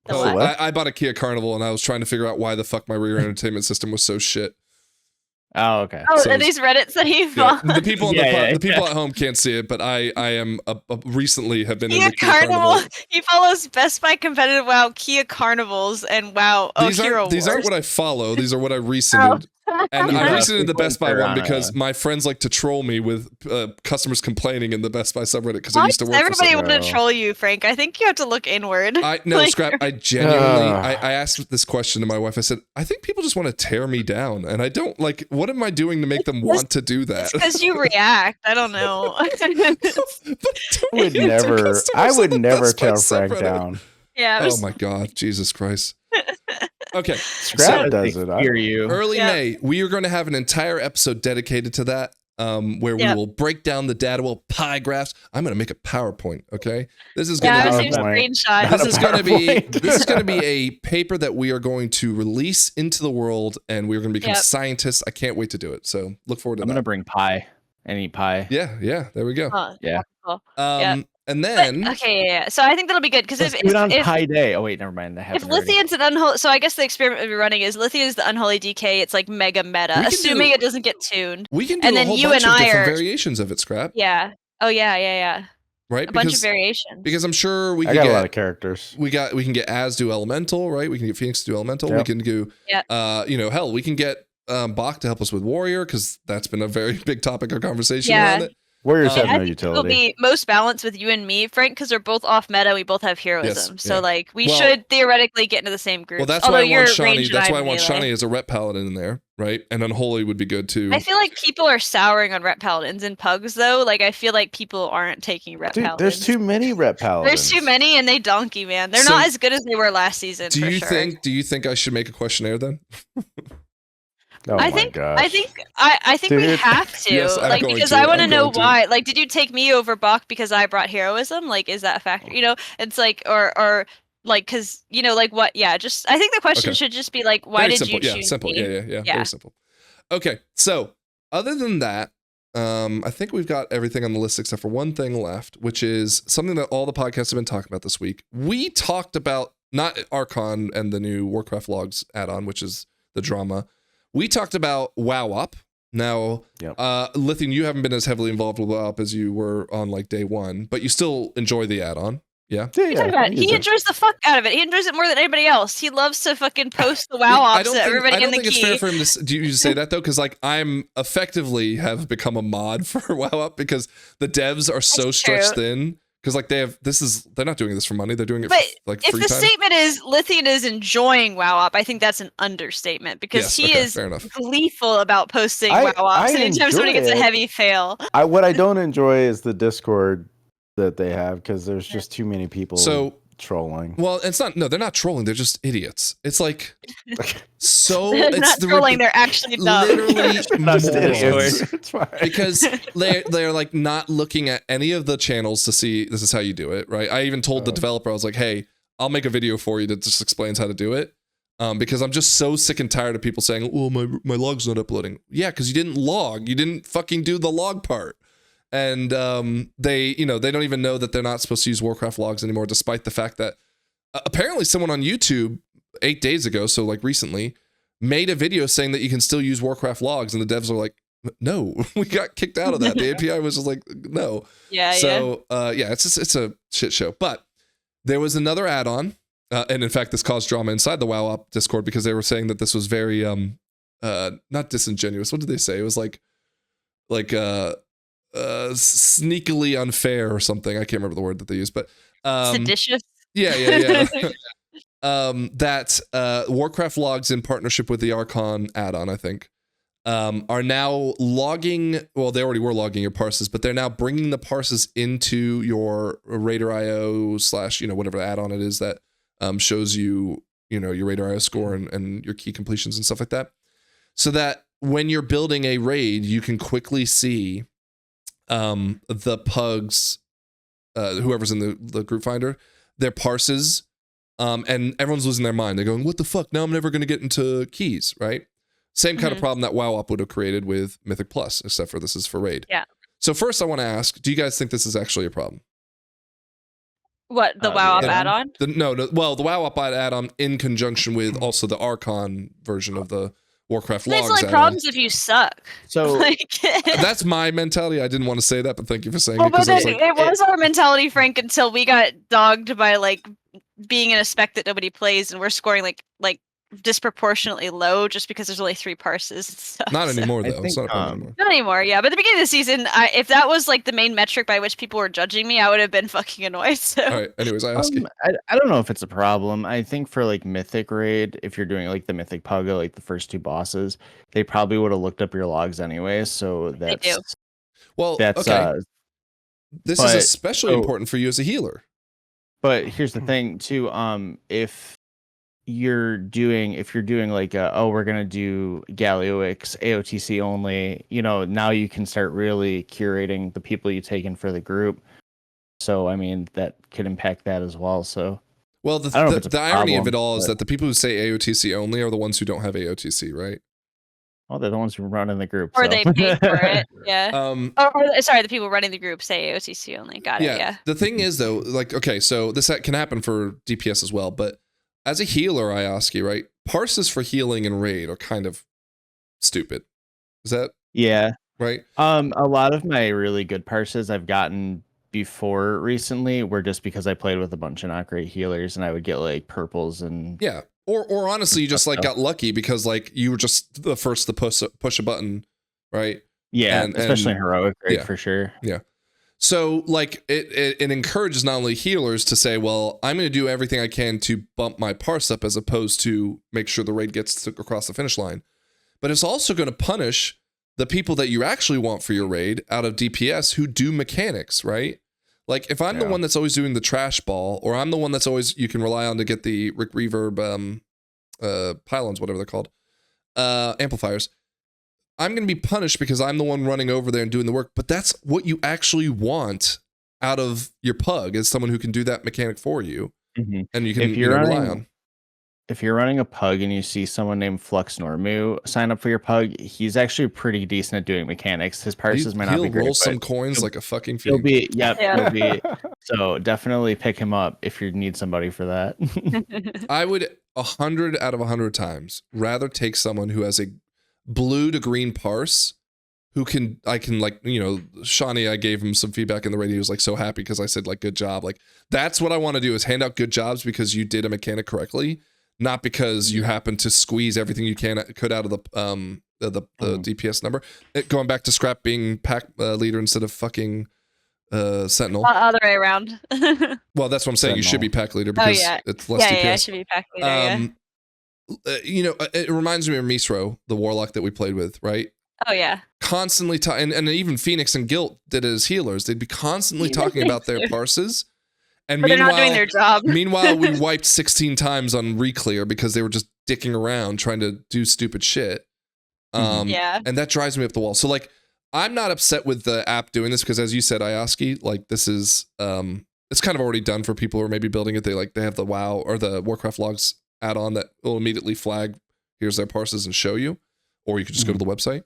I bought a Kia Carnival and I was trying to figure out why the fuck my rear entertainment system was so shit. Oh, okay. Oh, are these Reddits that he found? The people the people at home can't see it, but I am recently have been Kia in the Kia Carnival. He follows Best Buy competitive WoW Kia Carnivals and WoW. These aren't what I follow. These are what I recently And Yeah, I recently did the Best Buy they're one on because my friends like to troll me with customers complaining in the Best Buy subreddit because I Why used to does work for everybody someone. want to troll you, Frank? I think you have to look inward. No, Like, Scrap. I genuinely, I asked this question to my wife. I said, I think people just want to tear me down, and I don't like. What am I doing to make them want to do that? It's because you react. I don't know. I would never tear Frank down. Yeah. Oh my God, Jesus Christ. Okay, Scrap does it. Hear you. Early May, we are going to have an entire episode dedicated to that, where we will break down the data, we'll pie graphs. I'm going to make a PowerPoint. Okay, this is going Yeah, to I've be seen screenshots. this is going to be a paper that we are going to release into the world, and we are going to become scientists. I can't wait to do it. So look forward to that. I'm gonna bring pie. Any pie? Yeah. There we go. Yeah. Cool. And then okay. So I think that'll be good because Let's do it on Pi Day. Oh wait, never mind. If Lithian's an unholy, so I guess the experiment we're running is Lithian is the unholy DK. It's like mega meta, assuming it doesn't get tuned. We can do and a then whole you bunch and of I different are variations of it, Scrap. Yeah. Oh yeah. Right. A bunch of variations. Because I'm sure we I can got get a lot of characters. We can get Az do Elemental, right? We can get Phoenix to do Elemental. Yep. We can do hell, we can get Bach to help us with Warrior, because that's been a very big topic of conversation around it. Warriors have I no think utility. it'll be most balanced with you and me, Frank, because we're both off meta. We both have heroism, so like we should theoretically get into the same group. Well, that's why I want Shani. That's why I want Shani as a Rep Paladin in there, right? And Unholy would be good too. I feel like people are souring on Rep Paladins and Pugs, though. Like I feel like people aren't taking Rep Paladins. There's too many Rep Paladins. There's too many, and they donkey, man. They're not as good as they were last season. Do you think I should make a questionnaire then? I think we have to, Yes, like, because I want to know why. Like, did you take me over Bach because I brought heroism? Like, is that a factor? You know, it's like, or like, because like what? Yeah, just I think the question should just be like, why did you choose me? Simple. Yeah. Very simple. Okay, so other than that, I think we've got everything on the list except for one thing left, which is something that all the podcasts have been talking about this week. We talked about not Archon and the new Warcraft logs add-on, which is the drama. We talked about WoWOP. Now, Lithian, you haven't been as heavily involved with WoWOP as you were on like day one, but you still enjoy the add-on. Yeah. He enjoys the fuck out of it. He enjoys it more than anybody else. He loves to fucking post the WoW ops to everybody in the key. I don't think it's fair for him to say that though, because like I'm effectively have become a mod for WoWOP because the devs are so stretched thin. Because like they're not doing this for money. They're doing it for like free time. If the statement is Lithian is enjoying WoWOP, I think that's an understatement because he is gleeful about posting WoWOps. And anytime somebody gets a heavy fail. What I don't enjoy is the Discord that they have because there's just too many people trolling. Well, it's not. No, they're not trolling. They're just idiots. It's like they're not trolling. They're actually dumb. Literally idiots. It's fine. Because they're like not looking at any of the channels to see this is how you do it, right? I even told the developer, I was like, hey, I'll make a video for you that just explains how to do it. Because I'm just so sick and tired of people saying, "Oh, my log's not uploading." Yeah, because you didn't log. You didn't fucking do the log part. And they don't even know that they're not supposed to use Warcraft logs anymore, despite the fact that apparently someone on YouTube 8 days ago, so like recently, made a video saying that you can still use Warcraft logs, and the devs are like, no, we got kicked out of that. The API was just like, no. It's a shit show. But there was another add-on, and in fact, this caused drama inside the WoWOP Discord because they were saying that this was very not disingenuous. What did they say? It was like sneakily unfair or something. I can't remember the word that they used, but seditious. Yeah. That Warcraft logs in partnership with the Archon add-on, I think, are now logging. Well, they already were logging your parses, but they're now bringing the parses into your Raider.io / whatever add-on it is that shows you your Raider.io score and your key completions and stuff like that, so that when you're building a raid, you can quickly see the pugs, whoever's in the group finder, their parses, and everyone's losing their mind. They're going, what the fuck? Now I'm never going to get into keys, right? Same kind of problem that WoWOP would have created with Mythic Plus, except for this is for raid. Yeah. So first I want to ask, do you guys think this is actually a problem? What, the WoWOP add-on? The WoWOP add-on in conjunction with also the Archon version of the Warcraft logs. It's like problems if you suck. So that's my mentality. I didn't want to say that, but thank you for saying it. It was our mentality, Frank, until we got dogged by like being in a spec that nobody plays, and we're scoring like disproportionately low just because there's only 3 parses and stuff. Not so- anymore I though. It's think, not a problem anymore. Not anymore, yeah. But at the beginning of the season, if that was like the main metric by which people were judging me, I would have been fucking annoyed. So All right. Anyways, I ask you. I don't know if it's a problem. I think for like Mythic Raid, if you're doing like the Mythic Pugga, like the first 2 bosses, they probably would have looked up your logs anyway. So They do. Well, that's okay. This is but- especially so- important for you as a healer. But here's the thing too. If you're doing like we're gonna do Galioix AOTC only, now you can start really curating the people you take in for the group. So I mean that could impact that as well. So Well, I don't know if it's a the irony of problem, it all is but- that the people who say AOTC only are the ones who don't have AOTC, right? well, they're the ones who run in the group. or so. they pay for it. Yeah. Sorry, the people running the group say AOTC only. Got it. Yeah. The thing is though, like, okay, so this can happen for DPS as well, but as a healer, I ask you, right? Parses for healing and raid are kind of stupid. Is that Yeah. right? A lot of my really good parses I've gotten before recently were just because I played with a bunch of not great healers and I would get like purples and Yeah. Or honestly, you just like got lucky because like you were just the first to push a button, right? yeah, And- especially in heroic raid yeah. for sure. So like it encourages not only healers to say, well, I'm going to do everything I can to bump my parse up as opposed to make sure the raid gets across the finish line, but it's also going to punish the people that you actually want for your raid out of DPS who do mechanics, right? Like if I'm the one that's always doing the trash ball, or I'm the one that's always you can rely on to get the reverb pylons, whatever they're called, amplifiers. I'm going to be punished because I'm the one running over there and doing the work. But that's what you actually want out of your pug, is someone who can do that mechanic for you, and you can If you're rely running- on. If you're running a pug and you see someone named Flux Normu sign up for your pug, he's actually pretty decent at doing mechanics. His parses might not He'll be great, roll some but coins like a fucking he'll fiend. be Yeah. he'll be. So definitely pick him up if you need somebody for that. I would 100 out of 100 times rather take someone who has a blue to green parse, who I can like, Shawnee, I gave him some feedback in the radio. He was like so happy because I said like, good job. Like that's what I want to do, is hand out good jobs because you did a mechanic correctly, not because you happen to squeeze everything you could out of the DPS number. Going back to Scrap being pack leader instead of fucking Sentinel. Other way around. Well, that's what I'm saying. You should be pack leader Oh, because yeah. it's less yeah, DPS. yeah, it should be pack leader. It reminds me of Misro, the warlock that we played with, right? Oh yeah. Constantly and even Phoenix and Guilt did it as healers. They'd be constantly talking about their parses, and But they're not doing their job. meanwhile, we wiped 16 times on reclear because they were just dicking around trying to do stupid shit. Yeah. And that drives me up the wall. So like, I'm not upset with the app doing this because, as you said, Ioski, like this is it's kind of already done for people who are maybe building it. They have the WoW or the Warcraft logs add-on that will immediately flag here's their parses and show you, or you could just go to the website.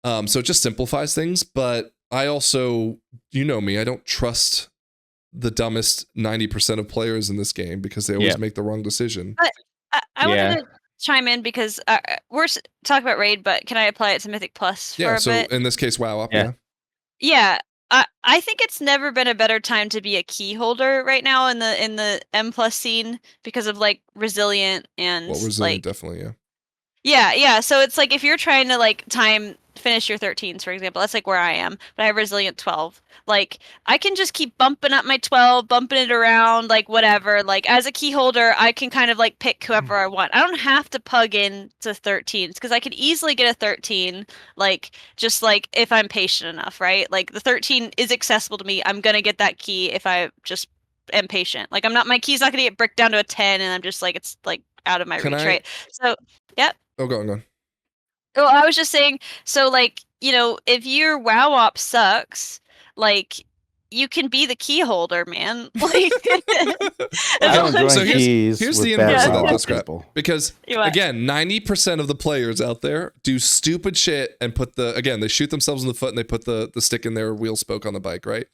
So it just simplifies things, but I also, me, I don't trust the dumbest 90% of players in this game because they always make the wrong decision. I wanted to chime in because we're talking about raid, but can I apply it to Mythic Plus for a so bit? in this case, WoW. Yeah. I think it's never been a better time to be a key holder right now in the M plus scene because of like resilient and Well, resilient, definitely, yeah. So it's like if you're trying to like finish your 13s, for example, that's like where I am, but I have resilient 12. Like I can just keep bumping up my 12, bumping it around, like whatever. Like as a key holder, I can kind of like pick whoever I want. I don't have to plug in to 13s because I could easily get a 13, like just like if I'm patient enough, right? Like the 13 is accessible to me. I'm gonna get that key if I just am patient. Like my key's not gonna get bricked down to a 10 and I'm just like it's like out of my reach, right? So Oh, go on. Well, I was just saying, so like, if your WoWOP sucks, like you can be the key holder, man. Like I don't join So keys here's with the bad inverse of that, WoW though, Scrap. people. Because again, 90% of the players out there do stupid shit and they shoot themselves in the foot and they put the stick in their wheel spoke on the bike, right?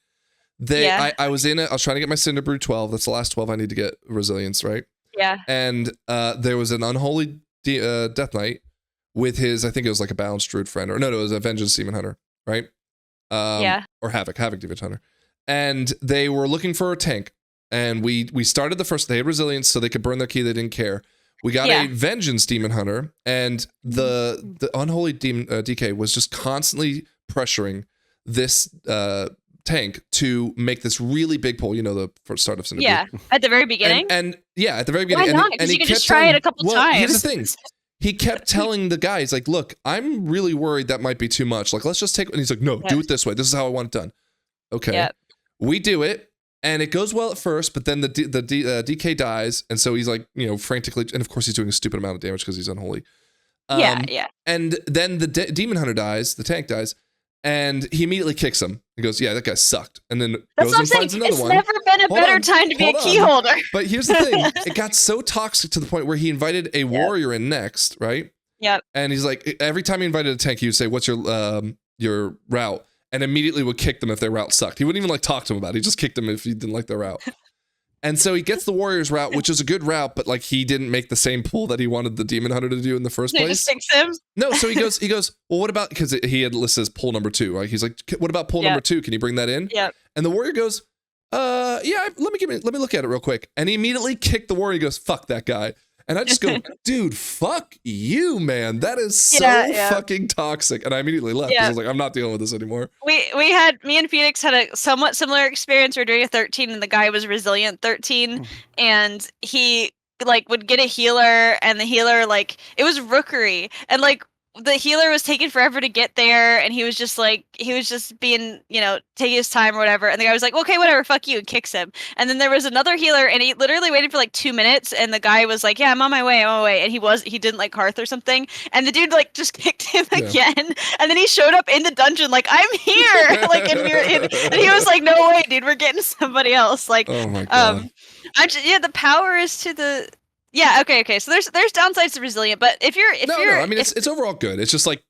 I was in it. I was trying to get my Cinder Brew 12. That's the last 12 I need to get resilience, right? Yeah. And there was an unholy Death Knight with his, I think it was like a balanced druid friend, or no, it was a Vengeance Demon Hunter, right? Or Havoc Demon Hunter. And they were looking for a tank. And we started the first, they had resilience, so they could burn their key, they didn't care. We got Yeah. a Vengeance Demon Hunter, and the Unholy Demon DK was just constantly pressuring this tank to make this really big pull. You know, the first start of Cinder. Yeah, at the very beginning. And yeah, at the very Why beginning. not? And Because he you can kept just try it a couple times. Here's the thing. He kept telling the guys, like, look, I'm really worried that might be too much. Like, let's just take it. And he's like, no, do it this way. This is how I want it done. Okay. Yep. We do it, and it goes well at first, but then the DK dies, and so he's like, you know, frantically, and of course he's doing a stupid amount of damage because he's unholy. Yeah. And then the Demon Hunter dies, the tank dies, and he immediately kicks him. He goes, yeah, that guy sucked. And then That's goes what I'm and saying. finds another It's one. never been a Hold better on, time to be a hold key on. holder. But here's the thing. It got so toxic to the point where he invited a warrior in next, right? Yep. And he's like, every time he invited a tank, he would say, what's your route? And immediately would kick them if their route sucked. He wouldn't even like talk to them about it. He just kicked them if he didn't like their route. And so he gets the warrior's route, which is a good route, but like he didn't make the same pull that he wanted the Demon Hunter to do in the first They place. just fix him. No, so he goes, well, what about, because he had listed as pull number 2, right? He's like, what about pull number 2? Can you bring that in? Yep. And the warrior goes, yeah, let me look at it real quick. And he immediately kicked the warrior. He goes, fuck that guy. And I just go, dude, fuck you, man. That is so fucking toxic. And I immediately left because I was like, I'm not dealing with this anymore. Me and Phoenix had a somewhat similar experience. We were doing a 13 and the guy was resilient 13 and he like would get a healer and the healer like it was rookery and like the healer was taking forever to get there and he was just being, you know, taking his time or whatever. And the guy was like, okay, whatever, fuck you, and kicks him. And then there was another healer and he literally waited for like 2 minutes and the guy was like, yeah, I'm on my way. And he didn't like Hearth or something. And the dude like just kicked him again. And then he showed up in the dungeon like, I'm here. Like, and he was like, no way, dude, we're getting somebody else. Like, oh my God. The power is to the, okay. So there's downsides to resilient, but if you're I mean it's overall good. It's just like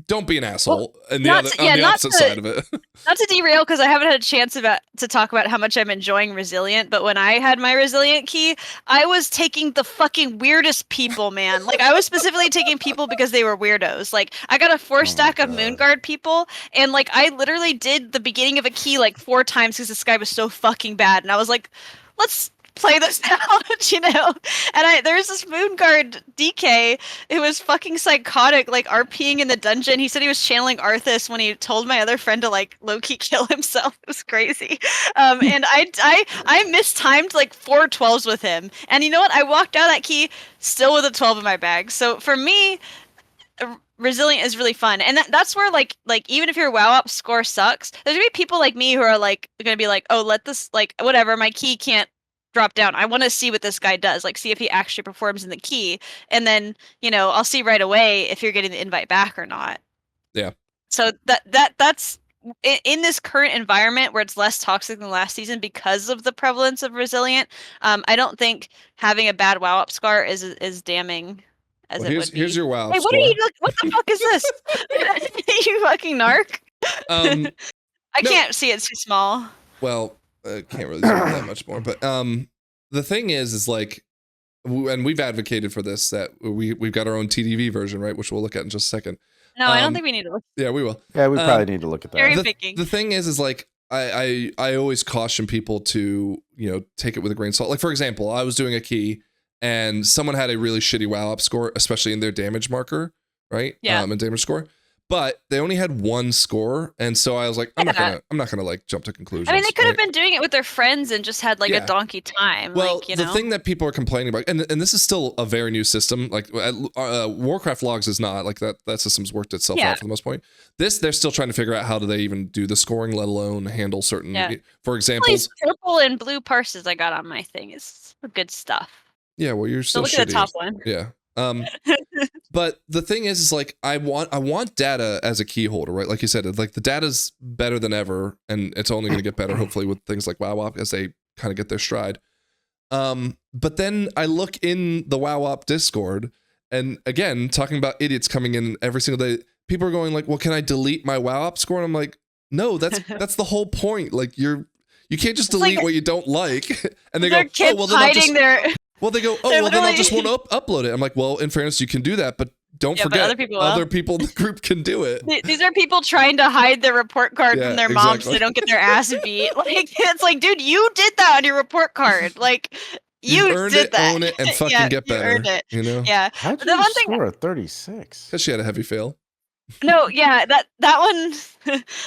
don't be an asshole. And the opposite side of it. Not to derail because I haven't had a chance to talk about how much I'm enjoying resilient, but when I had my resilient key, I was taking the fucking weirdest people, man. Like I was specifically taking people because they were weirdos. Like I got a 4-stack of Moonguard people, and like I literally did the beginning of a key like 4 times because this guy was so fucking bad, and I was like, let's play this out, you know. And there's this Moonguard DK who was fucking psychotic, like RPing in the dungeon. He said he was channeling Arthas when he told my other friend to like low-key kill himself. It was crazy. And I mistimed like 4 12s with him. And you know what? I walked out of that key still with a 12 in my bag. So for me, resilient is really fun, and that's where like even if your WoWOP score sucks, there's gonna be people like me who are like gonna be like, oh, let this like whatever, my key can't drop down. I want to see what this guy does, like see if he actually performs in the key, and then you know I'll see right away if you're getting the invite back or not. Yeah. So that's in this current environment where it's less toxic than last season because of the prevalence of resilient. I don't think having a bad WoWOP score is damning. As well, it would be. Here's your WoW Hey, score. what the fuck is this? You fucking narc. I can't see, it's too small. Well, I can't really do that much more. But the thing is like, and we've advocated for this, that we've got our own TDV version, right? Which we'll look at in just a second. No, I don't think we need to look. Yeah, we will. Yeah, we probably need to look at that. The thing is like, I always caution people to, you know, take it with a grain of salt. Like, for example, I was doing a key and someone had a really shitty WoWOP score, especially in their damage marker, right? Yeah. And damage score. But they only had 1 score, and so I was like, I'm not gonna like jump to conclusions. I mean, they could have been doing it with their friends and just had like a donkey time. Well, like, you the know? thing that people are complaining about, and this is still a very new system. Like Warcraft logs is not like that system's worked itself out for the most part. They're still trying to figure out how do they even do the scoring, let alone handle certain. For example, these purple and blue parses I got on my thing is good stuff. Yeah, well, you're still look shitty. at the top one. Yeah. But the thing is like I want data as a key holder, right? Like you said, like the data's better than ever, and it's only going to get better, hopefully, with things like WoWOP as they kind of get their stride. But then I look in the WoWOP Discord, and again, talking about idiots coming in every single day. People are going like, "Well, can I delete my WoWOP score?" And I'm like, "No, that's the whole point. Like you can't just delete like, what you don't like." And they go, "Oh, well, then I'll just." Well, they go, oh, well, then I'll just want to upload it. I'm like, well, in fairness, you can do that, but don't forget, other people in the group can do it. These are people trying to hide their report card from their moms so they don't get their ass beat. Like, it's like, dude, you did that on your report card. Like, You earned did it, that. own it, and fucking Yeah, get you better. earned it. You know? Yeah. How'd The you one thing score a 36? Because she had a heavy fail. No, yeah, that one.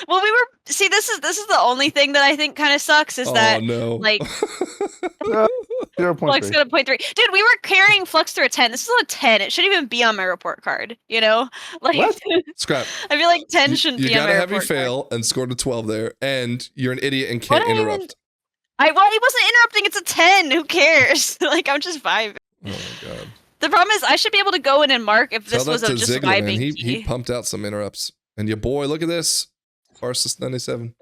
Well, we were see. This is the only thing that I think kind of sucks is that no. like 0.3. Flux got a 0.3. Dude, we were carrying Flux through a 10. This is a 10. It shouldn't even be on my report card. You know, like What? Scrap. I feel like 10 shouldn't You be on got my a heavy report fail and scored a 12 there, and you're an idiot and What can't I even- interrupt. Well, he wasn't interrupting. It's a 10. Who cares? Like I'm just vibing. Oh my god. The problem is I should be able to go in and mark if this Tell was that a to just Ziggler, man. vibing He key. pumped out some interrupts. And your boy, look at this. Farsus 97.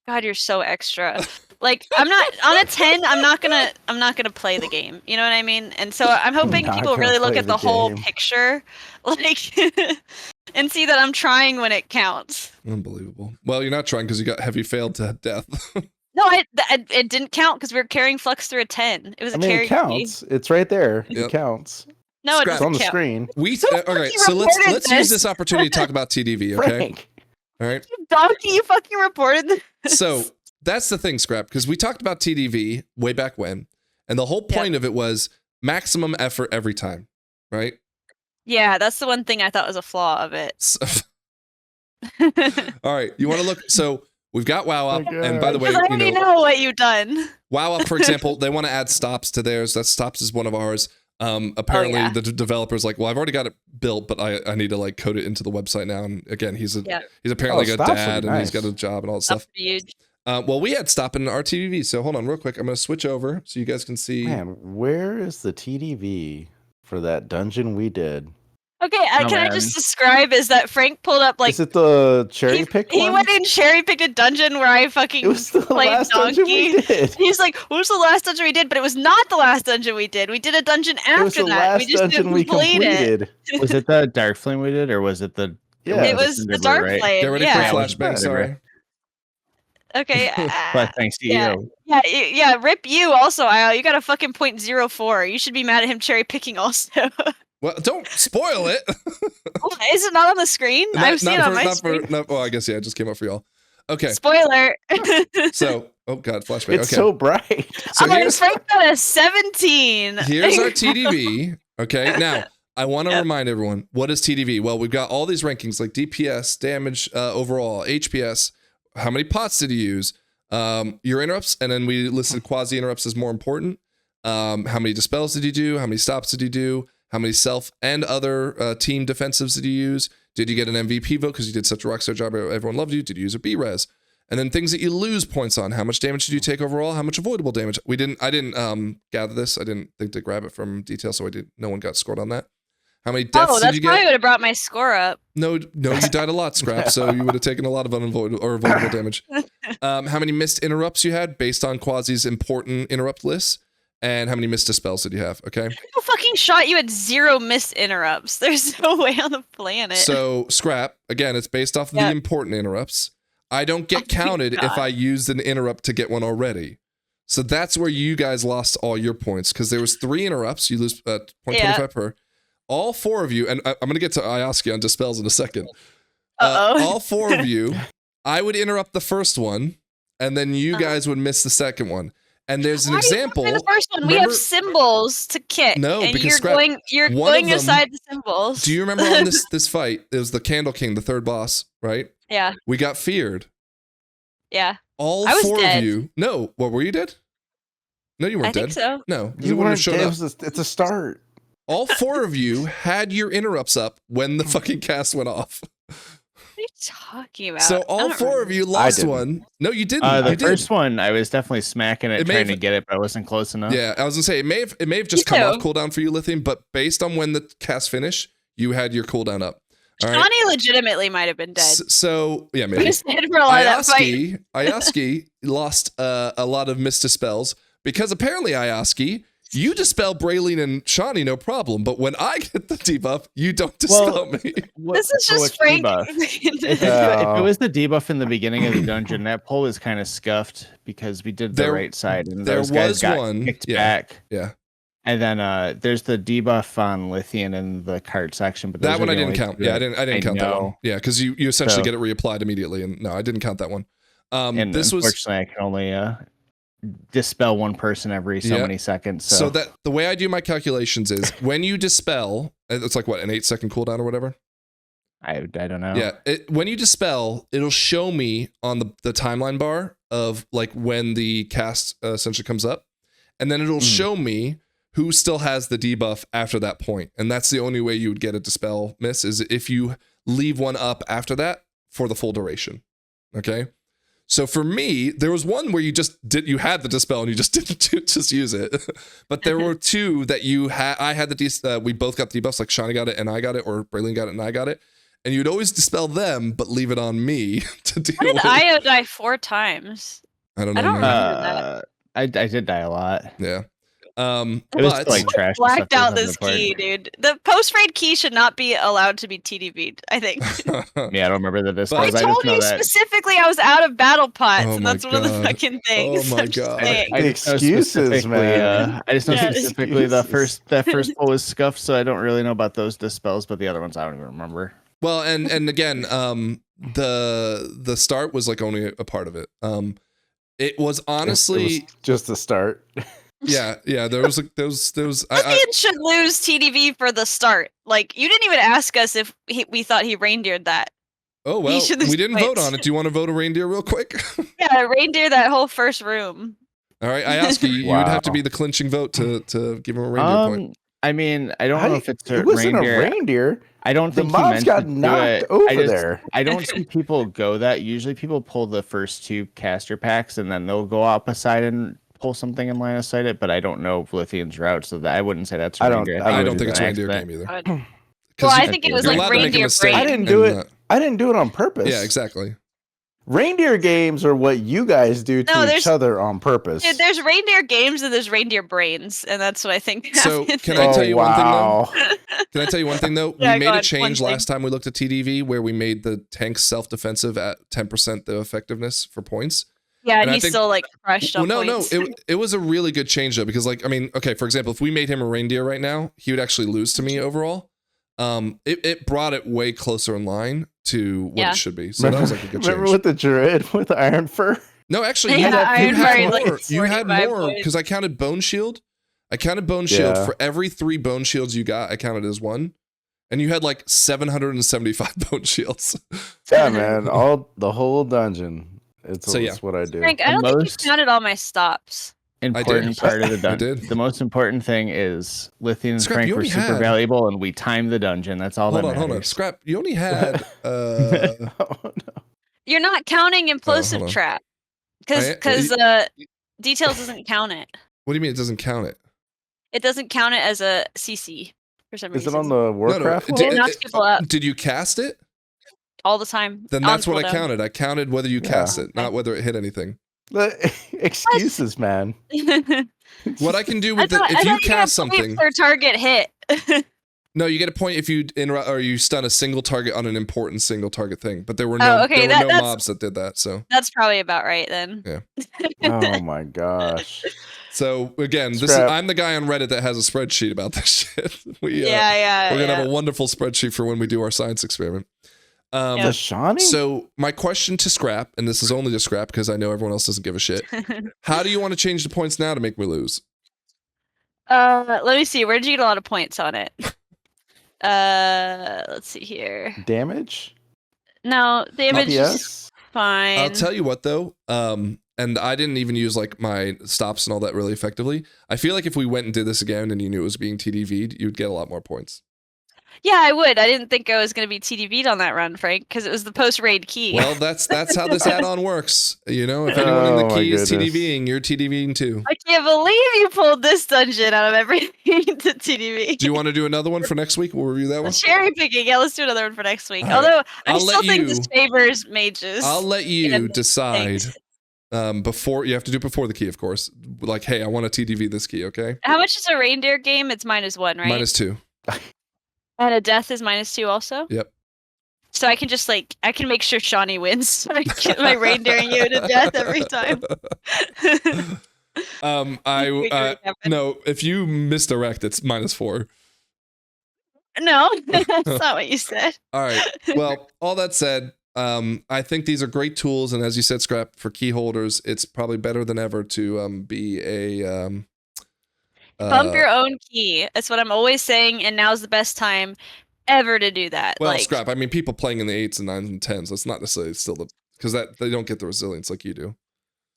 God, you're so extra. Like I'm not on a 10. I'm not gonna play the game. You know what I mean? And so I'm hoping Not people gonna really look play at the the whole game. picture, like, and see that I'm trying when it counts. Unbelievable. Well, you're not trying because you got heavy failed to death. No, it didn't count because we were carrying Flux through a 10. It was a I mean, carry it counts. It's right there. Yep. It counts. No, it Scrap. It's on doesn't the count. screen. Okay, so let's reported use this. this opportunity to talk about TDV, okay? Frank. All right. Donkey, you fucking reported this. So that's the thing, Scrap, because we talked about TDV way back when, and the whole point of it was maximum effort every time, right? Yeah, that's the one thing I thought was a flaw of it. So, all right, you want to look? So we've got WoW up, Oh, and by the way, Because I you already know, know what you've done. WoW up, for example, they want to add stops to theirs. That stops is one of ours. Apparently yeah. the developer's like, well, I've already got it built, but I need to like code it into the website now. And again, he's apparently a stops would be dad and he's nice. got a job and all that That's stuff. huge. Well, we had stop in our TDV. So hold on real quick. I'm going to switch over so you guys can see. Man, where is the TDV for that dungeon we did? Okay, No, can I man. just describe is that Frank pulled up like is it the cherry pick he one? went and cherry picked a dungeon where I fucking It was the played last donkey. dungeon we did. He's like, what was the last dungeon we did? But it was not the last dungeon we did. We did a dungeon It was after the that. We last just dungeon didn't we complete it. completed. Was it the Dark Flame we did, or was it the? Yeah. It was the Dark right? Flame. Get ready Yeah. for a Yeah, flashbang. whatever. Sorry. Okay. But thanks to yeah. you. Yeah. Rip you also, Isle. You got a fucking .04. You should be mad at him cherry picking also. Well, don't spoil it. Is it not on the screen? I've seen it on my screen. Well, I guess, yeah, it just came up for y'all. Okay. Spoiler. So, oh God, flashbang. It's Okay. so bright. So I'm like, here's Frank got a 17. our TDV. Okay. Now, I want to remind everyone, what is TDV? Well, we've got all these rankings like DPS, damage overall, HPS. How many pots did you use? Your interrupts, and then we listed quasi interrupts as more important. How many dispels did you do? How many stops did you do? How many self and other team defensives did you use? Did you get an MVP vote because you did such a rockstar job? Everyone loved you. Did you use a B-res? And then things that you lose points on. How much damage did you take overall? How much avoidable damage? I didn't gather this. I didn't think to grab it from detail, so no one got scored on that. How many deaths Oh, did that's you probably get? would have brought my score up. No, you died a lot, Scrap, so you would have taken a lot of unavoidable or avoidable damage. How many missed interrupts you had based on Quasi's important interrupt lists? And how many missed dispels did you have? Okay. Who fucking shot you at 0 missed interrupts? There's no way on the planet. So, Scrap, again, it's based off of the important interrupts. I don't get counted if I used an interrupt to get one already. So that's where you guys lost all your points because there was 3 interrupts. You lose 0.25 per. All 4 of you, and I'm going to get to Ioski on dispels in a second. All 4 of you, I would interrupt the first one, and then you guys would miss the second one. And there's an example. The first one, we have symbols to kick. No, and because you're Scrap, going aside the symbols. Do you remember on this fight? It was the Candle King, the third boss, right? Yeah. We got feared. Yeah. All I was 4 dead. of you. No, what were you dead? No, you weren't I dead. think so. No, You wouldn't have weren't showed dead. up. It's a start. All 4 of you had your interrupts up when the fucking cast went off. What are you talking about? So I all don't 4 of you lost didn't. one. No, you didn't. The You did. first one, I was definitely smacking it, It may trying to have- get it, but I wasn't close enough. Yeah, I was gonna say it may have just Me come off too. cooldown for you, Lithium, but based on when the cast finished, you had your cooldown up. All right. Shawnee legitimately might have been dead. So yeah, He maybe. was dead for a lot of that fight. Ioski lost a lot of missed dispels because apparently Ioski, you dispel Braylene and Shawnee no problem, but when I get the debuff, you don't dispel me. This is for just which Frank. debuff? If it was the debuff in the beginning of the dungeon, that poll was kind of scuffed because we did the right side, and there those guys was got one- kicked yeah. back. Yeah. And then there's the debuff on Lithium in the cart section, but those That are one I the didn't only count. two Yeah, I didn't count that one. know. Yeah, because you essentially So- get it reapplied immediately, and no, I didn't count that one. And This was unfortunately, I can only dispel one person every so many seconds. So that the way I do my calculations is when you dispel, it's like what, an 8-second cooldown or whatever. I don't know. Yeah, when you dispel, it'll show me on the timeline bar of like when the cast essentially comes up, and then it'll show me who still has the debuff after that point. And that's the only way you would get a dispel miss is if you leave one up after that for the full duration. Okay. So for me, there was one where you had the dispel and you just didn't just use it. But there were two that I had we both got the debuffs, like Shani got it and I got it, or Braylon got it and I got it. And you'd always dispel them, but leave it on me to deal with. Why did Io die 4 times? I don't know. I don't remember that. I did die a lot. Yeah. It was like trash. Blacked out this key, dude. The post-raid key should not be allowed to be TDV'd, I think. Yeah, I don't remember the dispels. I told you specifically I was out of battle pots, and that's one of the fucking things. Oh my god. Excuses, man. I just know specifically that first pull was scuffed, so I don't really know about those dispels, but the other ones I don't even remember. Well, and again, the start was like only a part of it. It was honestly it was just the start. Yeah. There was like those. Lithian should lose TDV for the start. Like, you didn't even ask us if we thought he reindeered that. Oh well, we didn't vote on it. Do you want to vote a reindeer real quick? Yeah, reindeer that whole first room. All right, I ask you. You would have to be the clinching vote to give him a reindeer point. I mean, I don't know if it's a it wasn't reindeer. a reindeer. I don't think the mobs got knocked over there. I don't see people go that. Usually, people pull the first 2 caster packs and then they'll go up a side and pull something in line of sight it. But I don't know Lithian's route, so that I wouldn't say that's a reindeer. I don't think it's a reindeer game either. Well, I think it was like reindeer brain. I didn't do it. I didn't do it on purpose. Yeah, exactly. Reindeer games are what you guys do to each other on purpose. Dude, there's reindeer games and there's reindeer brains, and that's what I think. So can I tell you one thing though? Can I tell you one thing though? We made a change last time we looked at TDV where we made the tank self-defensive at 10% the effectiveness for points. Yeah, and he's still like crushed on points. No, it was a really good change though, because like, I mean, okay, for example, if we made him a reindeer right now, he would actually lose to me overall. It brought it way closer in line to what it should be. So that was like a good change. Remember with the druid with the iron fur? No, actually, you had more because I counted bone shield. I counted bone shield for every 3 bone shields you got. I counted as 1, and you had like 775 bone shields. Yeah, man, the whole dungeon. It's what I do. Frank, I don't think you counted all my stops. Important part of the dungeon. The most important thing is Lithian and Frank were super valuable, and we timed the dungeon. That's all that matters. Hold on. Scrap, you only had... You're not counting implosive trap. Because details doesn't count it. What do you mean it doesn't count it? It doesn't count it as a CC for some reason. Is it on the Warcraft? It knocks people up. Did you cast it? All the time. Then that's what I counted. I counted whether you cast it, not whether it hit anything. Excuses, man. What I can do with if you cast something, their target hit. No, you get a point if you you stun a single target on an important single target thing. But there were no mobs that did that. So that's probably about right then. Yeah. Oh my gosh. So again, I'm the guy on Reddit that has a spreadsheet about this shit. We're gonna have a wonderful spreadsheet for when we do our science experiment. The Shawnee? So my question to Scrap, and this is only to Scrap because I know everyone else doesn't give a shit. How do you want to change the points now to make me lose? Let me see. Where did you get a lot of points on it? Let's see here. Damage? No, damage is fine. I'll tell you what though. And I didn't even use like my stops and all that really effectively. I feel like if we went and did this again and you knew it was being TDV'd, you'd get a lot more points. Yeah, I would. I didn't think I was going to be TDV'd on that run, Frank, because it was the post-raid key. Well, that's how this add-on works. You know, if anyone in the key is TDVing, you're TDVing too. I can't believe you pulled this dungeon out of everything to TDV. Do you want to do another one for next week? We'll review that one. Cherry picking. Yeah, let's do another one for next week. Although I still think this favors mages. I'll let you decide. Before you have to do it before the key, of course. Like, hey, I want to TDV this key, okay? How much is a reindeer game? It's -1, right? -2. And a death is -2 also? Yep. So I can just I can make sure Shawnee wins. So I get my reindeering you to death every time. No, if you misdirect, it's -4. No, that's not what you said. All right. Well, all that said, I think these are great tools, and as you said, Scrap, for key holders, it's probably better than ever to be a Bump your own key. That's what I'm always saying, and now's the best time ever to do that. Well, like, Scrap. I mean, people playing in the 8s and 9s and 10s. That's not necessarily still because that they don't get the resilience like you do.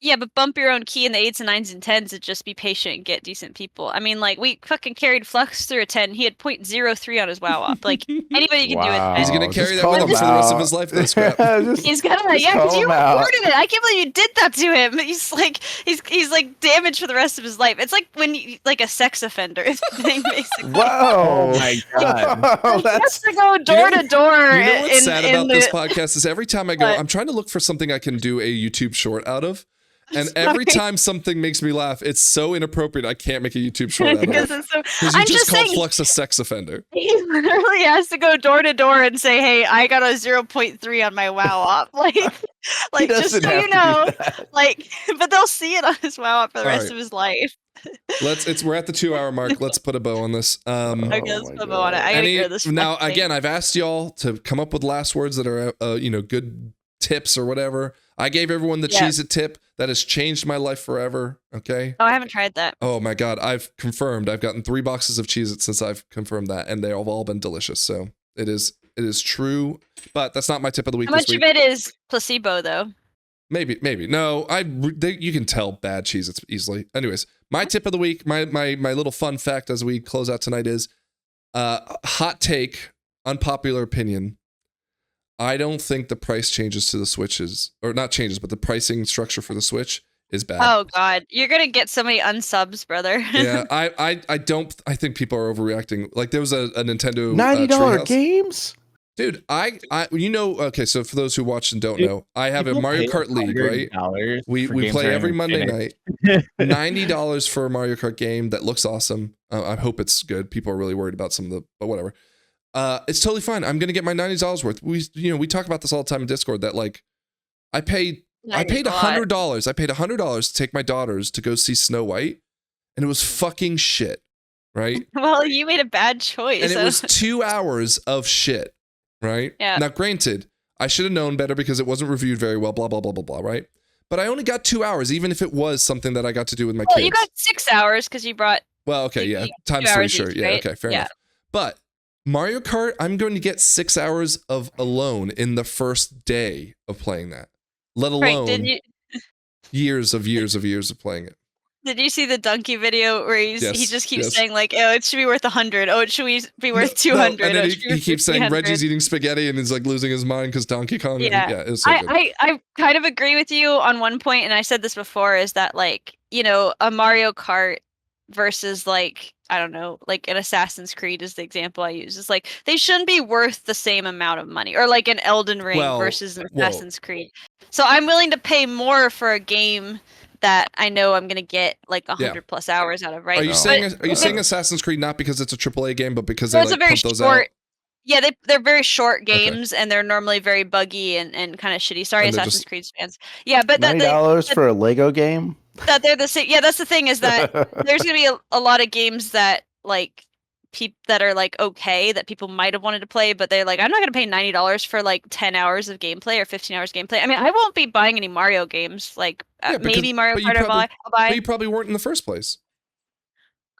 yeah, but bump your own key in the 8s and 9s and 10s and just be patient and get decent people. I mean, like, we fucking carried Flux through a 10. He had 0.03 on his WoW-op. Like, anybody can do it. He's gonna Just carry that call with him him for the rest of out. his life. Then, Scrap. He's gonna, yeah, call because you him out. reported it. I can't believe you did that to him. He's like, he's like damaged for the rest of his life. It's like when you, like a sex offender thing, basically. Whoa! Oh my god. Whoa, He has that's to go door to door. You know what's sad about the, this podcast is every time I go, What? I'm trying to look for something I can do a YouTube short out of. And Sorry. every time something makes me laugh, it's so inappropriate I can't make a YouTube short out of because it. it's so. Because you I'm just called saying, Flux a sex offender. he literally has to go door to door and say, "Hey, I got a 0.3 on my WoW-op." Like just doesn't so have you to do know, that. like, but they'll see it on his WoW-op for the rest Alright. of his life. We're at the 2-hour mark. Let's put a bow on this. Okay, let's my put a bow on it. I gotta Any, hear this. now fucking thing. again, I've asked y'all to come up with last words that are good tips or whatever. I gave everyone the Yeah. Cheez-It tip that has changed my life forever. Okay. Oh, I haven't tried that. Oh my god, I've confirmed. I've gotten 3 boxes of Cheez-It since I've confirmed that, and they have all been delicious. So it is true. But that's not my tip of the week How this much week. of it is placebo, though? Maybe. No, you can tell bad Cheez-Its easily. Anyways, my tip of the week, my little fun fact as we close out tonight is hot take, unpopular opinion. I don't think the price changes to the Switches, or not changes, but the pricing structure for the Switch is bad. Oh God, you're gonna get so many unsubs, brother. Yeah, I don't. I think people are overreacting. Like there was a Nintendo $90 Treehouse. games. Dude, okay, so for those who watch and don't know, I have a Mario Kart League, right? We play every Monday night. $90 for a Mario Kart game that looks awesome. I hope it's good. People are really worried about some of the, but whatever. It's totally fine. I'm gonna get my $90 worth. We talk about this all the time in Discord that like I paid $100. I paid $100 to take my daughters to go see Snow White, and it was fucking shit, right? Well, you made a bad choice. And it was 2 hours of shit, right? Yeah. Now, granted, I should have known better because it wasn't reviewed very well, blah, blah, blah, blah, blah, right? But I only got 2 hours, even if it was something that I got to do with my kids. You got 6 hours because you brought. Well, okay, yeah. Times 2 3, hours sure. each, Yeah, right? okay, fair Yeah. enough. But Mario Kart, I'm going to get 6 hours of alone in the first day of playing that, let alone years of playing it. Did you see the donkey video where he just keeps yes. saying like, oh, it should be worth 100. Oh, it should be worth 200. And then oh, he keeps saying 300. Reggie's eating spaghetti and is like losing his mind because Donkey Kong. Yeah, It was so good. I kind of agree with you on one point, and I said this before, is that like, a Mario Kart versus like, I don't know, like an Assassin's Creed is the example I use. It's like they shouldn't be worth the same amount of money, or like an Elden Ring versus an Assassin's Creed. So I'm willing to pay more for a game that I know I'm gonna get like 100 plus hours out of, right? Are you saying Assassin's Creed not because it's a AAA game, but because they like pump those out? Yeah, they're very short games, and they're normally very buggy and kind of shitty. Sorry, Assassin's Creed fans. Yeah, but $90 for a Lego game. That they're the same. Yeah, that's the thing, is that there's gonna be a lot of games that like that are like okay that people might have wanted to play, but they're like, I'm not gonna pay $90 for like 10 hours of gameplay or 15 hours gameplay. I mean, I won't be buying any Mario games. Like maybe Mario Kart I'll buy. But you probably weren't in the first place.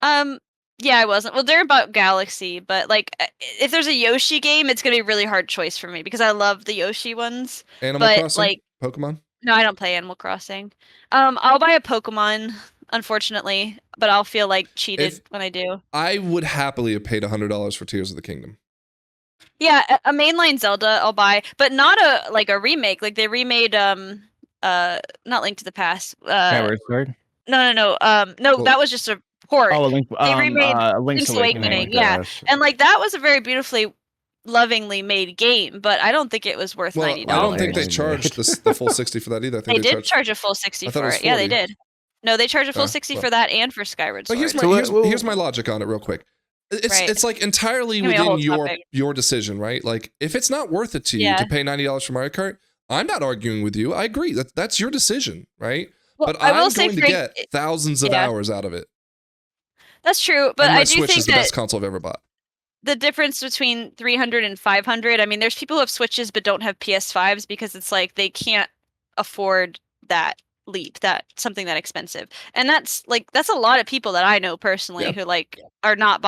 Yeah, I wasn't. Well, they're about Galaxy, but like if there's a Yoshi game, it's gonna be a really hard choice for me because I love the Yoshi ones. Animal Crossing, like Pokemon. No, I don't play Animal Crossing. I'll buy a Pokemon, unfortunately, but I'll feel like cheated when I do. I would happily have paid $100 for Tears of the Kingdom. Yeah, a mainline Zelda I'll buy, but not a remake. Like they remade not Link to the Past. Skyward Sword? No, that was just a port. Oh, they remade Link's Awakening. Oh yeah, gosh. and like that was a very beautifully, lovingly made game, but I don't think it was worth $90. I don't think they charged the full 60 for that either. I think they did charge a full 60 for it. Yeah, they did. No, they charge a full 60 for that and for Skyward Sword. But here's my logic on it real quick. It's like entirely within your decision, right? Like if it's not worth it to you to pay $90 for Mario Kart, I'm not arguing with you. I agree. That's your decision, right? Well, but I'm going to get thousands of hours out of it. That's true, but and my I do Switch think is the best console I've ever bought. the difference between 300 and 500. I mean, there's people who have Switches but don't have PS5s because it's like they can't afford that leap, that something that expensive. And that's a lot of people that I know personally who are not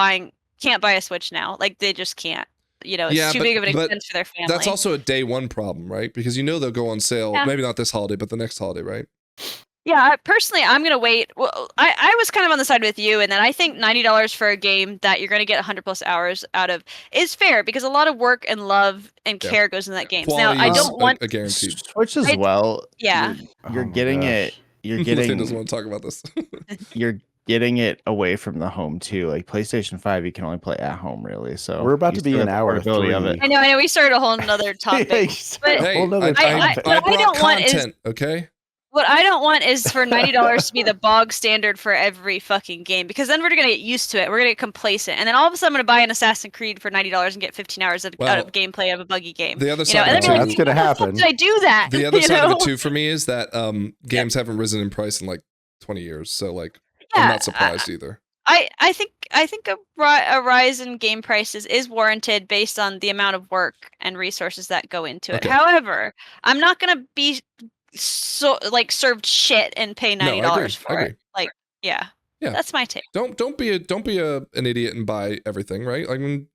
can't buy a Switch now. Like they just can't. You know, it's too big of an expense for their family. That's also a day one problem, right? Because they'll go on sale, maybe not this holiday, but the next holiday, right? Yeah, personally, I'm gonna wait. Well, I was kind of on the side with you, and then I think $90 for a game that you're gonna get 100+ hours out of is fair because a lot of work and love and care goes in that game. Quality now, I don't want a guarantee. Switch as well. Yeah, you're getting it. You're getting. doesn't want to talk about this. You're getting it away from the home too. Like PlayStation 5, you can only play at home, really. So we're about to be an hour 3 of it. I know. We started a whole nother topic. But hey, I brought content, okay? What I don't want is for $90 to be the bog standard for every fucking game, because then we're gonna get used to it. We're gonna get complacent, and then all of a sudden I'm gonna buy an Assassin's Creed for $90 and get 15 hours out of gameplay of a buggy game. The other side of it too, that's gonna happen. Did I do that? The other side of it too for me is that games haven't risen in price in like 20 years, so like I'm not surprised either. I think a rise in game prices is warranted based on the amount of work and resources that go into it. However, I'm not gonna be served shit and pay $90 for it. Like, yeah, that's my take. Don't be an idiot and buy everything, right? I mean,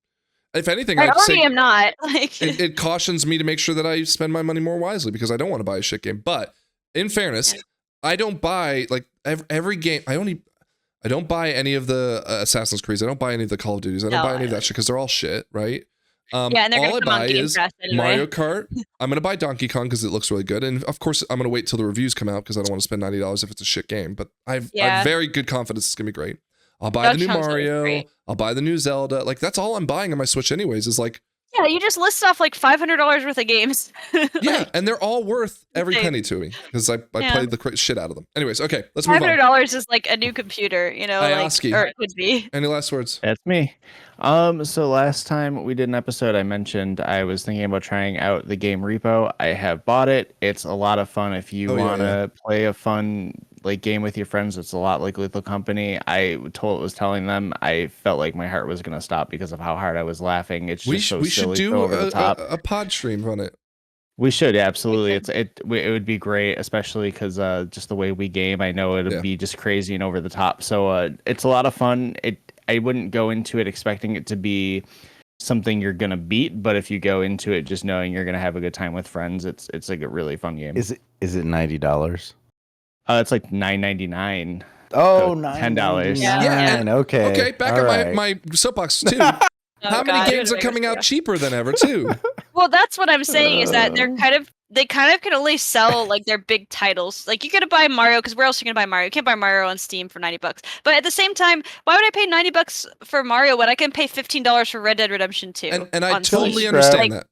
if anything, I I'd already say am not. Like, it cautions me to make sure that I spend my money more wisely because I don't want to buy a shit game. But in fairness, I don't buy like every game. I don't buy any of the Assassin's Creeds. I don't buy any of the Call of Duties. I don't buy any of that shit because they're all shit, right? And they're all I come on buy Game is Pass anyway. Mario Kart. I'm gonna buy Donkey Kong because it looks really good, and of course I'm gonna wait till the reviews come out because I don't want to spend $90 if it's a shit game. But I've very good confidence it's gonna be great. I'll buy the new Mario. I'll buy the new Zelda. Like that's all I'm buying on my Switch anyways. Is like you just list off like $500 worth of games. And they're all worth every penny to me because I played the shit out of them. Anyways, okay, let's move on. $500 is like a new computer, I ask you, or it could be. Any last words? That's me. So last time we did an episode, I mentioned I was thinking about trying out the game Repo. I have bought it. It's a lot of fun if you want to play a fun game with your friends. It's a lot like Lethal Company. I was telling them I felt like my heart was gonna stop because of how hard I was laughing. It's just so silly, should do over the top. A pod stream on it. We should, absolutely. It would be great, especially because just the way we game, I know it'll be just crazy and over the top. So it's a lot of fun. I wouldn't go into it expecting it to be something you're gonna beat, but if you go into it just knowing you're gonna have a good time with friends, it's like a really fun game. Is it $90? It's like $9.99. Oh, so $10. Yeah. Okay. Okay. Back on my soapbox too. How many games are coming out cheaper than ever too? Well, that's what I'm saying is that they kind of can only sell like their big titles. Like you gotta buy Mario because where else are you gonna buy Mario? You can't buy Mario on Steam for $90. But at the same time, why would I pay $90 for Mario when I can pay $15 for Red Dead Redemption 2? And I totally understand that.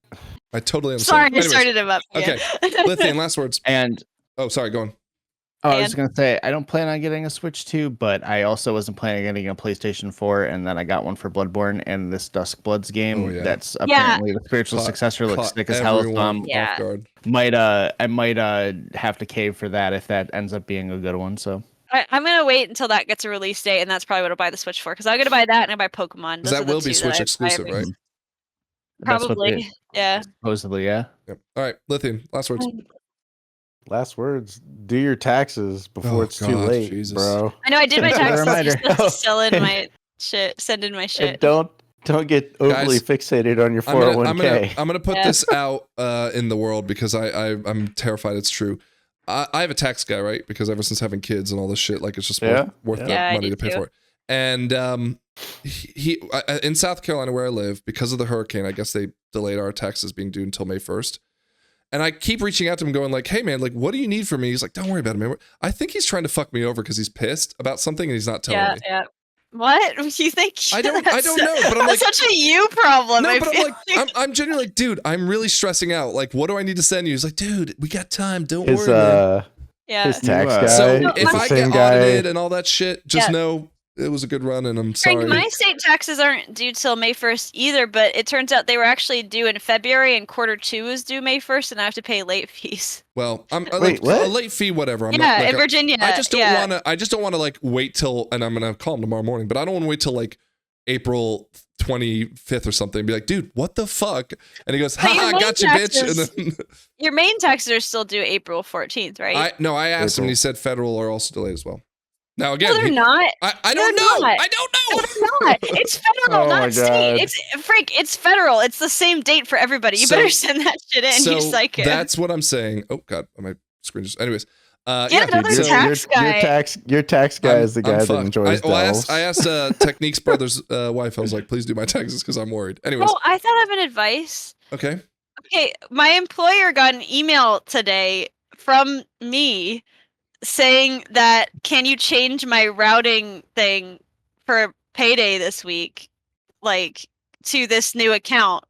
I totally understand. Sorry, I started him up. Okay, Lithium, last words. Sorry, go on. Oh, I was going to say, I don't plan on getting a Switch 2, but I also wasn't planning on getting a PlayStation 4, and then I got one for Bloodborne and this Dusk Bloods game. That's apparently the spiritual successor. Looks sick as hell. I might have to cave for that if that ends up being a good one. So I'm going to wait until that gets a release date, and that's probably what I'll buy the Switch for, because I'm going to buy that and I buy Pokemon. Because that will be Switch exclusive, right? Probably, yeah. Supposedly, yeah. Yep. All right, Lithium, last words. Last words. Do your taxes before it's too late, bro. I know I did my taxes. Just sell in my shit. Send in my shit. And don't get overly fixated on your 401k. I'm gonna put this out in the world because I'm terrified it's true. I have a tax guy, right? Because ever since having kids and all this shit, like it's just worth the money to pay for it. And he in South Carolina where I live, because of the hurricane, I guess they delayed our taxes being due until May 1st. And I keep reaching out to him going like, hey man, like, what do you need from me? He's like, don't worry about it, man. I think he's trying to fuck me over because he's pissed about something and he's not telling me. Yeah. What? You think? I don't know, but I'm like, that's such a you problem. No, but I'm genuinely like, dude, I'm really stressing out. Like, what do I need to send you? He's like, dude, we got time. Don't worry, man. His tax guy. So if I get audited and all that shit, just know it was a good run, and I'm sorry. Frank, my state taxes aren't due till May 1st either, but it turns out they were actually due in February, and Q2 is due May 1st, and I have to pay late fees. Well, I'm Wait, what? A late fee, whatever. In Virginia. I just don't want to. I just don't want to like wait till, and I'm gonna call him tomorrow morning. But I don't want to wait till like April 25th or something and be like, dude, what the fuck? And he goes, But your haha, main gotcha, bitch. And taxes- then Your main taxes are still due April 14th, right? I asked him and April. he said federal are also delayed as well. Now again, no, they're not. I don't know. not. I don't No, know. they're not. It's federal, Oh my not state. God. It's Frank. It's federal. It's the same date for everybody. You better send that shit in. So You psycho. that's what I'm saying. Oh God, my screen just. Anyways, Get another Dude, tax guy. Your tax guy is the guy that fucked. enjoys delves. I asked Technique's brother's wife. I was like, please do my taxes because I'm worried. Anyways, Oh, I thought of an advice. okay. Okay, my employer got an email today from me saying that can you change my routing thing for payday this week, like to this new account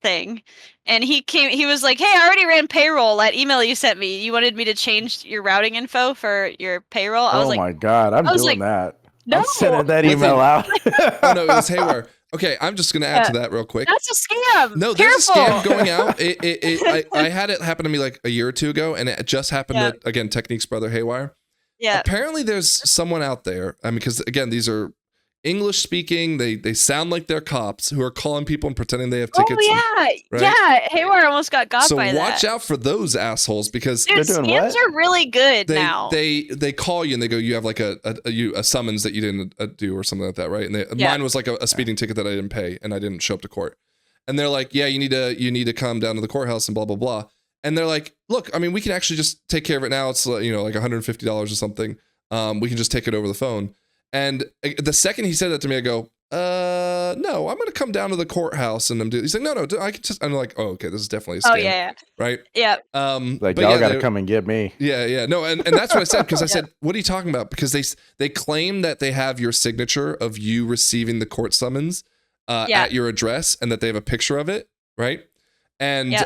thing. And he was like, hey, I already ran payroll. That email you sent me, you wanted me to change your routing info for your payroll. I was Oh like, my God, I'm I was doing like, that. no, I'm sending that Listen. email out. Oh no, it was Haywire. Okay, I'm just gonna add to that real quick. that's a scam. No, there's Careful. a scam going out. I had it happen to me like a year or two ago, and it just happened Yeah. to, again, Technique's brother Haywire. Yeah. Apparently, there's someone out there. I mean, because again, these are English speaking. They sound like they're cops who are calling people and pretending they have tickets. Oh yeah, right? yeah. Haywire almost got So by watch that. out for those assholes because Dude, They're doing scams what? are really good now. they call you and they go, you have like a summons that you didn't do or something like that, right? And Yeah. mine was like a speeding ticket that I didn't pay and I didn't show up to court. And they're like, yeah, you need to come down to the courthouse and blah blah blah. And they're like, look, I mean, we can actually just take care of it now. It's like $150 or something. We can just take it over the phone. And the second he said that to me, I go, no, I'm gonna come down to the courthouse and he's like, no, I can just. I'm like, oh, okay, this is definitely a scam, Oh yeah, right? yeah. Like, but y'all yeah, gotta come and get me. Yeah, no, and that's what I said because I said, what are you talking about? Because they claim that they have your signature of you receiving the court summons at your address and that they have a picture of it, right? And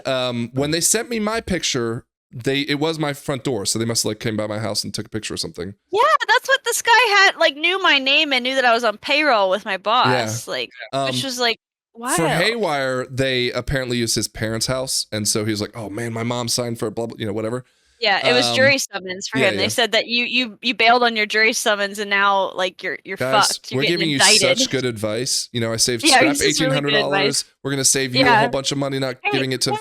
when they sent me my picture, it was my front door, so they must have like came by my house and took a picture or something. Yeah, that's what this guy had. Like, knew my name and knew that I was on payroll with my boss. Like, which was like, wow. For Haywire, they apparently used his parents' house, and so he was like, "Oh man, my mom signed for blah blah, whatever." Yeah, it was jury summons for him. They said that you bailed on your jury summons, and now like you're Guys, fucked. You're we're getting giving indicted. you such good advice. I saved Yeah, Scrap this is really good $1,800. advice. We're gonna save you a whole bunch of money not giving it to.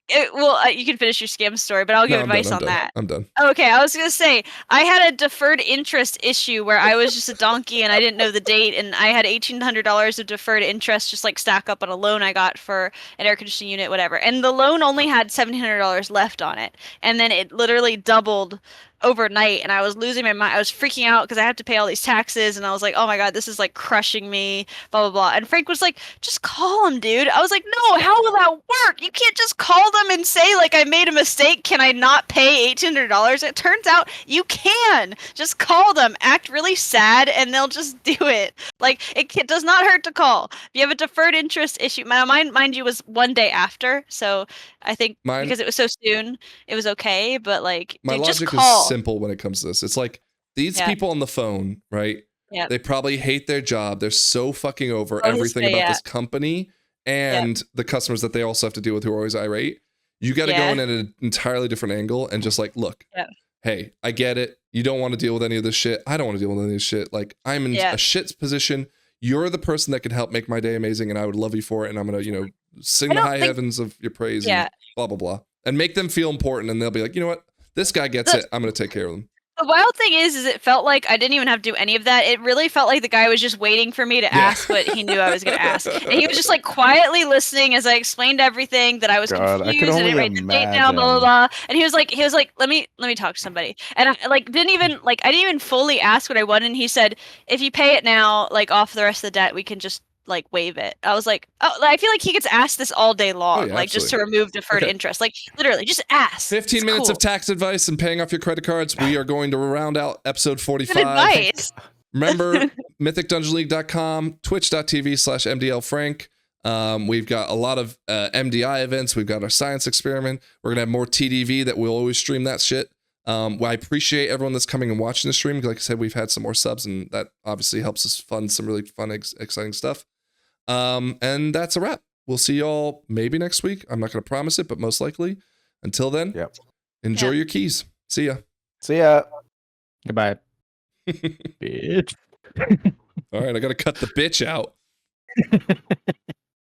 You can finish your scam story, but I'll give advice on that. I'm done. Okay, I was gonna say I had a deferred interest issue where I was just a donkey and I didn't know the date, and I had $1,800 of deferred interest just like stack up on a loan I got for an air conditioning unit, whatever. And the loan only had $1,700 left on it, and then it literally doubled overnight, and I was losing my mind. I was freaking out because I have to pay all these taxes, and I was like, oh my god, this is like crushing me, blah blah blah. And Frank was like, just call him, dude. I was like, no, how will that work? You can't just call them and say like I made a mistake, can I not pay $1,800? It turns out you can just call them, act really sad, and they'll just do it. Like, it does not hurt to call. If you have a deferred interest issue, mind you, was one day after, so I think because it was so soon, it was okay. But like, my dude, logic just call. is simple when it comes to this. It's like these people on the phone, right? Yeah. They probably hate their job. They're so fucking over everything about this company and the customers that they also have to deal with who are always irate. You got to go in at an entirely different angle and just like, look, hey, I get it. You don't want to deal with any of this shit. I don't want to deal with any of this shit. Like, I'm in a shit position. You're the person that can help make my day amazing, and I would love you for it. And I'm gonna, sing the high heavens of your praise and blah blah blah, and make them feel important. And they'll be like, you know what, this guy gets it. I'm gonna take care of them. The wild thing is it felt like I didn't even have to do any of that. It really felt like the guy was just waiting for me to ask what he knew I was going to ask. And he was just like quietly listening as I explained everything, that I was confused. I didn't write the date down, blah, blah, blah. And he was like, let me talk to somebody. And I didn't even fully ask what I wanted. And he said, if you pay it now, like off the rest of the debt, we can just like waive it. I was like, oh, I feel like he gets asked this all day long, like just to remove deferred interest. Like literally, just ask. 15 minutes of tax advice and paying off your credit cards. We are going to round out episode 45. Good advice. Remember, mythicdungeonleague.com, twitch.tv/MDLFrank. We've got a lot of MDI events. We've got our science experiment. We're gonna have more TDV that we'll always stream that shit. Well, I appreciate everyone that's coming and watching the stream. Like I said, we've had some more subs, and that obviously helps us fund some really fun, exciting stuff. And that's a wrap. We'll see y'all maybe next week. I'm not going to promise it, but most likely. Until then, enjoy your keys. See ya. See ya. Goodbye. Bitch. All right, I gotta cut the bitch out.